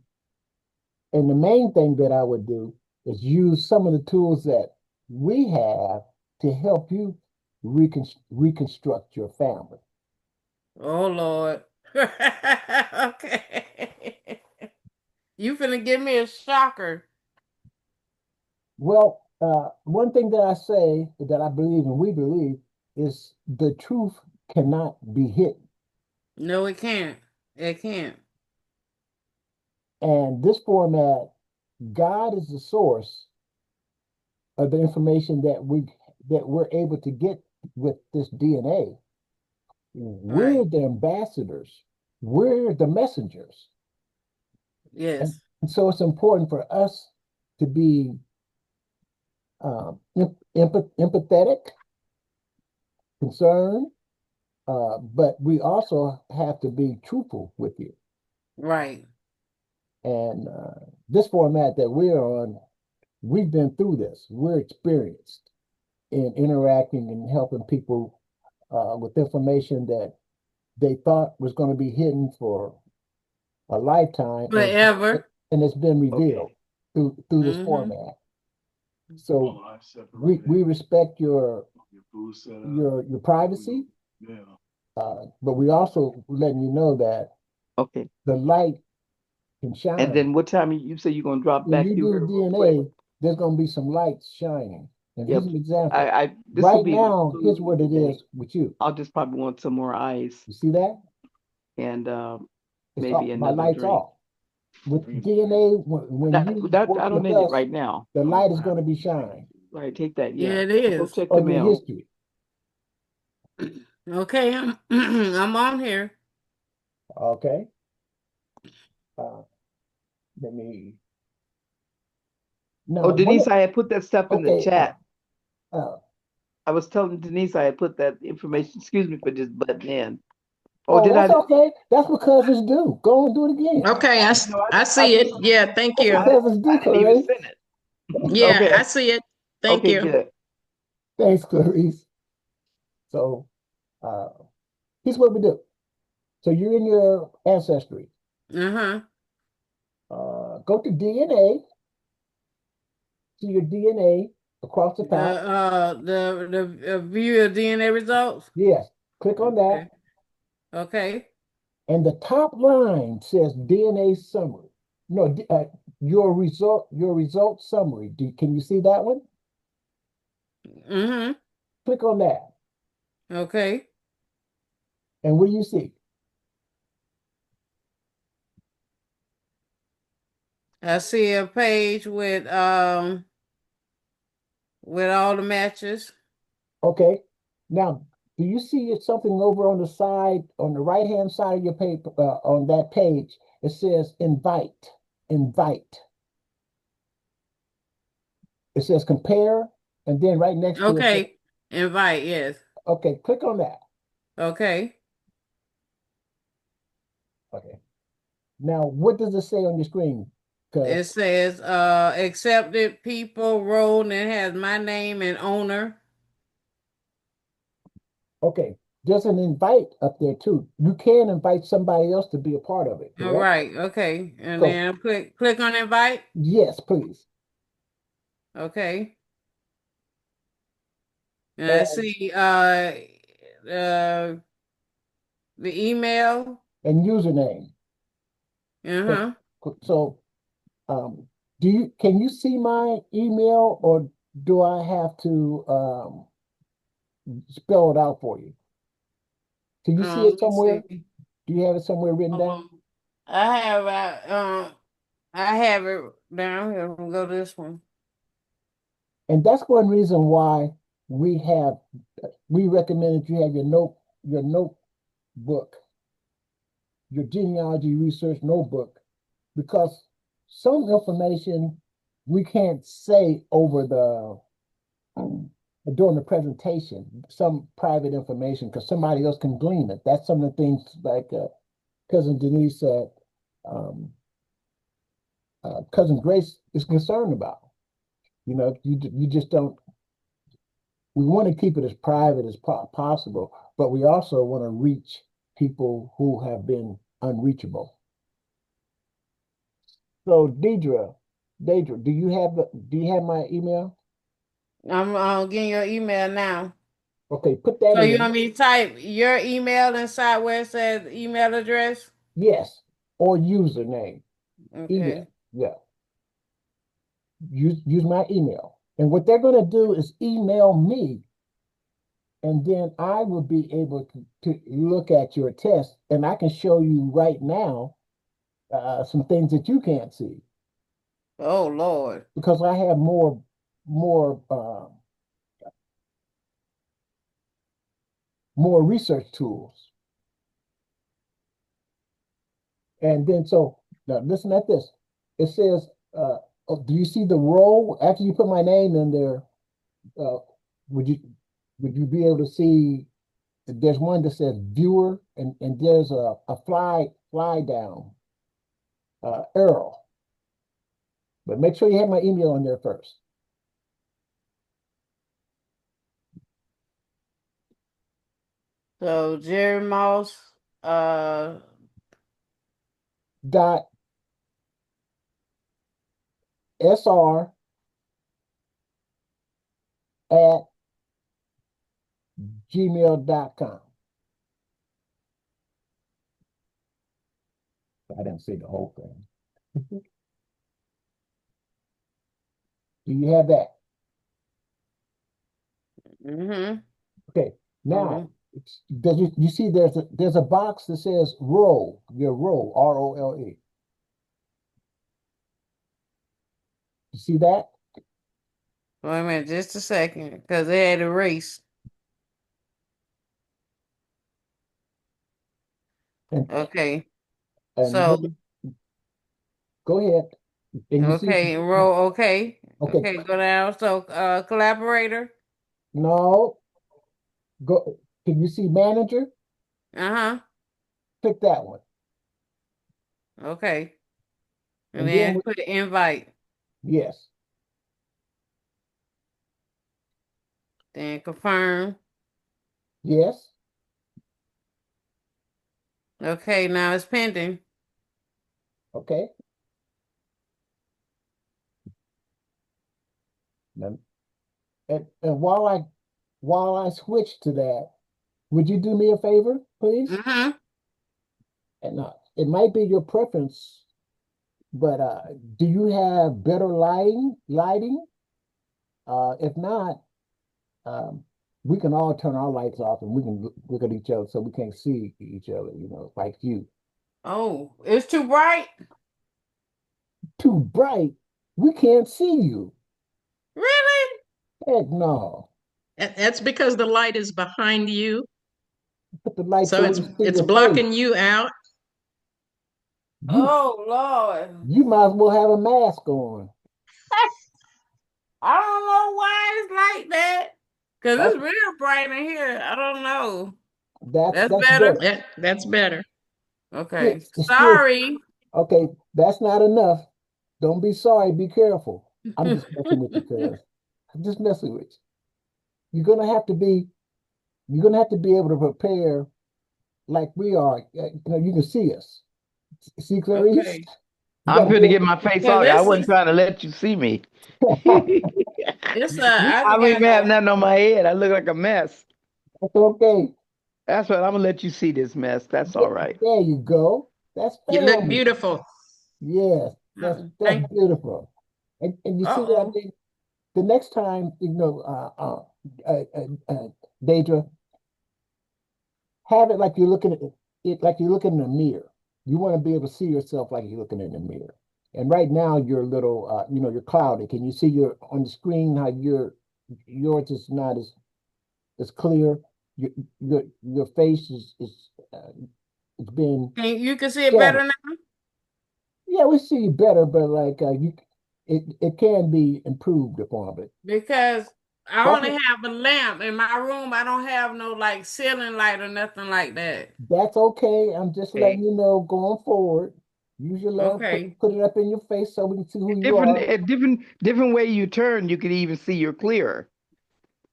And the main thing that I would do is use some of the tools that we have to help you reconstruct your family. Oh Lord. Okay. You finna give me a shocker. Well, one thing that I say that I believe and we believe is the truth cannot be hidden. No, it can't. It can't. And this format, God is the source of the information that we're able to get with this DNA. We're Right. the ambassadors. We're the messengers. And Yes. so it's important for us to be empathetic, concerned, but we also have to be truthful with you. Right. And this format that we're on, we've been through this. We're experienced in interacting and helping people with information that they thought was going to be hidden for a lifetime, Forever. and it's been Okay. revealed through this Mm-hmm. format. So we respect your privacy, but we also letting you know that Okay. the light can And shine. then what time you say you're gonna drop When back you through do here real quick? DNA, there's going to be some lights shining. And here's Yep. an example. I this will Right be my now, here's food what it today. is with you. I'll just probably want some more ice You see that? and It's maybe off. My another light's drink. off. With DNA, when you That work I don't with need it us, right now. the light is going to be shining Right, take that. Yeah, Yeah. it Go is. check the on your mail. history. Okay, I'm on here. Okay. Uh, let me. Oh, Now, Denise, I had put that stuff in the okay. chat. Uh, I was telling Denise I had put that information. Excuse me for just butting in. Oh, oh, did that's I? okay. That's because it's due. Go and do it again. Okay, No, I see it. Yeah, thank That's you. because it's due, I didn't even Clarice. send it. Yeah, I Okay. see it. Thank Okay, you. good. Thanks, Clarice. So, uh, here's what we do. So you're in your ancestry. Uh-huh. Go to DNA, to your DNA, across the top. The view of DNA results. Yes, click on that. Okay. Okay. And the top line says DNA summary. No, your result summary. Can you see that one? Mm-hmm. Click on that. Okay. And what do you see? I see a page with all the matches. Okay. Now, do you see something over on the side, on the right-hand side of your paper, on that page? It says invite, invite. It says compare, and then right next to it. Okay. Invite, yes. Okay, click on that. Okay. Okay. Now, what does it say on your screen? It says accepted people role, and it has my name and owner. Okay, there's an invite up there too. You can invite somebody else to be a part of it, All correct? right. Okay. And So, then click on invite. yes, please. Okay. And I And, see the email. and username. So, Uh-huh. so can you see my email, or do I have to spell it out for you? Can you see it Let me somewhere? see. Do you have it somewhere written Hold down? on. I have it down here. We'll go this one. And that's one reason why we recommend that you have your notebook, your genealogy research notebook, because some information we can't say over the during the presentation, some private information, because somebody else can glean it. That's some of the things like cousin Denise said, um, cousin Grace is concerned about. You know, you just don't. We want to keep it as private as possible, but we also want to reach people who have been unreachable. So, Deidre, do you have my email? I'm getting your email now. Okay, put that So you in. want me to type your email inside where it says email address? Yes, or username, email. Okay. Yeah, use my email. And what they're going to do is email me, and then I will be able to look at your test, and I can show you right now some things that you can't see Oh Lord. because I have more more research tools. And then so now listen at this. It says, oh, do you see the row after you put my name in there? Uh, would you be able to see? There's one that says viewer, and there's a fly down arrow. But make sure you have my email in there first. So Jerry Moss, uh Dot sr at gmail.com. I didn't see the whole thing. Do you have that? mm-hmm. Okay. Now, you see there's a box that says row, your row, ROLE. You see that? Wait a minute, just a second, because they had erased. And Okay. and So go ahead. And you see, okay, roll okay. okay, Okay, go down. So collaborator. no, go. Can you see manager? Uh-huh. Click that one. Okay. And And then then put invite. yes, Then confirm. yes, Okay, now it's pending. okay. Now, And while I switch to that, would you do me a favor, please? Mm-hmm. And it might be your preference, but do you have better lighting? Lighting? If not, um, we can all turn our lights off and we can look at each other so we can't see each other, like you. Oh, it's too bright? Too bright, we can't see you. Really? Heck no. That's because the light is behind you, Put the light so so we it's can see it's your face. blocking you out. You Oh, Lord. you might as well have a mask on. I don't know why it's like that. Because That's it's real bright in here. I don't know. that's That's that's better? better. That's better. Okay. It's still Sorry. okay. That's not enough. Don't be sorry. Be careful. I'm just messing with you, cuz. I'm just messing with you. You're gonna have to be able to prepare like we are. You can see us. See, Clarice? Okay. You I'm gotta be going to get able my face Because off. I wasn't trying to let you see me. it's I I don't even got have nothing on my head. I look like a mess. That's okay. That's what I'm gonna let you see this mess. That's all right. There you go. That's You look family. beautiful. Yes, that's thank beautiful. And you see what I uh-oh. mean? The next time, Deidre, have it like you're looking at it like you're looking in a mirror. You want to be able to see yourself like you're looking in a mirror. And right now you're a little, you're cloudy. Can you see your on the screen how yours is not as clear? Your your face is it's been You can see it shattered. better now? Yeah, we see you better, but like it can be improved upon. But Because I that's only have a lamp in my room. I don't have no like ceiling light or nothing like that. that's okay. I'm just letting Okay. you know going forward. Use your lamp, Okay. put it up in your face so we can see who you Different, are. a different way you turn, you could even see you're clearer.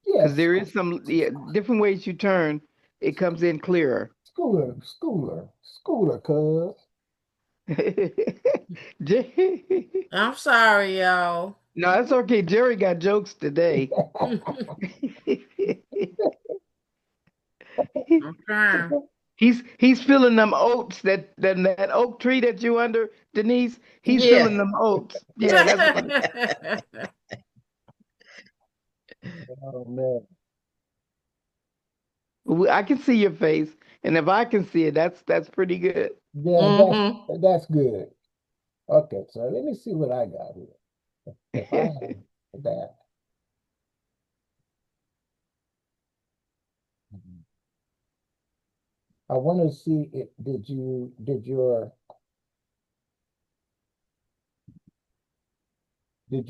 Because Yes, there is some, yeah, different ways you turn, it comes in clearer. schooler, cuz. I'm sorry, y'all. No, that's okay. Jerry got jokes today. I'm trying. He's feeling them oats that oak tree that you under, Denise. He's Yeah. feeling them oats. Yeah, that's funny. Oh man. I can see your face, and if I can see it, that's pretty good. Yeah, Mm-hmm. that's good. Okay, so let me see what I got here. If I have that. I want to see if did your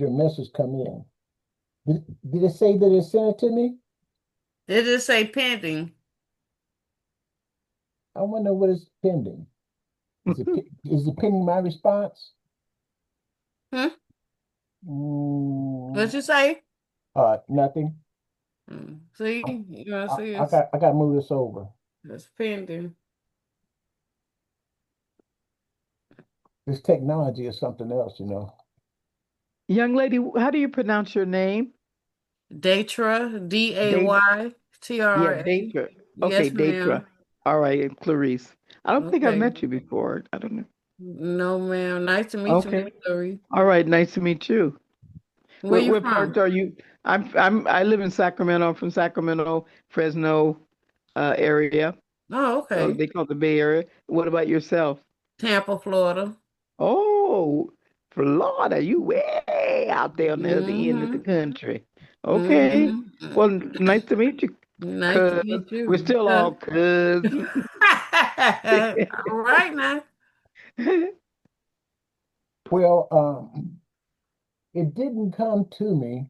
message come in? Did it say that it sent it to me? They just say pending. I wonder what is pending. Is it pending my response? Hmm? Mm, What you say? nothing. See? I, You want to I, see I it's, got I got to move this over. it's pending. This technology is something else. Young lady, how do you pronounce your name? Datra, Day, yeah, Daytra. Datra. Okay, Yes, Datra. ma'am. All right, and Clarice. I don't think I've Okay. met you before. I don't know. No, ma'am. Nice to meet you, Miss Okay. Lori. All right, nice to meet you. Where What you what part from? are you? I live in Sacramento. I'm from Sacramento, Fresno area. Oh, okay. They call it the Bay Area. What about yourself? Tampa, Florida. Oh, Florida, you way out there on the other end of the Mm-hmm. country. Okay. Mm-hmm. Well, nice to meet you, Nice to cuz. meet We're you. still all cousins. All right now. Well, it didn't come to me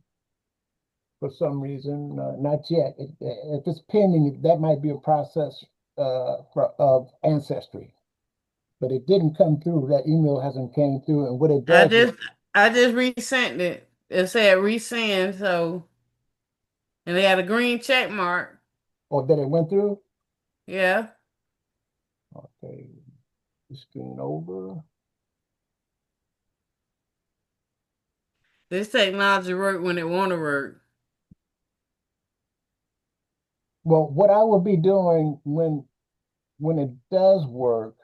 for some reason, not yet. If it's pending, that might be a process of ancestry, but it didn't come through. That email hasn't came through, and what it I does is, just I just resent it. It said resend, so and they had a green check mark. or that it went through. Yeah. Okay, screen over. This technology work when it wanna work. Well, what I will be doing when it does work,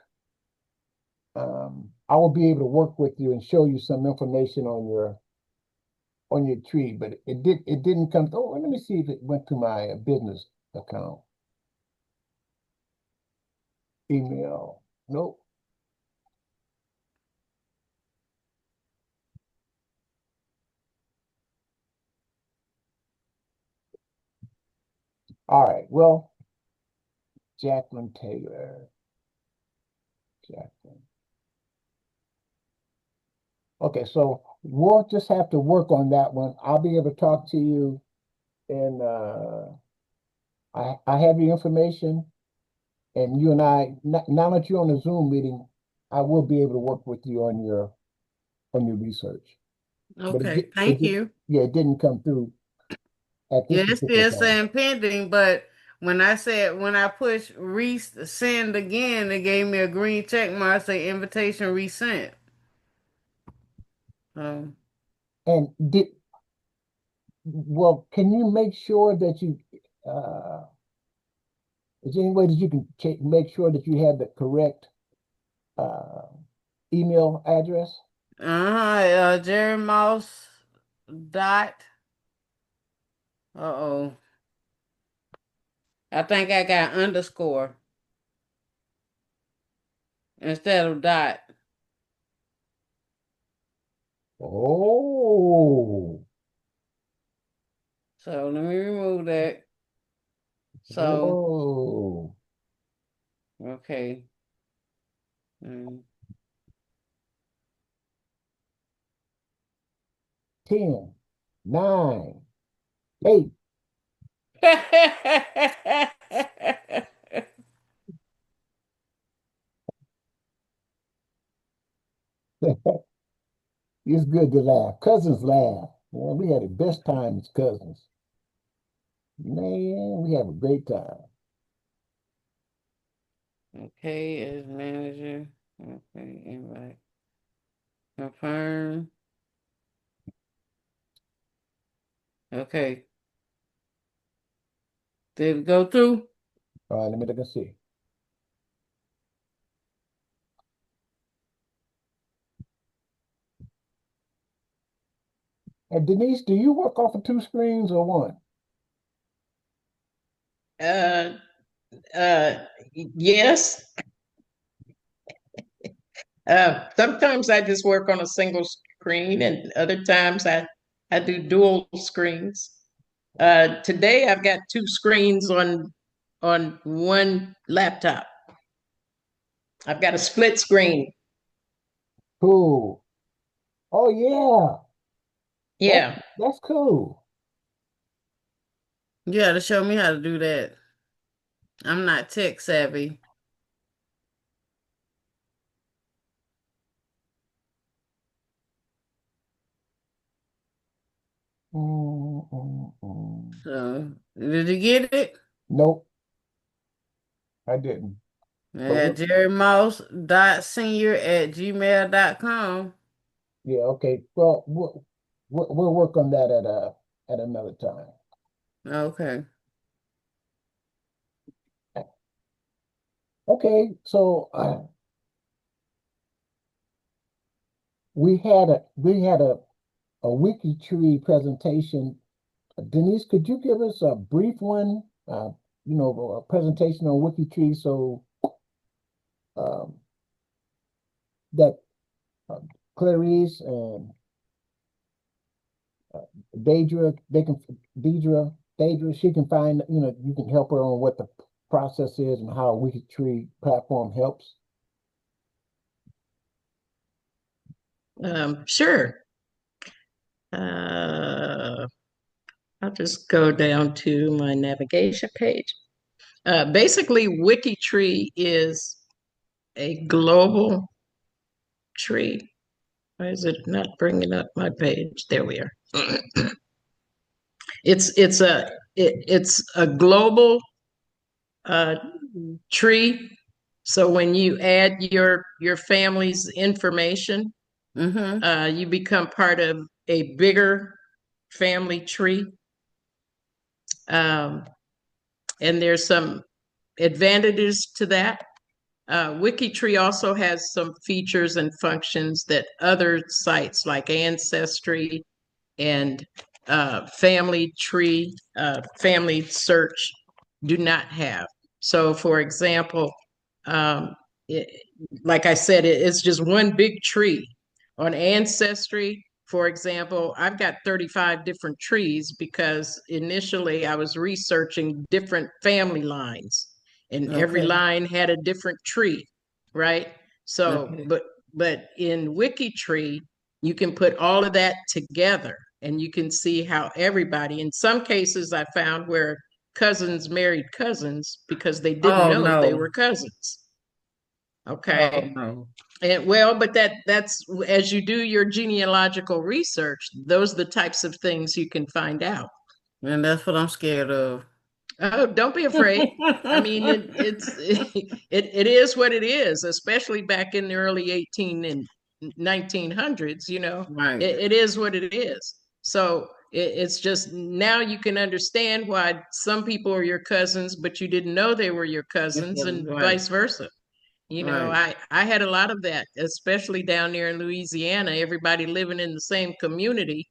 I will be able to work with you and show you some information on your tree. But it didn't come. Oh, let me see if it went to my business account email. Nope. All right. Well, Jacqueline Taylor. Jacqueline. Okay, so we'll just have to work on that one. I'll be able to talk to you, and I have your information, and you and I now that you're on the Zoom meeting, I will be able to work with you on your research. But Okay, thank you. yeah, it didn't come through at this Yeah, it's particular still time. saying pending, but when I push resend again, it gave me a green check mark say invitation resent. Um, And well, can you make sure that you uh is there any way that you can make sure that you have the correct uh email address? Jerry Moss dot. Uh-oh. I think I got underscore instead of dot. Oh, So let me remove that. So, oh, okay. Mm. 10, 9, 8. It's good to laugh. Cousins laugh. Man, we had the best time as cousins. Man, we have a great time. Okay, as manager. Okay, invite. Confirm. Okay. Did it go through? All right, let me look and see. And Denise, do you work off of two screens or one? Uh, yes. Sometimes I just work on a single screen, and other times I do dual screens. Today I've got two screens on one laptop. I've got a split screen. Cool. Oh yeah, that's Yeah. that's cool. You got to show me how to do that. I'm not tech savvy. Mm. So, did you get it? Nope, I didn't. But Yeah, jerrymouse.senior@gmail.com. yeah, okay. Well, we'll work on that at another time. Okay. Okay, so we had a wiki tree presentation. Denise, could you give us a brief one? A presentation on wiki tree so um, that uh, Clarice and uh, Deidre, she can find, you can help her on what the process is and how a wiki tree platform helps. Sure. Uh, I'll just go down to my navigation page. Basically, WikiTree is a global tree. Why is it not bringing up my page? There we are. It's a global uh, tree. So when you add your family's information, Mm-hmm. you become part of a bigger family tree. Um, and there's some advantages to that. WikiTree also has some features and functions that other sites like Ancestry and Family Tree, Family Search do not have. So, for example, um, it, like I said, it's just one big tree. On Ancestry, for example, I've got 35 different trees because initially I was researching different family lines, and every Okay. line had a different tree, right? So, Okay. but in WikiTree, you can put all of that together and you can see how everybody, in some cases, I found where cousins married cousins because they didn't Oh know they no. were cousins. Oh Okay. no. And well, but that's as you do your genealogical research, those are the types of things you can find out. And that's what I'm scared of. Oh, don't be afraid. I mean, it is what it is, especially back in the early 18 and 1900s, Right. it is what it is. So it's just now you can understand why some people are your cousins, but you didn't know they were your cousins and Right. vice versa. Right. I had a lot of that, especially down there in Louisiana, everybody living in the same community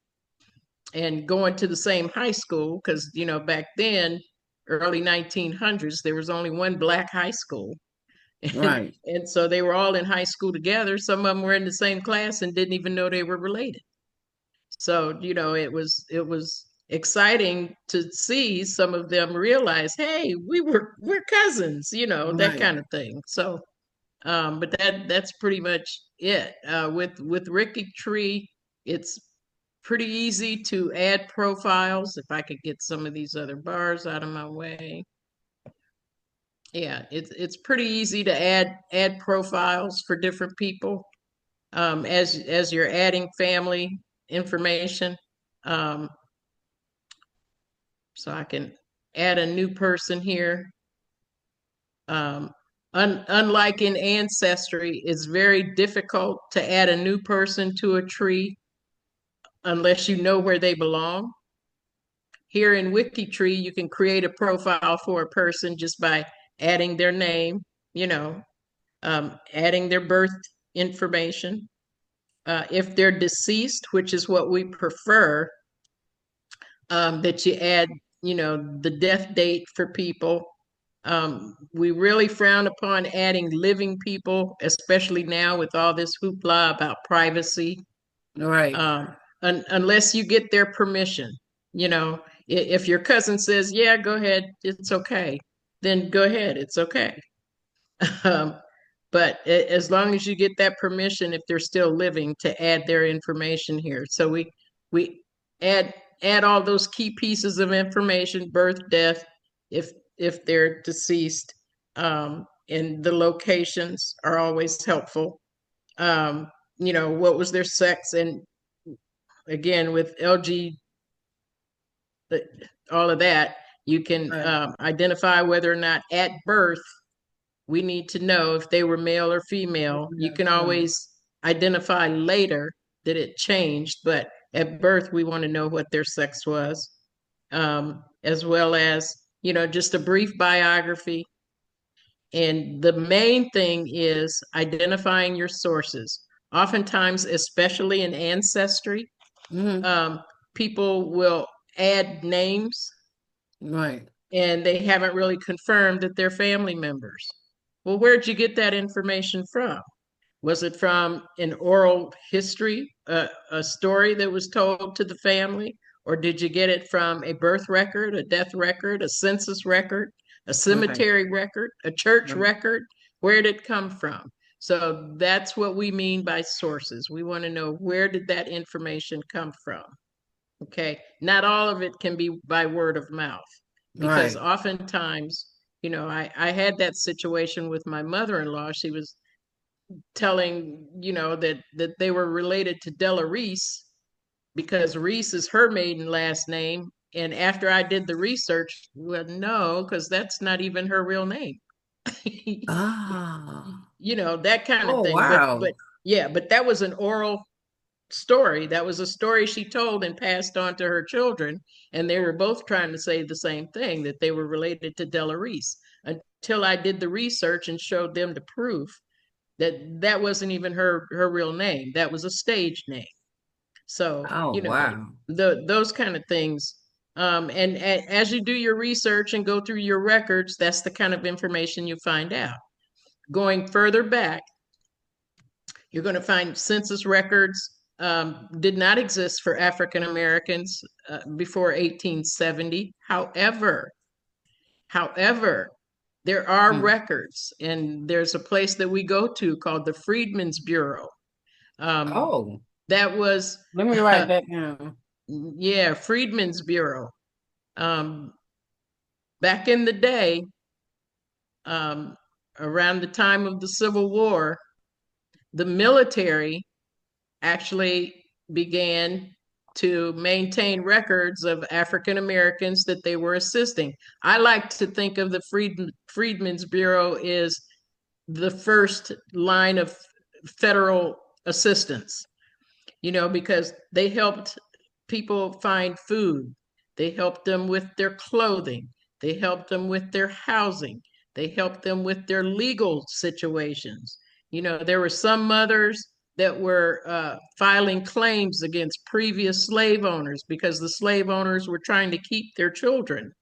and going to the same high school because, back then, early 1900s, there was only one black high school. And, Right. and so they were all in high school together. Some of them were in the same class and didn't even know they were related. So, it was exciting to see some of them realize, hey, we're cousins, that Right. kind of thing. So but that's pretty much it. With Ricky Tree, it's pretty easy to add profiles. If I could get some of these other bars out of my way. Yeah, it's pretty easy to add profiles for different people. As you're adding family information. Um, so I can add a new person here. Um, unlike in Ancestry, it's very difficult to add a new person to a tree unless you know where they belong. Here in WikiTree, you can create a profile for a person just by adding their name, adding their birth information. If they're deceased, which is what we prefer, that you add, the death date for people. We really frown upon adding living people, especially now with all this hoopla about privacy, Right. unless you get their permission. If your cousin says, yeah, go ahead, it's okay, then go ahead, it's okay. Um, but as long as you get that permission, if they're still living, to add their information here. So we add add all those key pieces of information: birth, death, if they're deceased, and the locations are always helpful. What was their sex, and again with LG, all of that, you can Right. identify whether or not at birth we need to know if they were male or female. You can Right. always identify later that it changed, but at birth, we want to know what their sex was, as well as, just a brief biography. And the main thing is identifying your sources. Oftentimes, especially in Ancestry, Mhm. people will add names Right. and they haven't really confirmed that they're family members. Well, where'd you get that information from? Was it from an oral history, a story that was told to the family? Or did you get it from a birth record, a death record, a census record, a Right. cemetery record, a church Right. record? Where did it come from? So that's what we mean by sources. We want to know, where did that information come from? Okay. Not all of it can be by word of mouth because Right. oftentimes, I had that situation with my mother-in-law. She was telling, that they were related to Della Reese because Reese is her maiden last name. And after I did the research, well, no, because that's not even her real name. Ah. That kind of Oh thing. But wow. yeah, but that was an oral story. That was a story she told and passed on to her children. And they were both trying to say the same thing, that they were related to Della Reese, until I did the research and showed them the proof that that wasn't even her real name. That was a stage name. So, Oh, wow. those kind of things. And as you do your research and go through your records, that's the kind of information you find out. Going further back, you're going to find census records did not exist for African Americans before 1870. However, there are Mm. records, and there's a place that we go to called the Freedmen's Bureau. Um, Oh, that was, let me write that down. yeah, Freedmen's Bureau. Um, Back in the day, um, around the time of the Civil War, the military actually began to maintain records of African Americans that they were assisting. I like to think of the Freedmen's Bureau as the first line of federal assistance, because they helped people find food. They helped them with their clothing. They helped them with their housing. They helped them with their legal situations. There were some mothers that were filing claims against previous slave owners because the slave owners were trying to keep their children.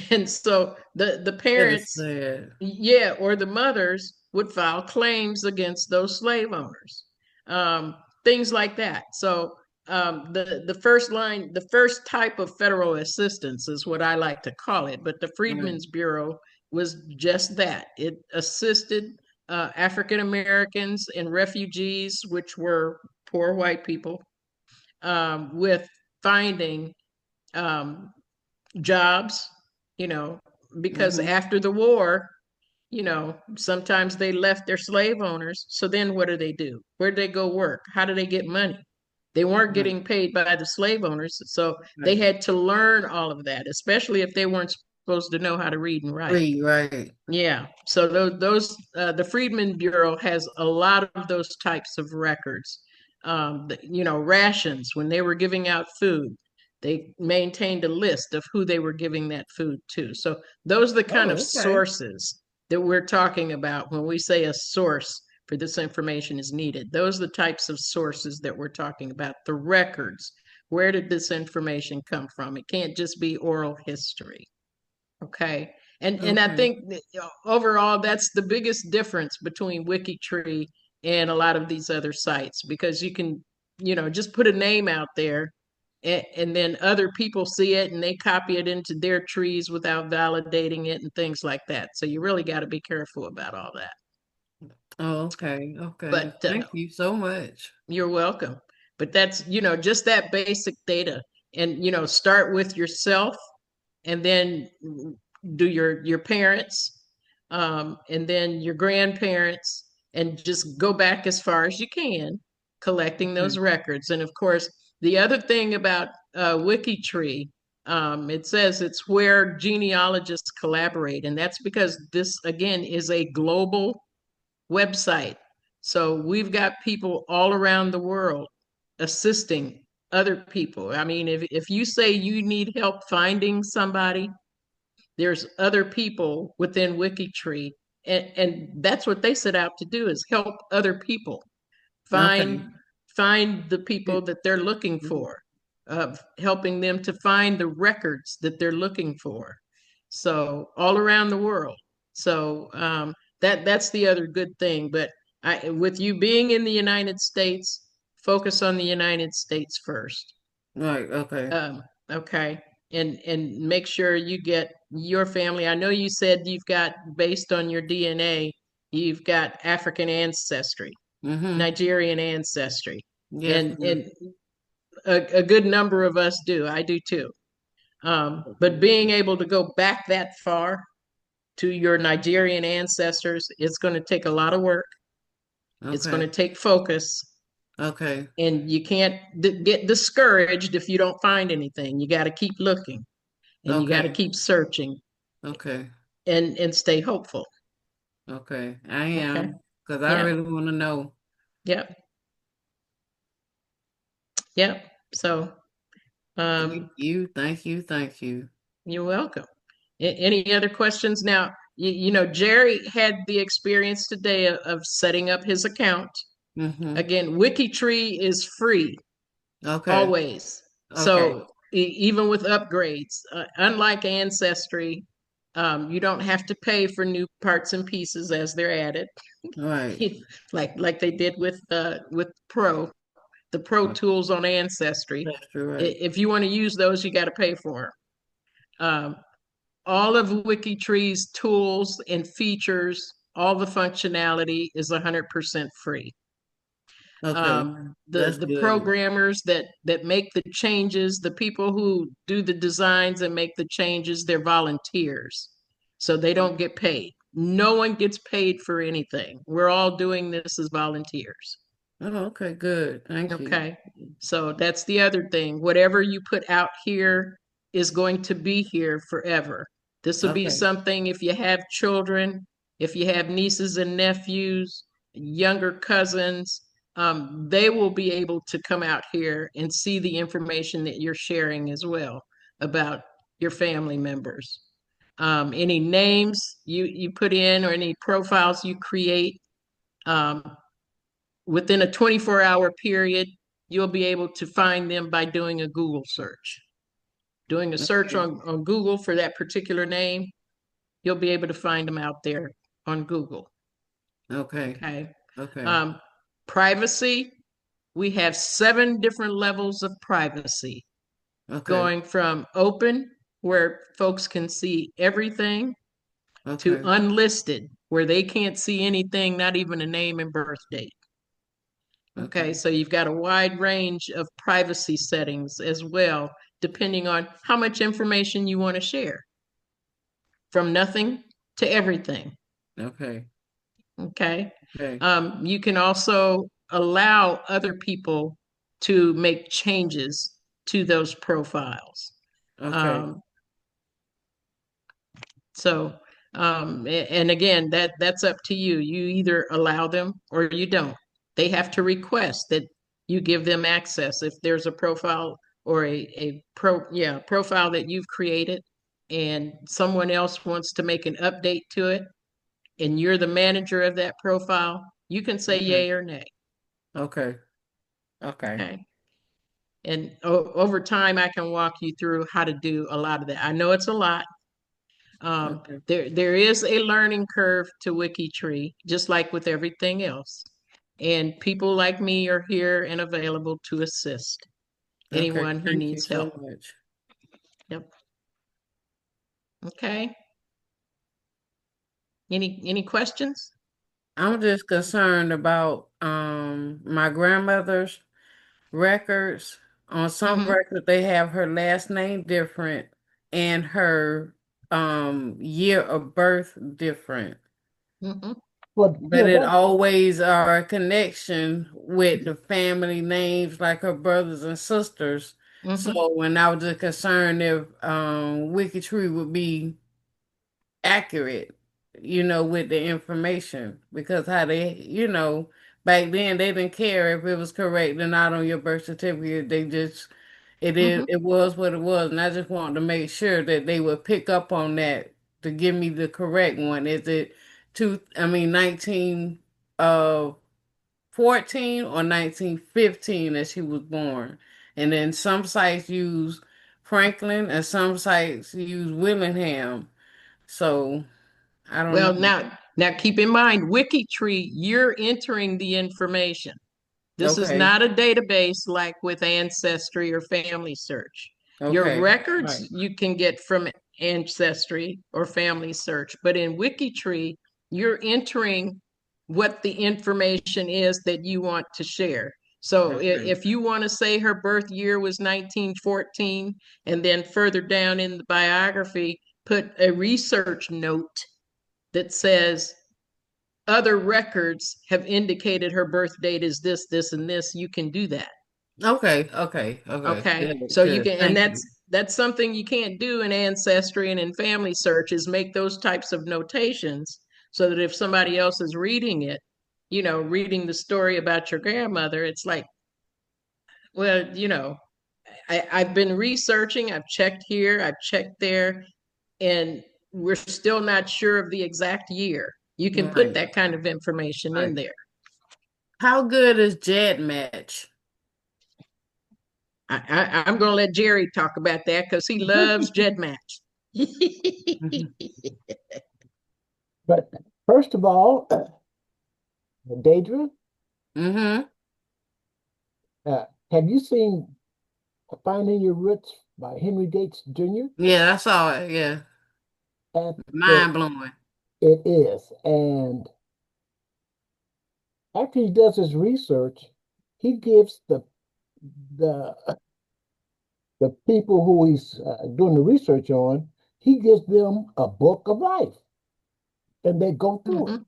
And so the That is parents, sad. yeah, or the mothers would file claims against those slave owners, um, things like that. So the first type of federal assistance is what I like to call it. But the Right. Freedmen's Bureau was just that. It assisted African Americans and refugees, which were poor white people, with finding um, jobs, you know, because Mm-hmm. after the war, sometimes they left their slave owners. So then what do? Where do they go work? How do they get money? They weren't Right. getting paid by the slave owners. So they Right. had to learn all of that, especially if they weren't supposed to know how to read and write. Free, right. Yeah. So the Freedmen Bureau has a lot of those types of records. Rations, when they were giving out food, they maintained a list of who they were giving that food to. So those are the kind Oh, of okay. sources that we're talking about when we say a source for this information is needed. Those are the types of sources that we're talking about, the records. Where did this information come from? It can't just be oral history. Okay. And I Okay. think that, overall, that's the biggest difference between WikiTree and a lot of these other sites, because you can, just put a name out there, and then other people see it and they copy it into their trees without validating it and things like that. So you really got to be careful about all that. Oh, okay. Okay. But Thank you so much. you're welcome. But that's, just that basic data. And, start with yourself, and then do your parents, and then your grandparents, and just go back as far as you can, collecting those Okay. records. And of course, the other thing about WikiTree, it says it's where genealogists collaborate, and that's because this again is a global website. So we've got people all around the world assisting other people. I mean, if you say you need help finding somebody, there's other people within WikiTree, and that's what they set out to do, is help other people Okay. find the people that they're looking for, helping them to find the records that they're looking for. So all around the world. So that's the other good thing. But with you being in the United States, focus on the United States first. Right. Okay. Okay. And make sure you get your family. I know you said you've got, based on your DNA, you've got African ancestry, Mm-hmm. Nigerian ancestry. Yes, And ma'am. a good number of us do. I do too. But Okay. being able to go back that far to your Nigerian ancestors, it's going to take a lot of work. It's going Okay. to take focus, Okay. and you can't get discouraged if you don't find anything. You got to keep looking, and you got to Okay. keep searching, Okay. and stay hopeful. Okay. I Okay. am, because I Yeah. really want to know. Yeah. Yep. So, Thank you, thank you, thank you. you're welcome. Any other questions? Now, Jerry had the experience today of setting up his account. Mm-hmm. Again, WikiTree is free Okay. always. Okay. So even with upgrades, unlike Ancestry, you don't have to pay for new parts and pieces as they're added, All right. like they did with the Pro tools on Ancestry. That's right. If you want to use those, you got to pay for them. All of WikiTree's tools and features, all the functionality is 100% free. Okay. That's The good. programmers that make the changes, the people who do the designs and make the changes, they're volunteers, so they don't get paid. No one gets paid for anything. We're all doing this as volunteers. Oh, okay, good. Thank you. Okay. So that's the other thing. Whatever you put out here is going to be here forever. This will be Okay. something if you have children, if you have nieces and nephews, younger cousins, they will be able to come out here and see the information that you're sharing as well about your family members. Any names you put in or any profiles you create, um, within a 24-hour period, you'll be able to find them by doing a Google search. Doing a search Okay. on Google for that particular name, you'll be able to find them out there on Google. Okay. Okay. Okay. Um, Privacy, we have 7 different levels of privacy, Okay. going from open, where folks can see everything, to Okay. unlisted, where they can't see anything, not even a name and birth date. Okay, Okay. so you've got a wide range of privacy settings as well, depending on how much information you want to share, from nothing to everything. Okay. Okay. Okay. You can also allow other people to make changes to those profiles. Okay. Um, so, and again, that's up to you. You either allow them or you don't. They have to request that you give them access if there's a profile or profile that you've created and someone else wants to make an update to it and you're the manager of that profile, you can say Okay. yay or nay. Okay. Okay. Okay. And over time, I can walk you through how to do a lot of that. I know it's a lot. Okay. There is a learning curve to WikiTree, just like with everything else. And people like me are here and available to assist Okay. anyone who Thank you needs help. so much. Yep. Okay. Any questions? I'm just concerned about my grandmother's records. On some Mm-hmm. records they have her last name different and her year of birth different. Mm-hmm. Well, But yeah, it that, always are a connection with the family names, like her brothers and sisters. So Mm-hmm. when I was just concerned if WikiTree would be accurate, with the information, because how they, back then they didn't care if it was correct or not on your birth certificate. They just Mm-hmm. it was what it was, and I just wanted to make sure that they would pick up on that to give me the correct one. Is it 19 14 or 1915 that she was born? And then some sites use Franklin and some sites use Willingham. So I don't Well, know. now keep in mind, WikiTree, you're entering the information. This is Okay. not a database like with Ancestry or Family Search. Your Okay. records Right. you can get from Ancestry or Family Search, but in WikiTree, you're entering what the information is that you want to share. So Okay. if you want to say her birth year was 1914, and then further down in the biography, put a research note that says other records have indicated her birth date is this, and this, you can do that. Okay. Okay. Okay. Okay. Good. So you Good. can, and Thank you. that's something you can't do in Ancestry and in Family Search, is make those types of notations so that if somebody else is reading it, reading the story about your grandmother, it's like, Well, I've been researching, I've checked here, I've checked there, and we're still not sure of the exact year. You can put Right. that kind of information in Right. there. How good is Jed Match? I'm going to let Jerry talk about that because he loves Jet Match. Mhm. But first of all, Deidre, Mm-hmm. have you seen Finding Your Roots by Henry Gates Jr.? Yeah, I saw it. Yeah. At the, Mind blowing. it is. And after he does his research, he gives the the people who he's doing the research on, he gives them a book of life, and they go through it.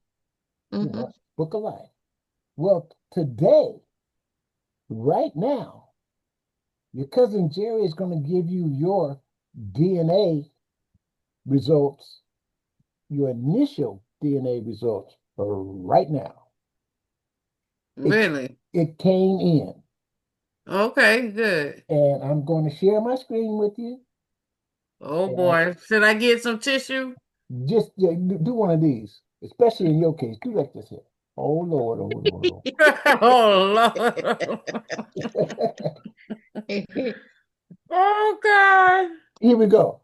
Hmm. Hmm. Book of life. Well, today, right now, your cousin Jerry is going to give you your DNA results, your initial DNA results right now. It Really? it came in, Okay, good. and I'm going to share my screen with you. Oh And boy. Should I get some tissue? just do one of these, especially in your case. Do like this here. Oh Lord, oh Lord, Oh Lord. oh. Oh God. Here we go.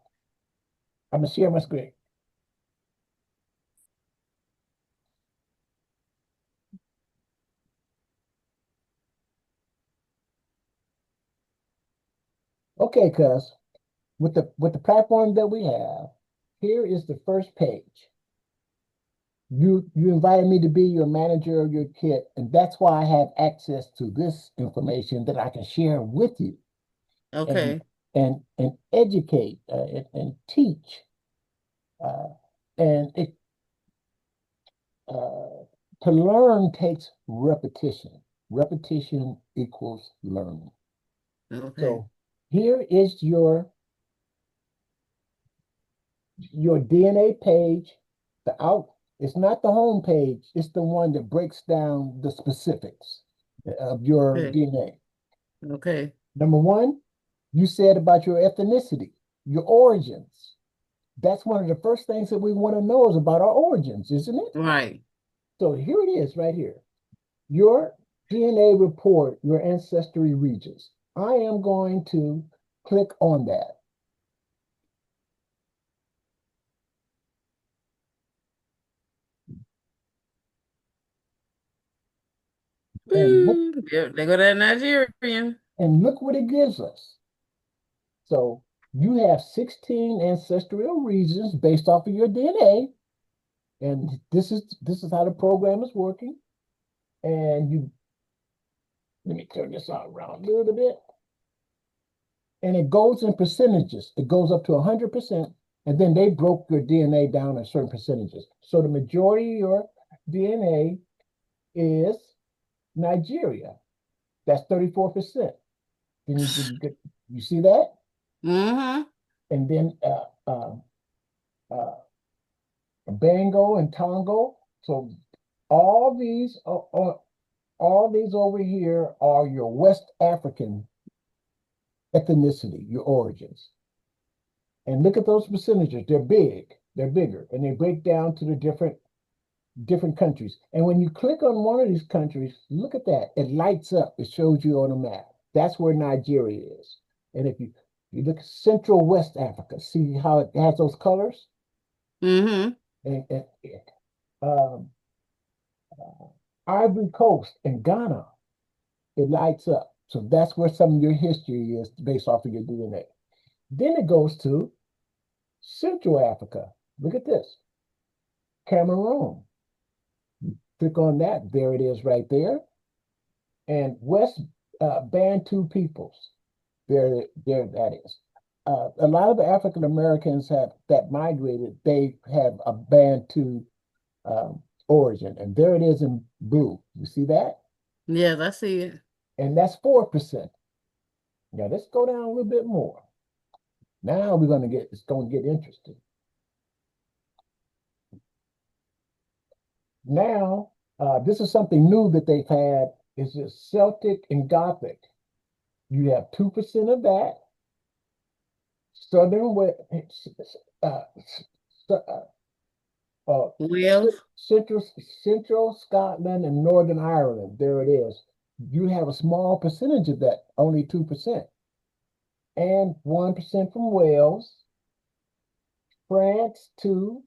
I'm gonna share my screen. Okay, cuz with the platform that we have, here is the first page. You invited me to be your manager of your kit, and that's why I have access to this information that I can share with you and Okay. and educate and teach. Uh, and it uh, to learn takes repetition. Repetition equals learning. Okay. So here is your DNA page. The out It's not the home page, it's the one that breaks down the specifics of your Okay. DNA. Okay. Number one, you said about your ethnicity, your origins. That's one of the first things that we want to know is about our origins, isn't it? Right. So here it is right here. Your DNA report, your ancestry regions. I am going to click on that. And look, Ooh, there go that Nigerian. and look what it gives us. So you have 16 ancestral regions based off of your DNA. And this is how the program is working. And let me turn this out around a little bit. And it goes in percentages. It goes up to 100%. And then they broke your DNA down in certain percentages. So the majority of your DNA is Nigeria. That's 34%. Did you see that? Mm-hmm. And then uh, Bango and Tongo. So all these all these over here are your West African ethnicity, your origins. And look at those percentages. They're big. They're bigger, and they break down to the different countries. And when you click on one of these countries, look at that. It lights up. It shows you on a map. That's where Nigeria is. And if you look at Central West Africa, see how it has those colors? Mm-hmm. And um, Ivory Coast and Ghana, it lights up. So that's where some of your history is based off of your DNA. Then it goes to Central Africa. Look at this. Cameroon. Click on that. There it is right there. And West Bantu peoples. There that is. A lot of the African Americans have that migrated. They have a Bantu origin, and there it is in blue. You see that? Yes, I see it. And that's 4%. Now let's go down a little bit more. Now it's going to get interesting. Now, this is something new that they've had. Is this Celtic and Gothic? You have 2% of that. Southern uh, uh, Wales. Central Scotland and Northern Ireland. There it is. You have a small percentage of that, only 2%, and 1% from Wales, France 2,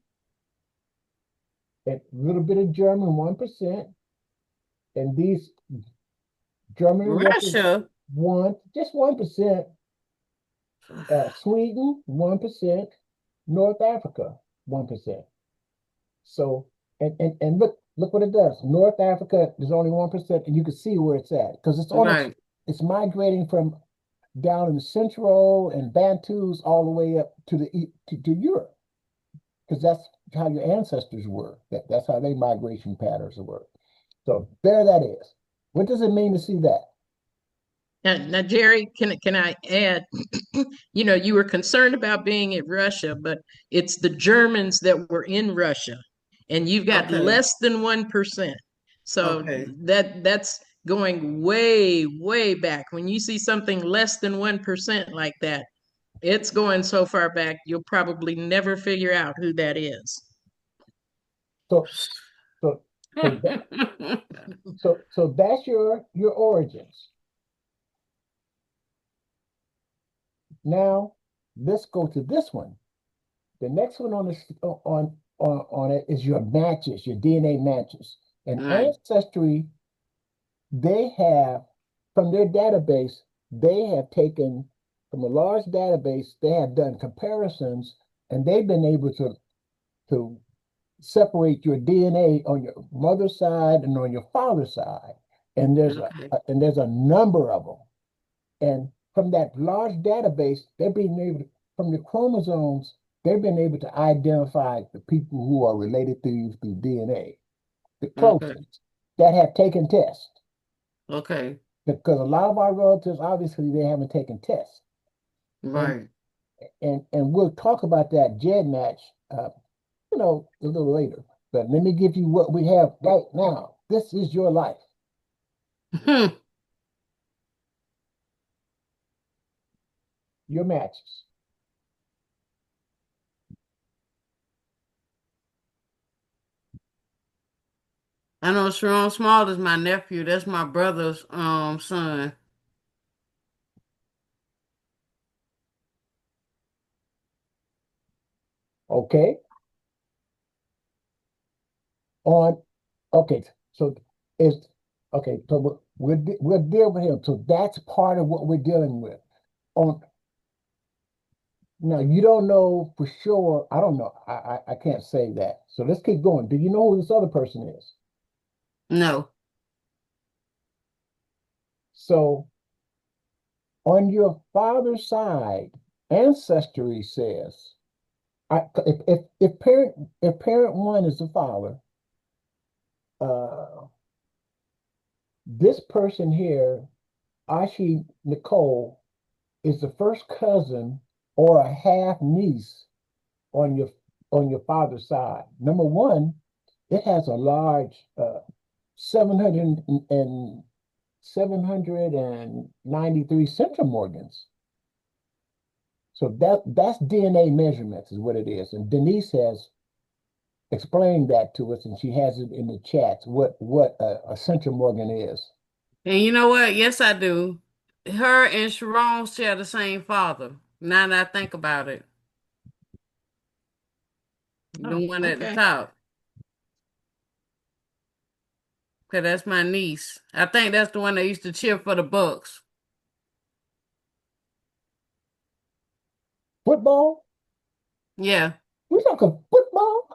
a little bit of German 1%, and these Germany represent Russia. just 1%. Sweden 1%, North Africa 1%. So and look what it does. North Africa is only 1%, and you can see where it's at because Right. it's migrating from down in Central and Bantus all the way up to to Europe because that's how your ancestors were. That's how their migration patterns were. So there that is. What does it mean to see that? Now, Jerry, can I add? You were concerned about being in Russia, but it's the Germans that were in Russia, and you've got Okay. less than 1%. So Okay. that's going way, way back. When you see something less than 1% like that, it's going so far back, you'll probably never figure out who that is. So so so so that's your origins. Now let's go to this one. The next one on this on it is your matches, your DNA matches. And Right. Ancestry, they have from their database, they have taken from a large database, they have done comparisons, and they've been able to separate your DNA on your mother's side and on your father's side. And Okay. there's a number of them. And from that large database, they've been able to, from the chromosomes, they've been able to identify the people who are related to you through DNA, the Okay. closest that have taken tests. Okay. Because a lot of our relatives, obviously, they haven't taken tests. And Right. and we'll talk about that GED match, a little later. But let me give you what we have right now. This is your life, your matches. I know Sharon Small is my nephew. That's my brother's son. Okay. On Okay, so it's okay. So we'll deal with him. So that's part of what we're dealing with. On Now, you don't know for sure. I don't know. I can't say that. So let's keep going. Do you know who this other person is? No. So on your father's side, ancestry says, if parent one is the father, uh, this person here, Ashi Nicole, is the first cousin or a half niece on your father's side. Number one, it has a large 700 and 793 centromorgans. So that's DNA measurements is what it is. And Denise has explained that to us, and she has it in the chats what a centromorgan is. And you know what? Yes, I do. Her and Sharon share the same father. Now that I think about it, Oh, the one at the okay. top. Cause that's my niece. I think that's the one that used to cheer for the Bucks. Football? Yeah. We're talking football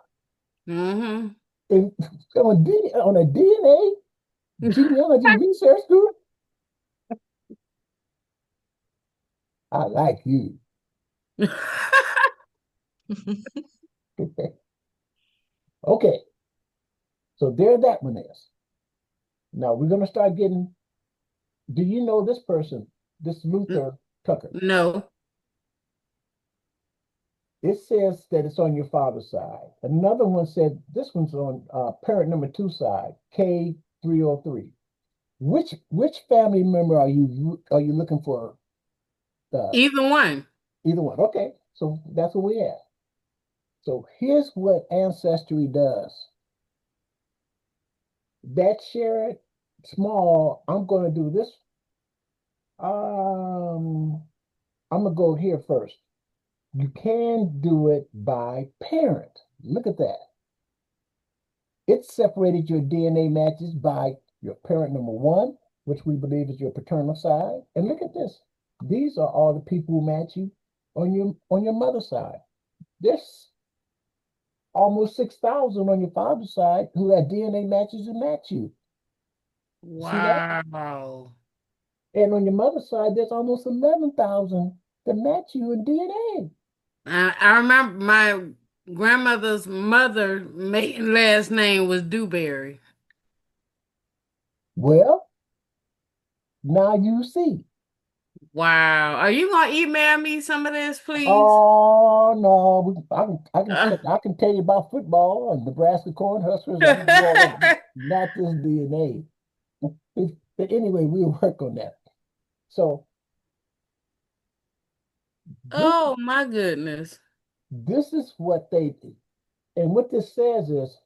Mm-hmm. and on a DNA genealogy research group. I like you. Okay, so there that one is. Now we're gonna start getting. Do you know this person, this Luther Tucker? No. It says that it's on your father's side. Another one said this one's on parent number two side, K303. which family member are you looking for? Either one. Either one. Okay, so that's what we have. So here's what Ancestry does. That share it small. I'm going to do this. Um, I'm gonna go here first. You can do it by parent. Look at that. It separated your DNA matches by your parent number one, which we believe is your paternal side. And look at this. These are all the people who match you on your mother's side. There's almost 6,000 on your father's side who had DNA matches that match you. See that? Wow. And on your mother's side, there's almost 11,000 that match you in DNA. I remember my grandmother's mother maiden last name was Dewberry. Well, now you see. Wow. Are you gonna email me some of this, please? Oh no, I can Uh, I can tell you about football and Nebraska Cornhuskers. I can do all that. Not this DNA. But anyway, we'll work on that. So this oh my goodness. this is what they do. And what this says is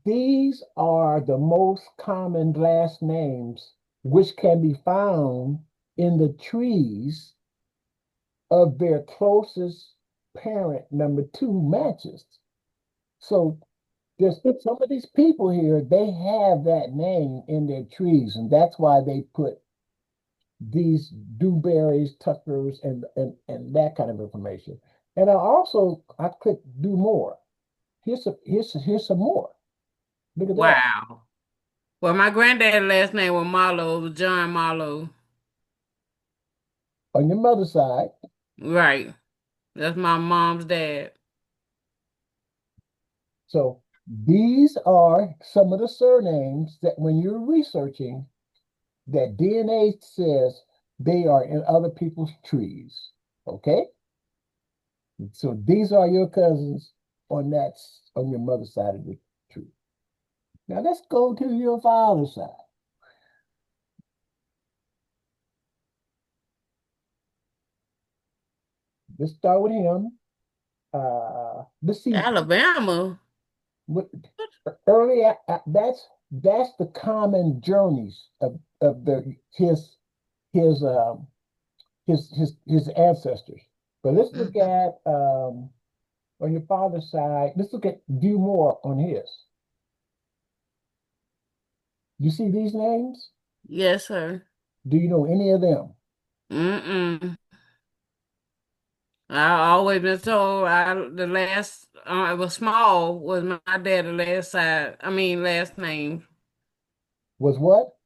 these are the most common last names which can be found in the trees of their closest parent number two matches. So there's some of these people here, they have that name in their trees, and that's why they put these dewberries, tuckers, and that kind of information. And I click do more. Here's some more. Look at that. Wow. Well, my granddad's last name was Marlowe, was John Marlowe. On your mother's side, Right. That's my mom's dad. so these are some of the surnames that when you're researching, that DNA says they are in other people's trees. Okay? So these are your cousins on your mother's side of the tree. Now let's go to your father's side. Let's start with him. Let's see Alabama. what early. That's the common journeys of the his his ancestors. But let's look Mhm. at on your father's side. Let's look at view more on his. You see these names? Yes, sir. Do you know any of them? Mm-mm. I always been told the last it was Small was my dad the last side. I mean last name. Was what?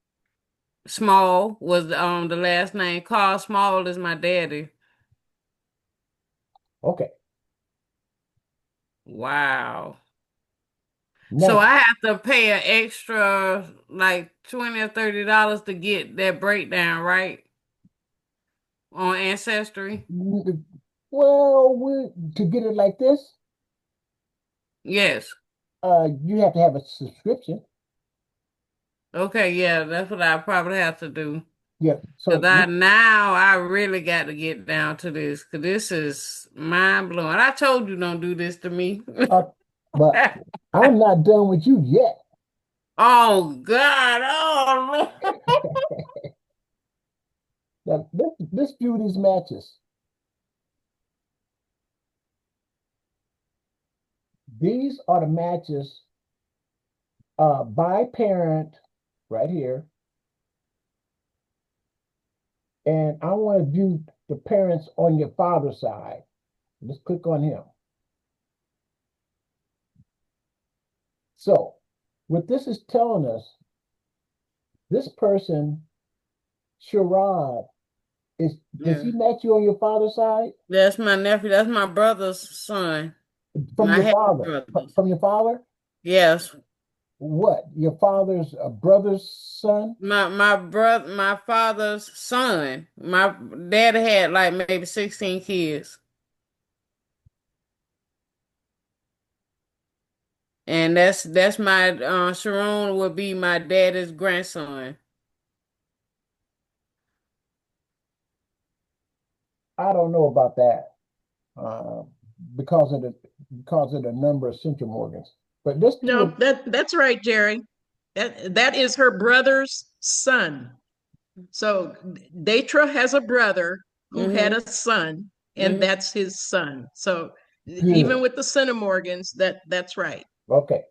Small was the last name. Carl Small is my daddy. Okay. Wow. So Now, I have to pay an extra like $20 or $30 to get that breakdown, right? On Ancestry? well, to get it like this, Yes. you have to have a subscription. Okay, yeah, that's what I probably have to do. Yeah. Cause So, I really got to get down to this. Cause this is mind blowing. I told you don't do this to me. uh, but I'm not done with you yet. Oh God. Oh man. Now, let's view these matches. These are the matches by parent right here. And I want to view the parents on your father's side. Let's click on him. So, what this is telling us, this person, Sherrod, is he Yeah. met you on your father's side? That's my nephew. That's my brother's son. From My your half father? brothers. From your father? Yes. What? Your father's brother's son? My father's son. My dad had like maybe 16 kids. And that's my Sharon would be my daddy's grandson. I don't know about that. Uh, because of the number of centromorgans. But let's do No, it. that's right, Jerry. That is her brother's son. So Datra has a brother who had Mm-hmm. a son, and Mm-hmm. that's his son. So Good. even with the centimorgans, that's right. Okay.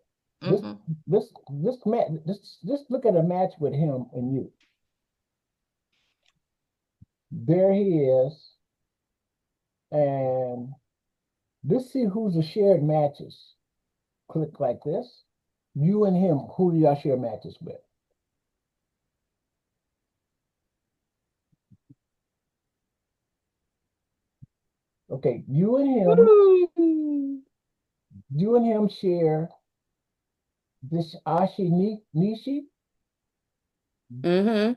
This Hmm. this look at a match with him and you. There he is. And let's see who's the shared matches. Click like this. You and him, who do y'all share matches with? Okay, you and him share this Nishi. Mm-hmm.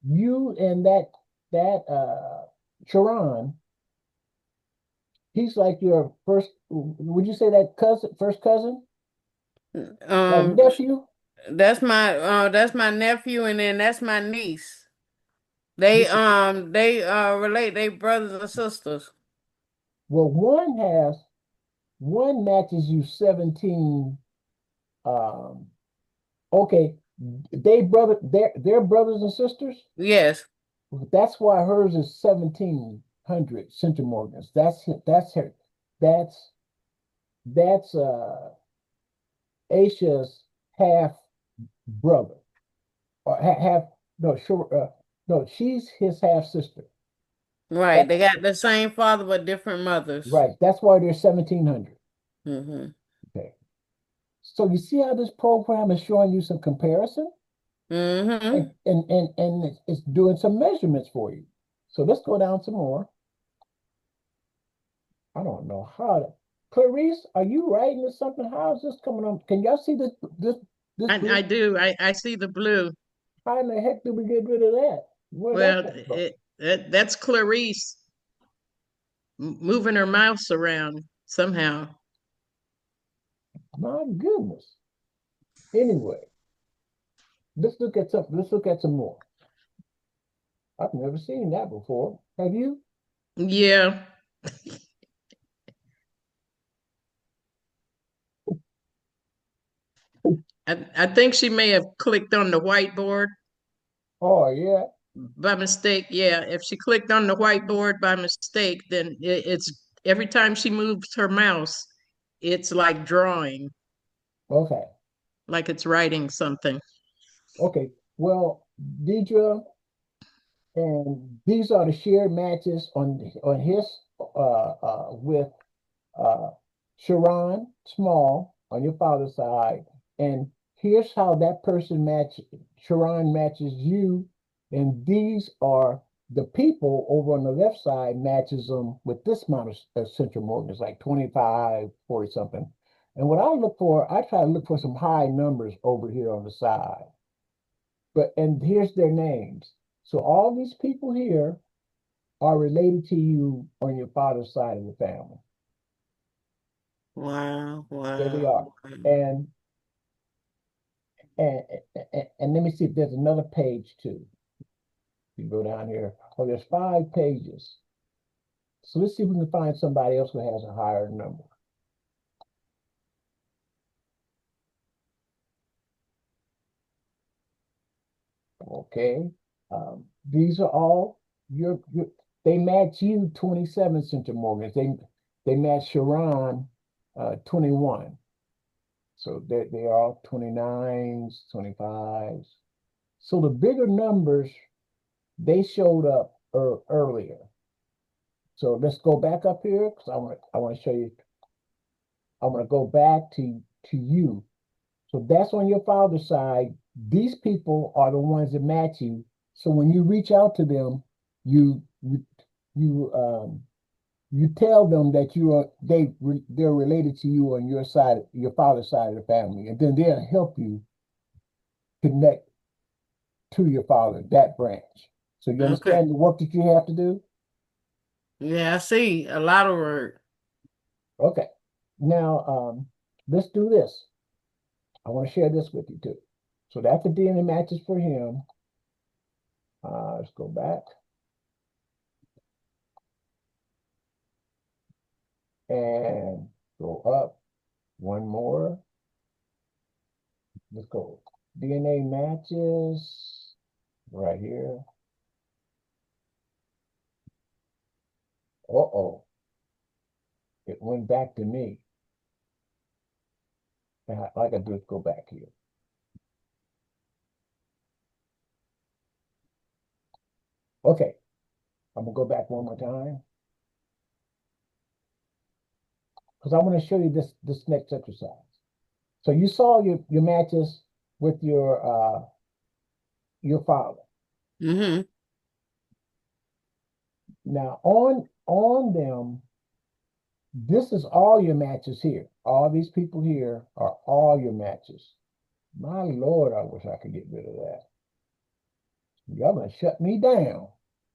You and that Charon, he's like your first, would you say that first cousin? Like Um, nephew? that's my nephew, and then that's my niece. They relate. They brothers and sisters. Well, one matches you 17. Um, okay, they're brothers and sisters. Yes. That's why hers is 1700 centimorgans. That's her. That's that's Aisha's half brother, or half. No, sure. No, she's his half sister. Right. That, They got the same father but different mothers. right. That's why they're 1700. Mm-hmm. Okay. So you see how this program is showing you some comparison, Mm-hmm. and it's doing some measurements for you. So let's go down some more. I don't know how to. Clarice, are you writing or something? How is this coming on? Can y'all see this I blue? do. I see the blue. How in the heck did we get rid of that? Where'd that Well, come from? that's Clarice moving her mouse around somehow. My goodness. Anyway, let's look at some more. I've never seen that before. Have you? Yeah. I think she may have clicked on the whiteboard Oh yeah. by mistake. Yeah, if she clicked on the whiteboard by mistake, then it's every time she moves her mouse, it's like drawing, Okay. like it's writing something. Okay. Well, Deidre, and these are the shared matches on his with uh, Sharon Small on your father's side, and here's how that person Sharon matches you, and these are the people over on the left side matches them with this amount of central mortgage, like 25, 40 something. And what I try to look for some high numbers over here on the side. And here's their names. So all these people here are related to you on your father's side of the family. Wow. There they Wow. are. And and and let me see if there's another page too. You go down here. Oh, there's 5 pages. So let's see if we can find somebody else who has a higher number. Okay. These are all your they match you 27 centimorgans. They match Sharon 21. So they are all 29s, 25s. So the bigger numbers, they showed up earlier. So let's go back up here because I want to show you. I want to go back to you. So that's on your father's side. These people are the ones that match you. So when you reach out to them, you you you you tell them that they're related to you on your side, your father's side of the family, and then they'll help you connect to your father, that branch. So you Okay. understand the work that you have to do? Yeah, I see a lot of work. Okay. Now, let's do this. I want to share this with you too. So that's the DNA matches for him. Let's go back. and go up one more. Let's go. DNA matches right here. Uh-oh. It went back to me. Now, all I gotta do is go back here. Okay, I'm gonna go back one more time because I want to show you this next exercise. So you saw your matches with your father. Mm-hmm. Now on them, this is all your matches here. All these people here are all your matches. My Lord, I wish I could get rid of that. Y'all gonna shut me down.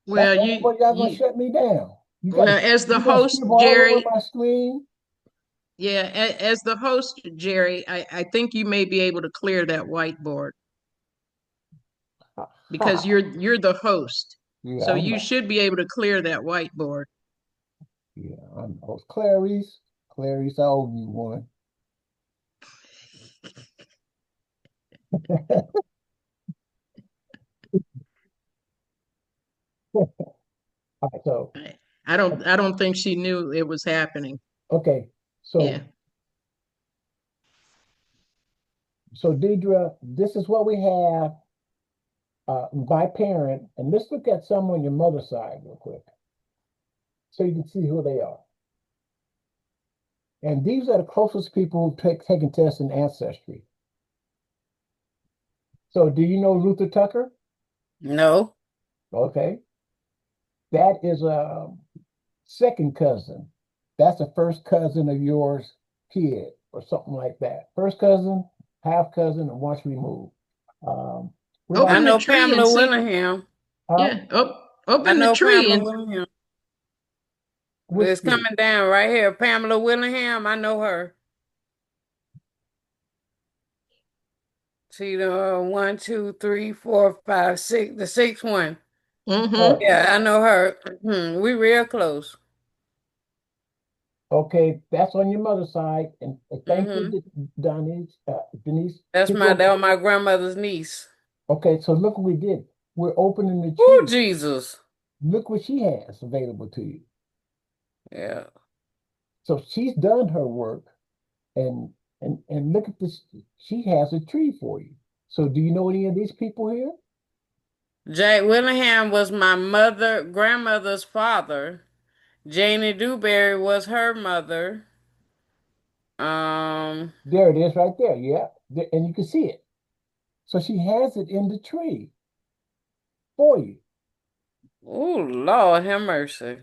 That's Well, the only way y'all gonna shut me down. well, as the You gonna host, scribble all over Jerry, my screen? yeah, as the host, Jerry, I think you may be able to clear that whiteboard because How? you're the host. Yeah, So I you know. should be able to clear that whiteboard. Yeah, I know. Clarice, Clarice, I owe you one. All right, so I don't think she knew it was happening. okay, Yeah. so Deidre, this is what we have by parent, and let's look at some on your mother's side real quick, so you can see who they are. And these are the closest people taking tests in ancestry. So, do you know Luther Tucker? No. Okay, that is a second cousin. That's a first cousin of yours kid or something like that. First cousin, half cousin, and once removed. What about I Open the know tree and Pamela see. Willingham. huh? Yeah. I Open the know tree Pamela and Willingham. Which It's tree? coming down right here. Pamela Willingham. I know her. See the 1, 2, 3, 4, 5, 6, the sixth one. mm-hmm. Her. Yeah, I know her. We real close. Okay, that's on your mother's side. And thank you, Mm-hmm. Denise. Denise, That's keep going. that was my grandmother's niece. Okay, so look what we did. We're opening the Oh, tree. Jesus. Look what she has available to you. Yeah. So she's done her work, and and look at this. She has a tree for you. So do you know any of these people here? Jack Willingham was my grandmother's father. Janie Dewberry was her mother. Um, There it is, right there. Yeah, and you can see it. So she has it in the tree for you. oh Lord have mercy.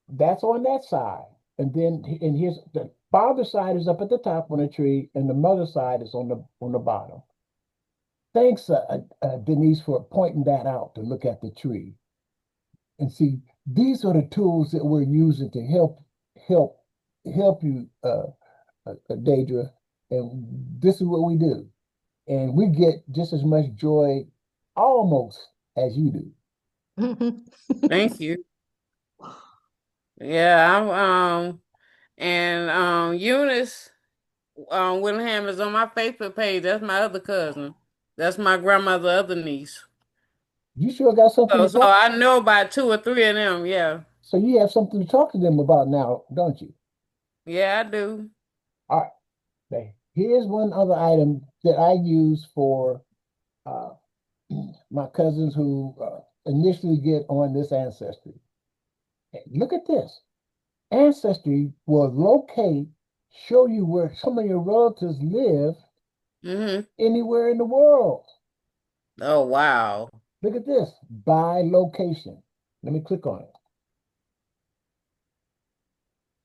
That's on that side. And then and here's the father side is up at the top on the tree, and the mother side is on the bottom. Thanks, Denise, for pointing that out to look at the tree and see. These are the tools that we're using to help help you, Deidre. And this is what we do, and we get just as much joy, almost as you do. Thank you. Yeah, and Eunice Willingham is on my Facebook page. That's my other cousin. That's my grandmother other niece. You sure got something So to so talk. I know about 2 or 3 of them, yeah. So you have something to talk to them about now, don't you? Yeah, I do. All right. Okay. Here's one other item that I use for uh, my cousins who initially get on this ancestry. Look at this. Ancestry will locate, show you where some of your relatives live Mm-hmm. anywhere in the world. Oh wow. Look at this, by location. Let me click on it.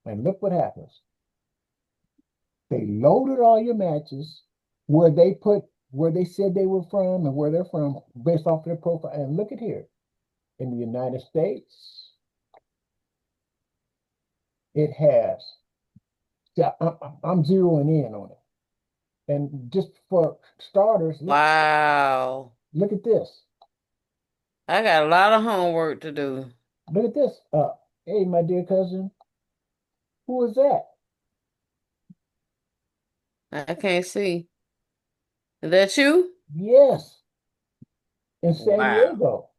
And look what happens. They loaded all your matches where they said they were from and where they're from based off their profile. And look at here. In the United States, it has. Yeah, I'm zeroing in on it. And just for starters, Wow. look at this. I got a lot of homework to do. Look at this. Hey, my dear cousin, Who is that? I can't see. Is that you? Yes, in San Wow. Diego.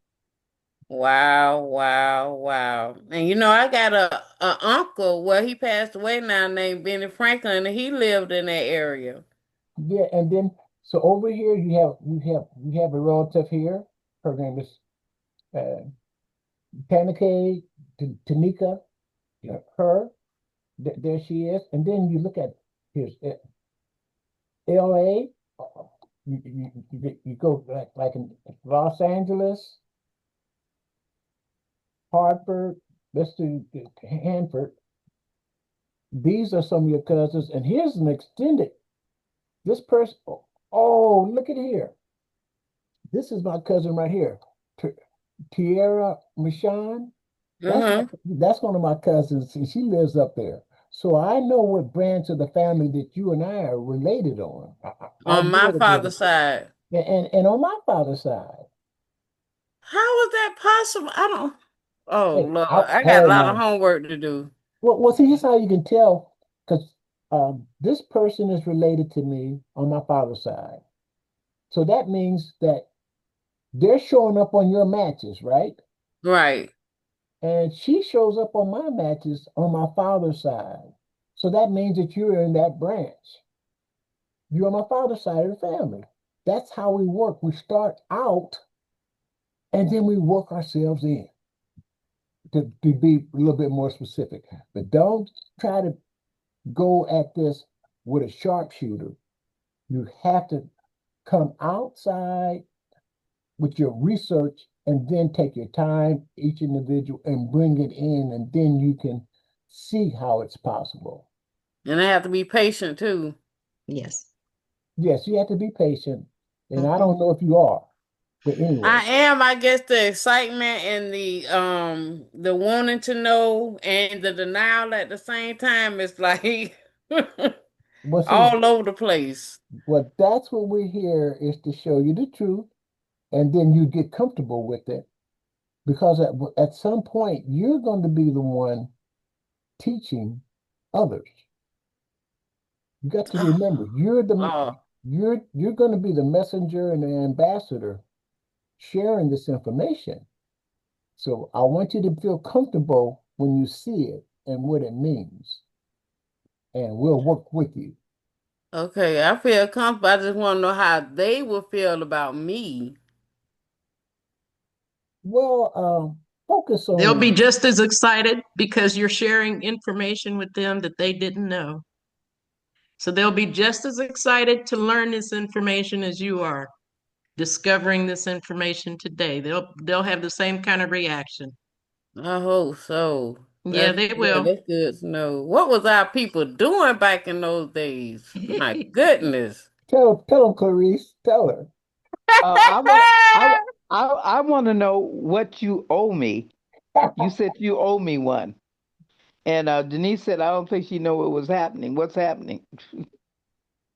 Wow, wow, wow. And you know, I got a uncle, well, he passed away now, named Benny Franklin, and he lived in that area. Yeah, and then so over here you have a relative here. Her name is uh, Tanike Tanika. Yeah, her. There she is. And then you look at here's LA. You go like in Los Angeles, Hartford, let's do Hanford. These are some of your cousins, and here's an extended. This person, oh, look at here. This is my cousin right here, Tierra Michon. Uh-huh. That's one of my cousins, and she lives up there. So I know what branch of the family that you and I are related on. Our On my blood is related. father's side. And on my father's side, How is that possible? I don't. Oh hey, Lord, I got a hey lot of now, homework to do. well, see, here's how you can tell, because this person is related to me on my father's side. So that means that they're showing up on your matches, right? Right. And she shows up on my matches on my father's side. So that means that you're in that branch. You're on my father's side of the family. That's how we work. We start out and then we work ourselves in to be a little bit more specific. But don't try to go at this with a sharpshooter. You have to come outside with your research and then take your time, each individual, and bring it in, and then you can see how it's possible. And I have to be patient too. Yes. Yes, you have to be patient, and I Mhm. don't know if you are, but anyway. I am, I guess the excitement and the wanting to know and the denial at the same time is like Well, see, all over the place. well, that's what we're here is to show you the truth, and then you get comfortable with it because at some point you're going to be the one teaching others. You got to remember, Oh, you're going to be the messenger and the ambassador sharing this information. So I want you to feel comfortable when you see it and what it means, and we'll work with you. okay. I feel comfortable. I just want to know how they will feel about me. Well, focus They'll on be just as excited because you're sharing information with them that they didn't know. So they'll be just as excited to learn this information as you are discovering this information today. They'll have the same kind of reaction. I hope so. Yeah, they will. That's good to know. What was our people doing back in those days? My goodness. tell them, Clarice, tell her. I want I want to know what you owe me. You said you owe me one, and Denise said I don't think she know what was happening. What's happening?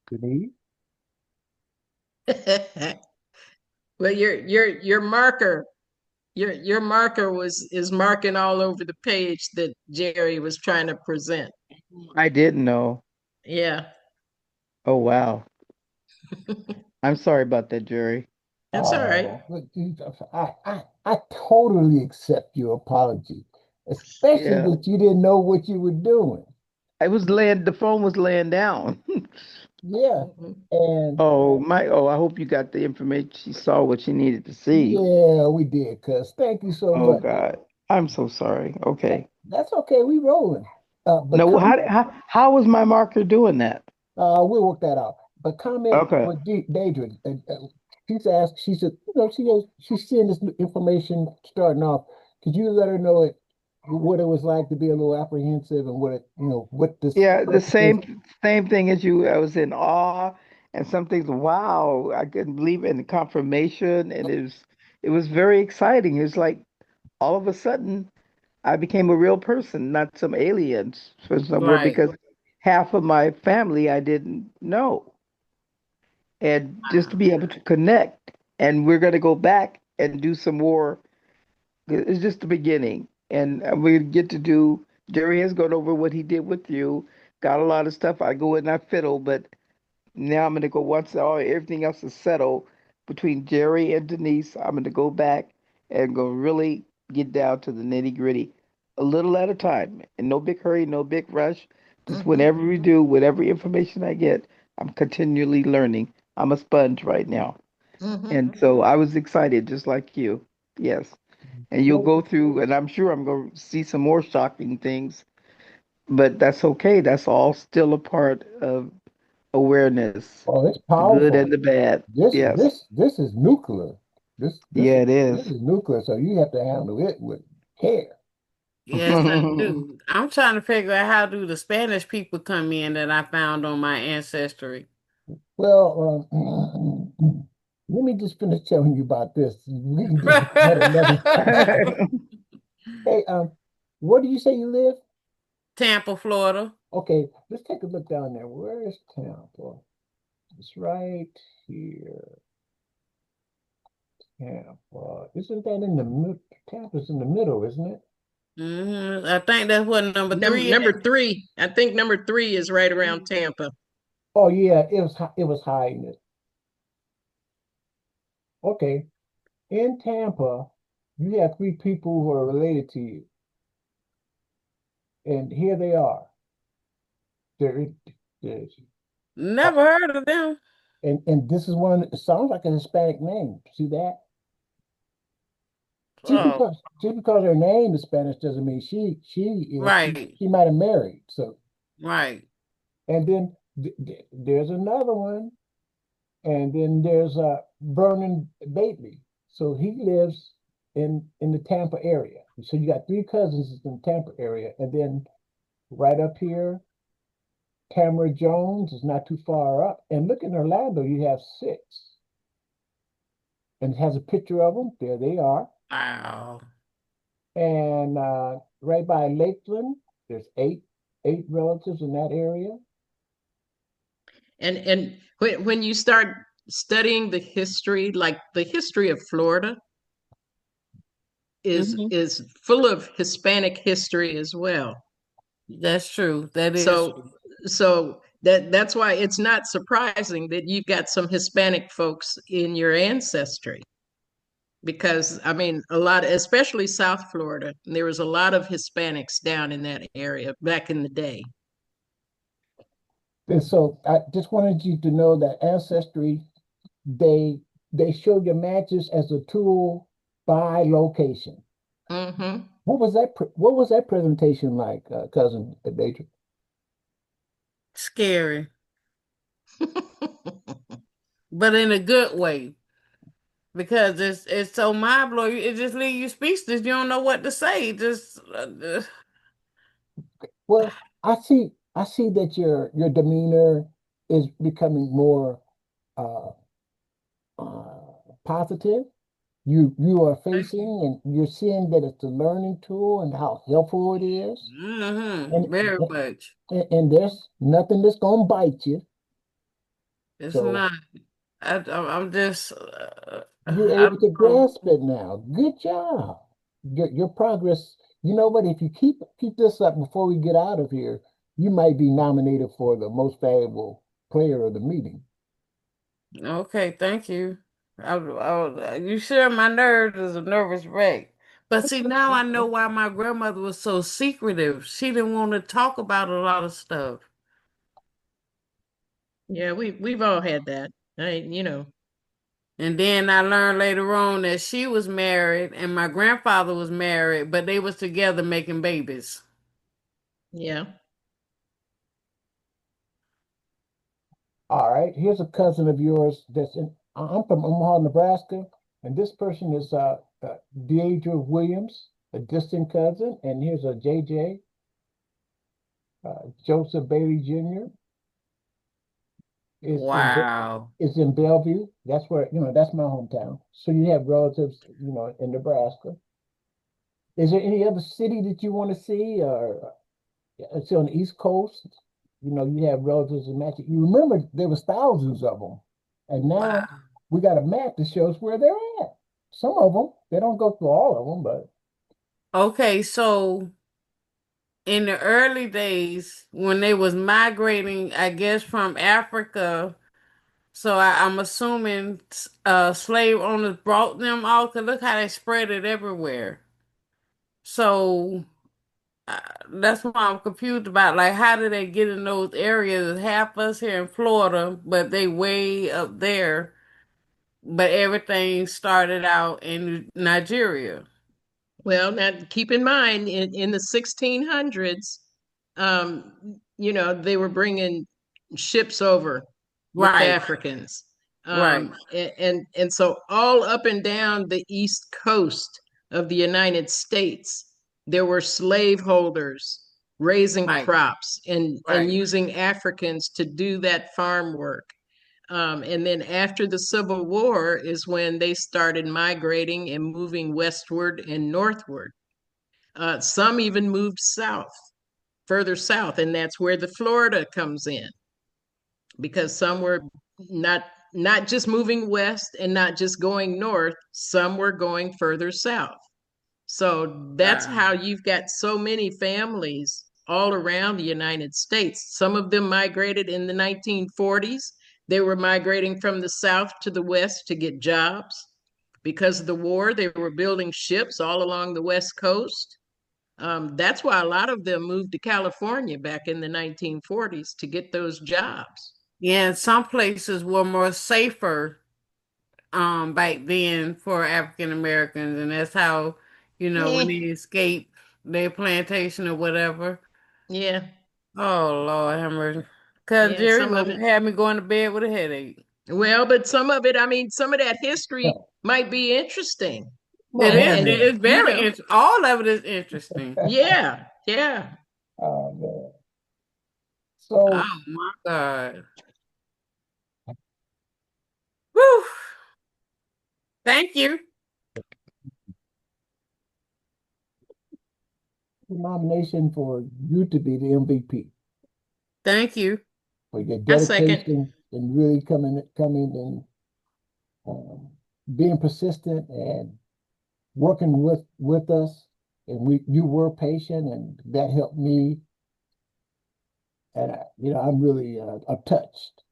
Denise, Well, your marker, your marker is marking all over the page that Jerry was trying to present. I didn't know. Yeah, Oh wow, I'm sorry about that, Jerry. that's all right. I totally accept your apology, especially Yeah, that you didn't know what you were doing. I was laying. The phone was laying down. Yeah, Mhm. and Oh my! Oh, I hope you got the information. She saw what she needed to see. yeah, we did, cuz. Thank you so Oh much. God, I'm so sorry. Okay. That's okay. We rolling. But No, come, how was my marker doing that? we'll work that out. But comment Okay. with Deidre. She's asked. She said, she's seeing this new information starting off. Could you let her know what it was like to be a little apprehensive and what this Yeah, the purpose is? same thing as you. I was in awe, and some things. Wow, I couldn't believe it. And the confirmation, and it was very exciting. It was like all of a sudden I became a real person, not some aliens from somewhere, Right. because half of my family I didn't know, and just to Wow. be able to connect. And we're going to go back and do some more. It's just the beginning, and we get to do Jerry has gone over what he did with you. Got a lot of stuff. I go and I fiddle, but now I'm gonna go once everything else is settled between Jerry and Denise. I'm gonna go back and go really get down to the nitty gritty, a little at a time, and no big hurry, no big rush. Just Mm-hmm. whenever we do, whatever information I get, I'm continually learning. I'm a sponge right now, Mm-hmm. and so I was excited, just like you. Yes, and you'll Well, go through, and I'm sure I'm going to see some more shocking things, but that's okay. That's all still a part of awareness, well, it's the good and powerful. the bad. This Yes. this this is nuclear. This this Yeah, is it this is. is nuclear, so you have to handle it with care. Yes, I do. I'm trying to figure out how do the Spanish people come in that I found on my ancestry. Well, let me just finish telling you about this. We can do that another time. Hey, where do you say you live? Tampa, Florida. Okay, let's take a look down there. Where is Tampa? It's right here. Tampa. Isn't that in the middle? Tampa's in the middle, isn't it? I think that's what number three is. Number three, I think number three is right around Tampa. Oh yeah, it was hiding it. Okay, in Tampa, you have three people who are related to you, and here they are. There, there's, uh, Never heard of them. and this is one. It sounds like a Hispanic name. See that? Oh, Just because her name is Spanish doesn't mean she is. right, She might have married. So right. and then there's another one, and then there's Vernon Bately. So he lives in the Tampa area. So you got three cousins in the Tampa area, and then right up here, Tamara Jones is not too far up. And look in Orlando, you have six, and it has a picture of them. There they are. Wow. And right by Lakeland, there's eight relatives in that area. And when you start studying the history, like the history of Florida Hmm. is full of Hispanic history as well. That's true. That is So true. so that's why it's not surprising that you've got some Hispanic folks in your ancestry. Because I mean, a lot, especially South Florida, there was a lot of Hispanics down in that area back in the day. And so I just wanted you to know that Ancestry, they they show your matches as a tool by location. Hmm. What was that presentation like, cousin Deidre? Scary, but in a good way because it's so mind blowing. It just leaves you speechless. You don't know what to say. Just Well, I see that your demeanor is becoming more uh, positive. You are thank you. facing and you're seeing that it's a learning tool and how helpful it is. And Very much. and there's nothing that's gonna bite you. It's So not. I'm just. you're I able don't to know. grasp it now. Good job. Your progress. You know what? If you keep this up before we get out of here, you might be nominated for the most valuable player of the meeting. Okay, thank you. You share my nerves as a nervous wreck. But see, now I know why my grandmother was so secretive. She didn't want to talk about a lot of stuff. Yeah, we've all had that. You know, And then I learned later on that she was married and my grandfather was married, but they was together making babies. yeah. All right. Here's a cousin of yours that's in. I'm from Omaha, Nebraska, and this person is Deidre Williams, a distant cousin, and here's a JJ, Joseph Bailey Jr. is in Wow. is in Bellevue. That's where that's my hometown. So you have relatives in Nebraska. Is there any other city that you want to see, or it's on the East Coast? You have relatives in Massachusetts. You remember there was thousands of them, and now Wow. we got a map that shows where they're at. Some of them, they don't go through all of them, but Okay, so in the early days when they was migrating, I guess from Africa. So I'm assuming slave owners brought them all. Cause look how they spread it everywhere. So uh, that's why I'm confused about like how did they get in those areas? Half us here in Florida, but they way up there. But everything started out in Nigeria. Well, now keep in mind, in the 1600s, they were bringing ships over with Right, Africans. right, And so all up and down the East Coast of the United States, there were slaveholders raising right, crops and right. using Africans to do that farm work. And then after the Civil War is when they started migrating and moving westward and northward. Some even moved south, further south, and that's where the Florida comes in, because some were not not just moving west and not just going north, some were going further south. So that's Wow. how you've got so many families all around the United States. Some of them migrated in the 1940s. They were migrating from the south to the west to get jobs. Because of the war, they were building ships all along the west coast. That's why a lot of them moved to California back in the 1940s to get those jobs. Yeah, and some places were more safer back then for African Americans, and that's how, when Eh, they escaped their plantation or whatever. yeah, Oh Lord, have mercy. Cause yeah, Jerry some of gonna it. have me going to bed with a headache. Well, but some of it, I mean, some of that history Oh, might be interesting. might It And, have is. and been. It's you very know, interesting. All of it is interesting. yeah, yeah. Man. So, Oh my God. Whew. Thank you. the nomination for you to be the MVP Thank you. for your I second. dedication and really coming and being persistent and working with us. And you were patient, and that helped me. And I'm really touched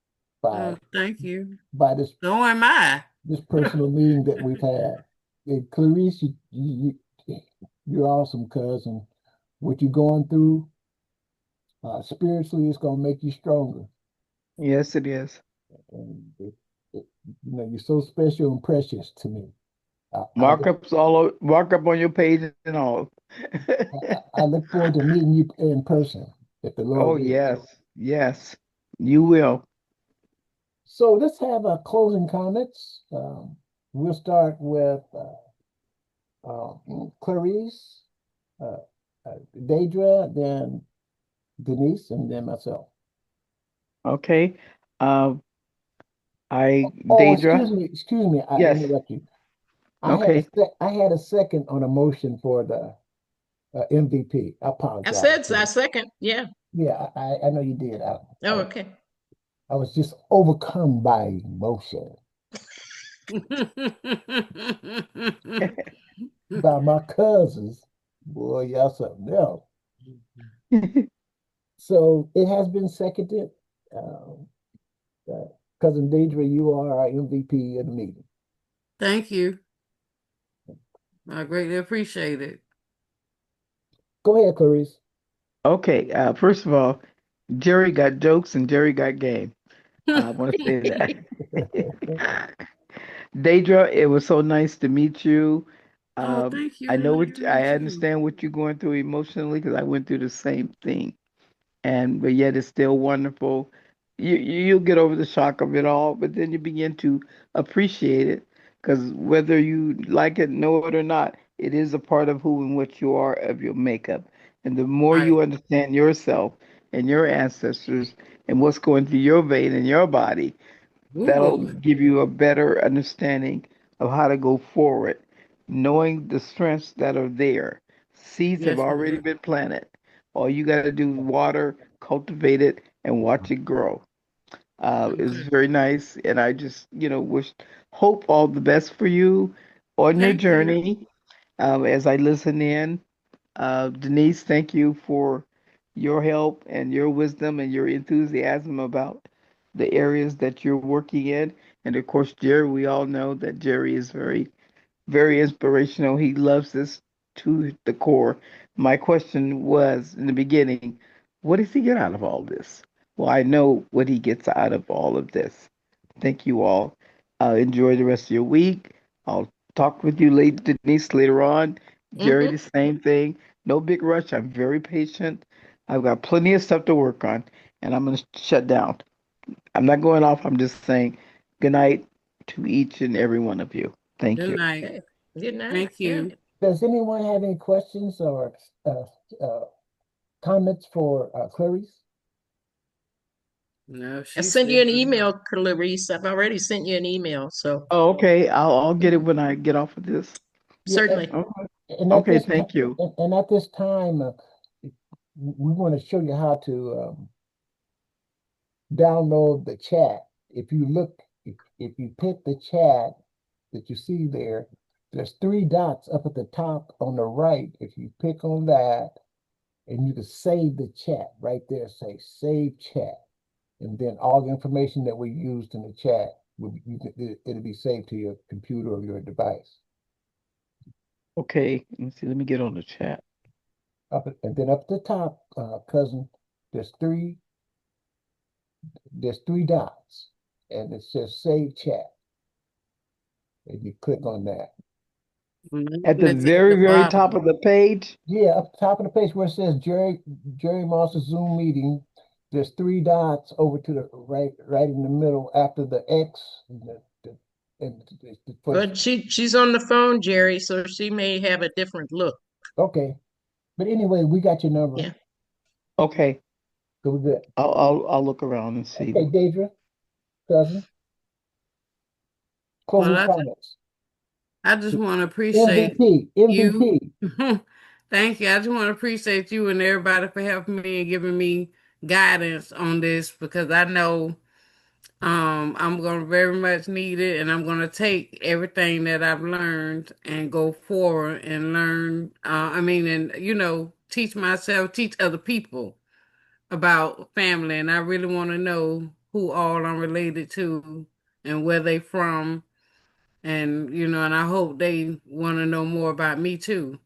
by Oh, thank you. by this So am I. this personal meeting that we've had. And Clarice, you're awesome, cousin. What you're going through spiritually is going to make you stronger. Yes, it is. And you're so special and precious to me. I look, Markup on your page and all. I look forward to meeting you in person if the Oh, Lord wills. yes, yes, you will. So let's have closing comments. We'll start with Clarice, uh, Deidre, then Denise, and then myself. Okay. Um, Oh, Deidre, excuse me, I yes. interrupt you. Okay. I had a second on a motion for the MVP. I apologize. I second. Yeah. Yeah, I know you did. Oh, okay. I was just overcome by emotion, by my cousins. Boy, y'all something else. So it has been seconded. Um, Cousin Deidre, you are our MVP of the meeting. Thank you. I greatly appreciate it. Go ahead, Clarice. Okay. First of all, Jerry got jokes and Jerry got game. I want to say that. Deidre, it was so nice to meet you. Oh, thank you. I It's know nice what to I meet you. understand what you're going through emotionally because I went through the same thing. But yet it's still wonderful. You'll get over the shock of it all, but then you begin to appreciate it because whether you like it, know it or not, it is a part of who and what you are of your makeup. And the more Right. you understand yourself and your ancestors and what's going through your vein and your body, that'll Ooh, give you a better understanding of how to go forward, knowing the strengths that are there. Seeds have yes, already ma'am. been planted. All you got to do is water, cultivate it, and watch it grow. It's Okay. very nice, and I just, hope all the best for you on your Thank you. journey. As I listen in, Denise, thank you for your help and your wisdom and your enthusiasm about the areas that you're working in. And of course, Jerry, we all know that Jerry is very inspirational. He loves this to the core. My question was in the beginning, what does he get out of all this? Well, I know what he gets out of all of this. Thank you all. Enjoy the rest of your week. I'll talk with you later, Denise, later on. Jerry, Hmm. the same thing. No big rush. I'm very patient. I've got plenty of stuff to work on, and I'm going to shut down. I'm not going off. I'm just saying good night to each and every one of you. Thank Good you. night. Okay. Good night. Thank Yeah. you. Does anyone have any questions or uh, comments for Clarice? No, I she sent you said an good night. email, Clarice. I've already sent you an email, so Oh, okay. I'll get it when I get off of this. Yeah, certainly. Okay. and at Okay, this time, thank you. and at this time, we want to show you how to download the chat. If you look, if you pick the chat that you see there, there's three dots up at the top on the right. If you pick on that, and you can save the chat right there, say save chat. And then all the information that we used in the chat, it'll be saved to your computer or your device. Okay, let me see. Let me get on the chat. And then up at the top, cousin, there's three there's three dots, and it says save chat, and you click on that. At the It's at the very top bottom. of the page. Yeah, up top of the page where it says Jerry Moss's Zoom meeting, there's three dots over to the right in the middle after the X and the first. But she's on the phone, Jerry, so she may have a different look. Okay, but anyway, we got your number, Yeah. Okay, so we're good. I'll look around and see. Okay, Deidre, cousin, Well, closing comments. I just want to appreciate MVP, you. MVP. Thank you. I just want to appreciate you and everybody for helping me and giving me guidance on this because I know I'm going to very much need it and I'm going to take everything that I've learned and go forward and learn. And teach myself, teach other people about family. And I really want to know who all I'm related to and where they from. And I hope they want to know more about me too.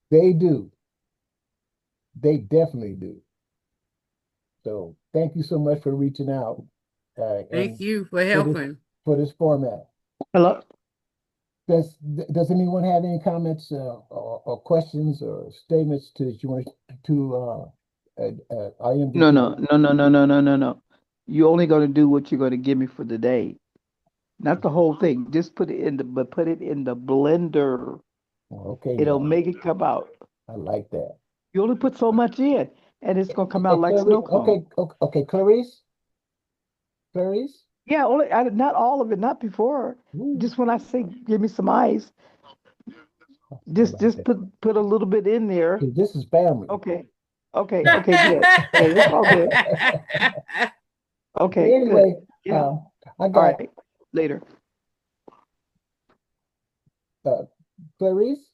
They do. They definitely do. So thank you so much for reaching out Thank and you for for this helping. for this format. Hello? Does anyone have any comments or questions or statements that you want to No, IMVP? no, no, no, no, no, no, no, no. You're only going to do what you're going to give me for the day, not the whole thing. Just put it in the blender. Okay, It'll now make it come out. I like that. You only put so much in, and it's gonna come out Hey, like snow cone. okay, Clarice, Clarice. Yeah, not all of it, not before. Ooh, Just when I say give me some ice, I just like just that. put a little bit in there. 'Cause this is family. Okay, okay, good. Good. It's all good. But Okay, good. anyway, Yeah. I All got right. Later. uh, Clarice.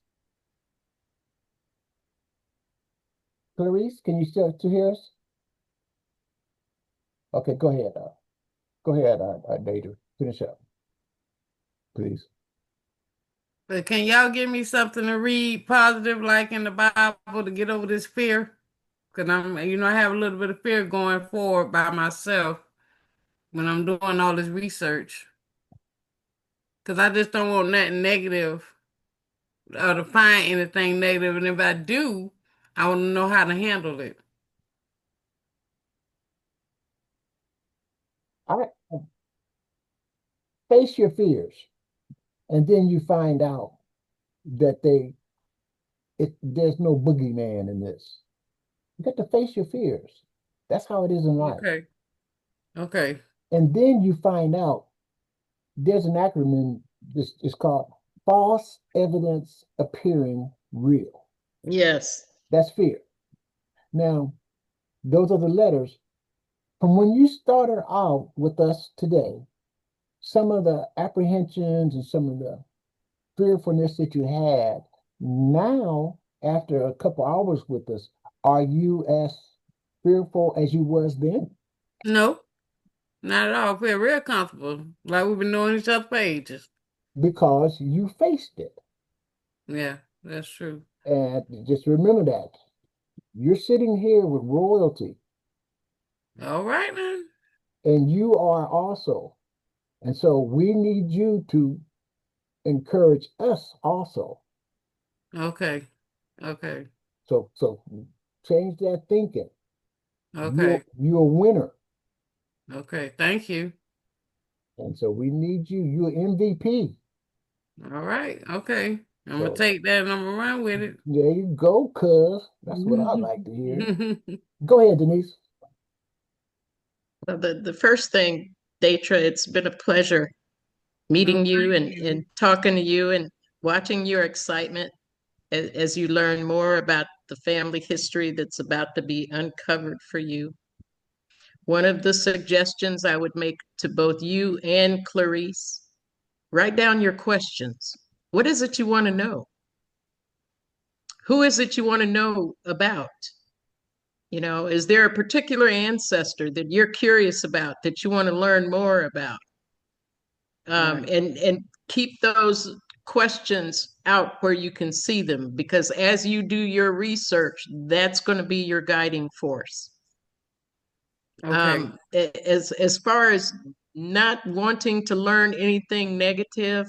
Clarice, can you still hear us? Okay, go ahead. Go ahead, Deidre. Finish up, please. But can y'all give me something to read positive, like in the Bible, to get over this fear? Because I have a little bit of fear going forward by myself when I'm doing all this research. Because I just don't want nothing negative or to find anything negative. And if I do, I want to know how to handle it. I face your fears, and then you find out that there's no boogeyman in this. You got to face your fears. That's how it is in life. Okay. Okay. And then you find out there's an acronym. This is called false evidence appearing real. Yes. That's fear. Now, those are the letters. From when you started out with us today, some of the apprehensions and some of the fearfulness that you had Now, after a couple hours with us, are you as fearful as you was then? No, not at all. I feel real comfortable. Like we've been knowing each other for ages. Because you faced it. Yeah, that's true. And just remember that. You're sitting here with royalty, All right, man. and you are also. And so we need you to encourage us also. Okay. Okay. So change that thinking. Okay. You're a winner. Okay. Thank you. And so we need you. You're MVP. All right. Okay. I'm gonna So take that and I'm gonna run with it. there you go, cuz. That's what I like to hear. Go ahead, Denise. Well, the first thing, Deidre, it's been a pleasure meeting you Thank you. and talking to you and watching your excitement as you learn more about the family history that's about to be uncovered for you. One of the suggestions I would make to both you and Clarice, write down your questions. What is it you want to know? Who is it you want to know about? You know, is there a particular ancestor that you're curious about that you want to learn more about? Right. And keep those questions out where you can see them, because as you do your research, that's going to be your guiding force. Okay. As far as not wanting to learn anything negative,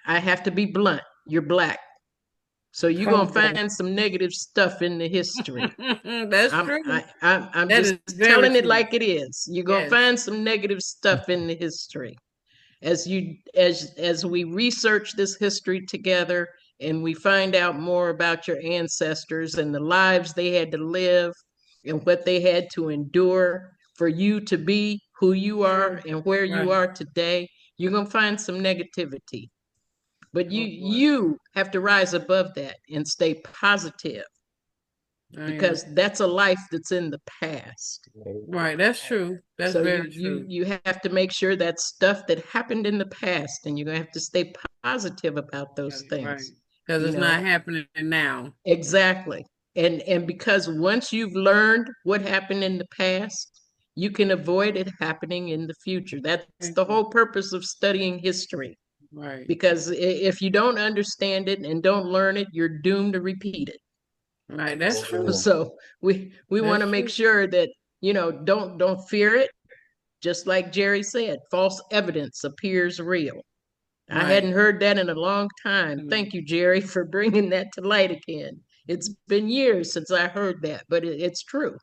I have to be blunt. You're Black. So you're Oh gonna boy. find some negative stuff in the history. That's true. I'm That just is very telling it true. like it is. You're gonna Yes. find some negative stuff in the history. As we research this history together and we find out more about your ancestors and the lives they had to live and what they had to endure for you to be who you are and where you Right. are today, you're gonna find some negativity. But Oh boy. you have to rise above that and stay positive, I am. because that's a life that's in the past. Right. That's true. That's So very true. you have to make sure that stuff that happened in the past, and you're gonna have to stay positive about those Right. things. Because You it's know, not happening now. exactly. And because once you've learned what happened in the past, you can avoid it happening in the future. That's Thank the you. whole purpose of studying history. Right. Because if you don't understand it and don't learn it, you're doomed to repeat it. Right. That's true. So we want to That's make true. sure that, don't fear it. Just like Jerry said, false evidence appears real. I Right. hadn't heard that in a long time. Thank you, Jerry, for bringing that to light again. It's been years since I heard that, but it's true.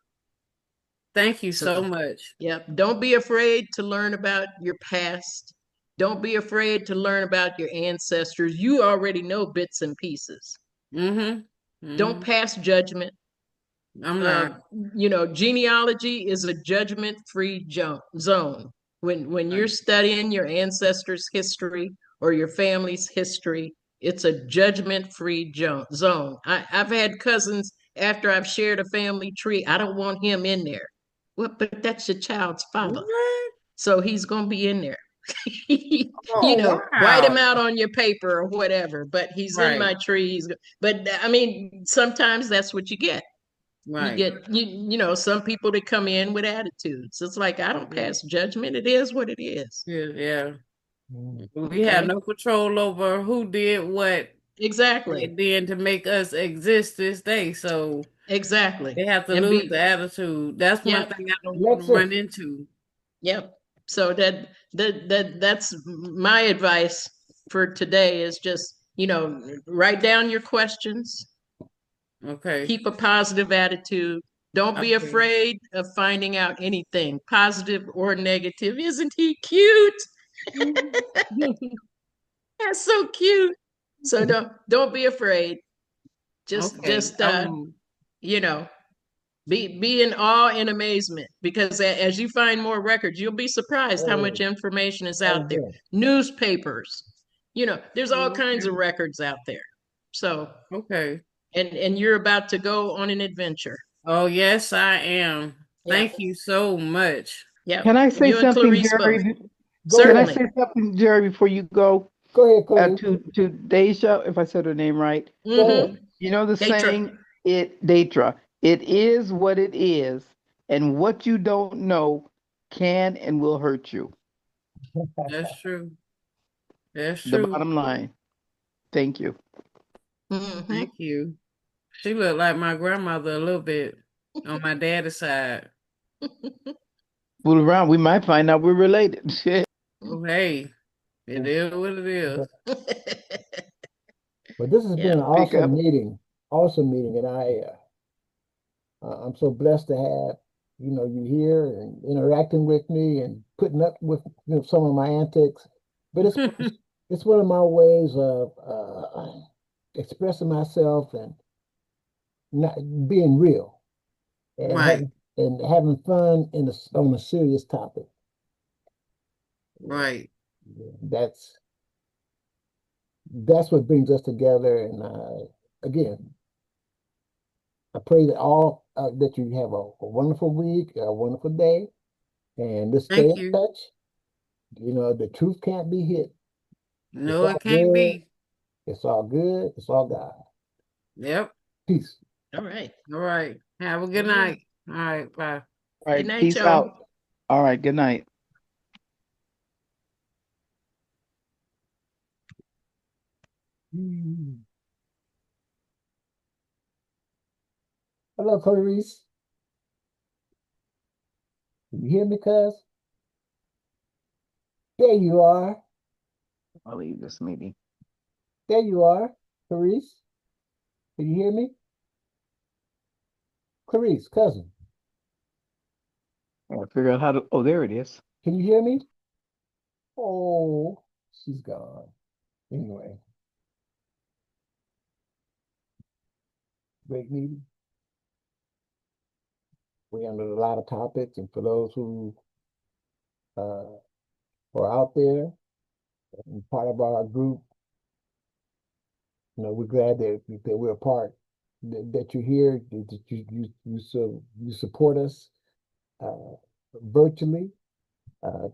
Thank you so So, much. yeah, don't be afraid to learn about your past. Don't be afraid to learn about your ancestors. You already know bits and pieces. Mm-hmm. Don't Mm-hmm. pass judgment. I'm uh, not. Genealogy is a judgment-free zone. When you're Right. studying your ancestors' history or your family's history, it's a judgment-free zone. I've had cousins after I've shared a family tree. I don't want him in there. Well, but that's your child's father, What? so he's gonna be in there. Oh, Write wow. him out on your paper or whatever. But he's in Right. my tree. But I mean, sometimes that's what you get. You Right. get some people that come in with attitudes. It's like, I don't Yeah. pass judgment. It is what it is. Yeah. Yeah. Mm. We have Okay. no control over who did what they Exactly. did to make us exist this day. So Exactly. they have to And lose the be attitude. That's one Yep. thing I don't want to Lexus. run into. Yep. So that's my advice for today, is just, write down your questions, Okay. keep a positive attitude. Don't be Okay. afraid of finding out anything, positive or negative. Isn't he cute? That's so cute. So don't be afraid. Just Okay. just you know, be in awe and amazement, because as you find more records, you'll be surprised how much Oh, information is oh out there. yeah. Newspapers, there's all kinds of Okay. records out there. So, Okay. and you're about to go on an adventure. Oh, yes, I am. Yeah. Thank you so much. Yeah. Can I say You and something, Clarice both. Jerry? Go Can I ahead. Certainly. say something, Jerry, before you go? Go ahead, Clay. to Deja, if I said her name right. Go ahead. Mm-hmm. You know the Detra. saying, Detra, it is what it is, and what you don't know can and will hurt you. That's true. That's The true. bottom line. Thank you. Mm-hmm. Thank you. She looked like my grandmother a little bit on my daddy's side. Fool around, we might find out we're related. Shit. Oh, hey, it is what it is. But this has been Yeah. an Pick up. awesome meeting, and I'm so blessed to have you here and interacting with me and putting up with some of my antics. But it's one of my ways of expressing myself and not being real and Right, having fun on a serious topic. right. That's what brings us together. And again, I pray that you have a wonderful week, a wonderful day, and let's stay Thank in you. touch. The truth can't be hid. It's No, all it can't good. be. It's all good. It's all God. Yep. Peace. All right. All right. Have a good Amen. night. All right. Bye. All Good right. night, Peace y'all. out. All right. Good night. Mm. Hello, Clarice. Can you hear me, cuz? There you are. I'll leave this meeting. There you are, Clarice. Can you hear me? Clarice, cousin, I gotta figure out how to. Oh, there it is. can you hear me? Oh, she's gone. Anyway, great meeting. We handled a lot of topics, and for those who uh, are out there and part of our group, we're glad that we're a part, that you're here, that you support us virtually.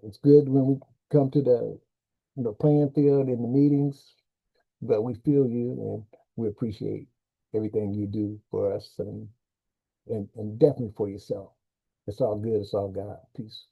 It's good when we come to the playing field in the meetings, but we feel you and we appreciate everything you do for us and definitely for yourself. It's all good. It's all God. Peace.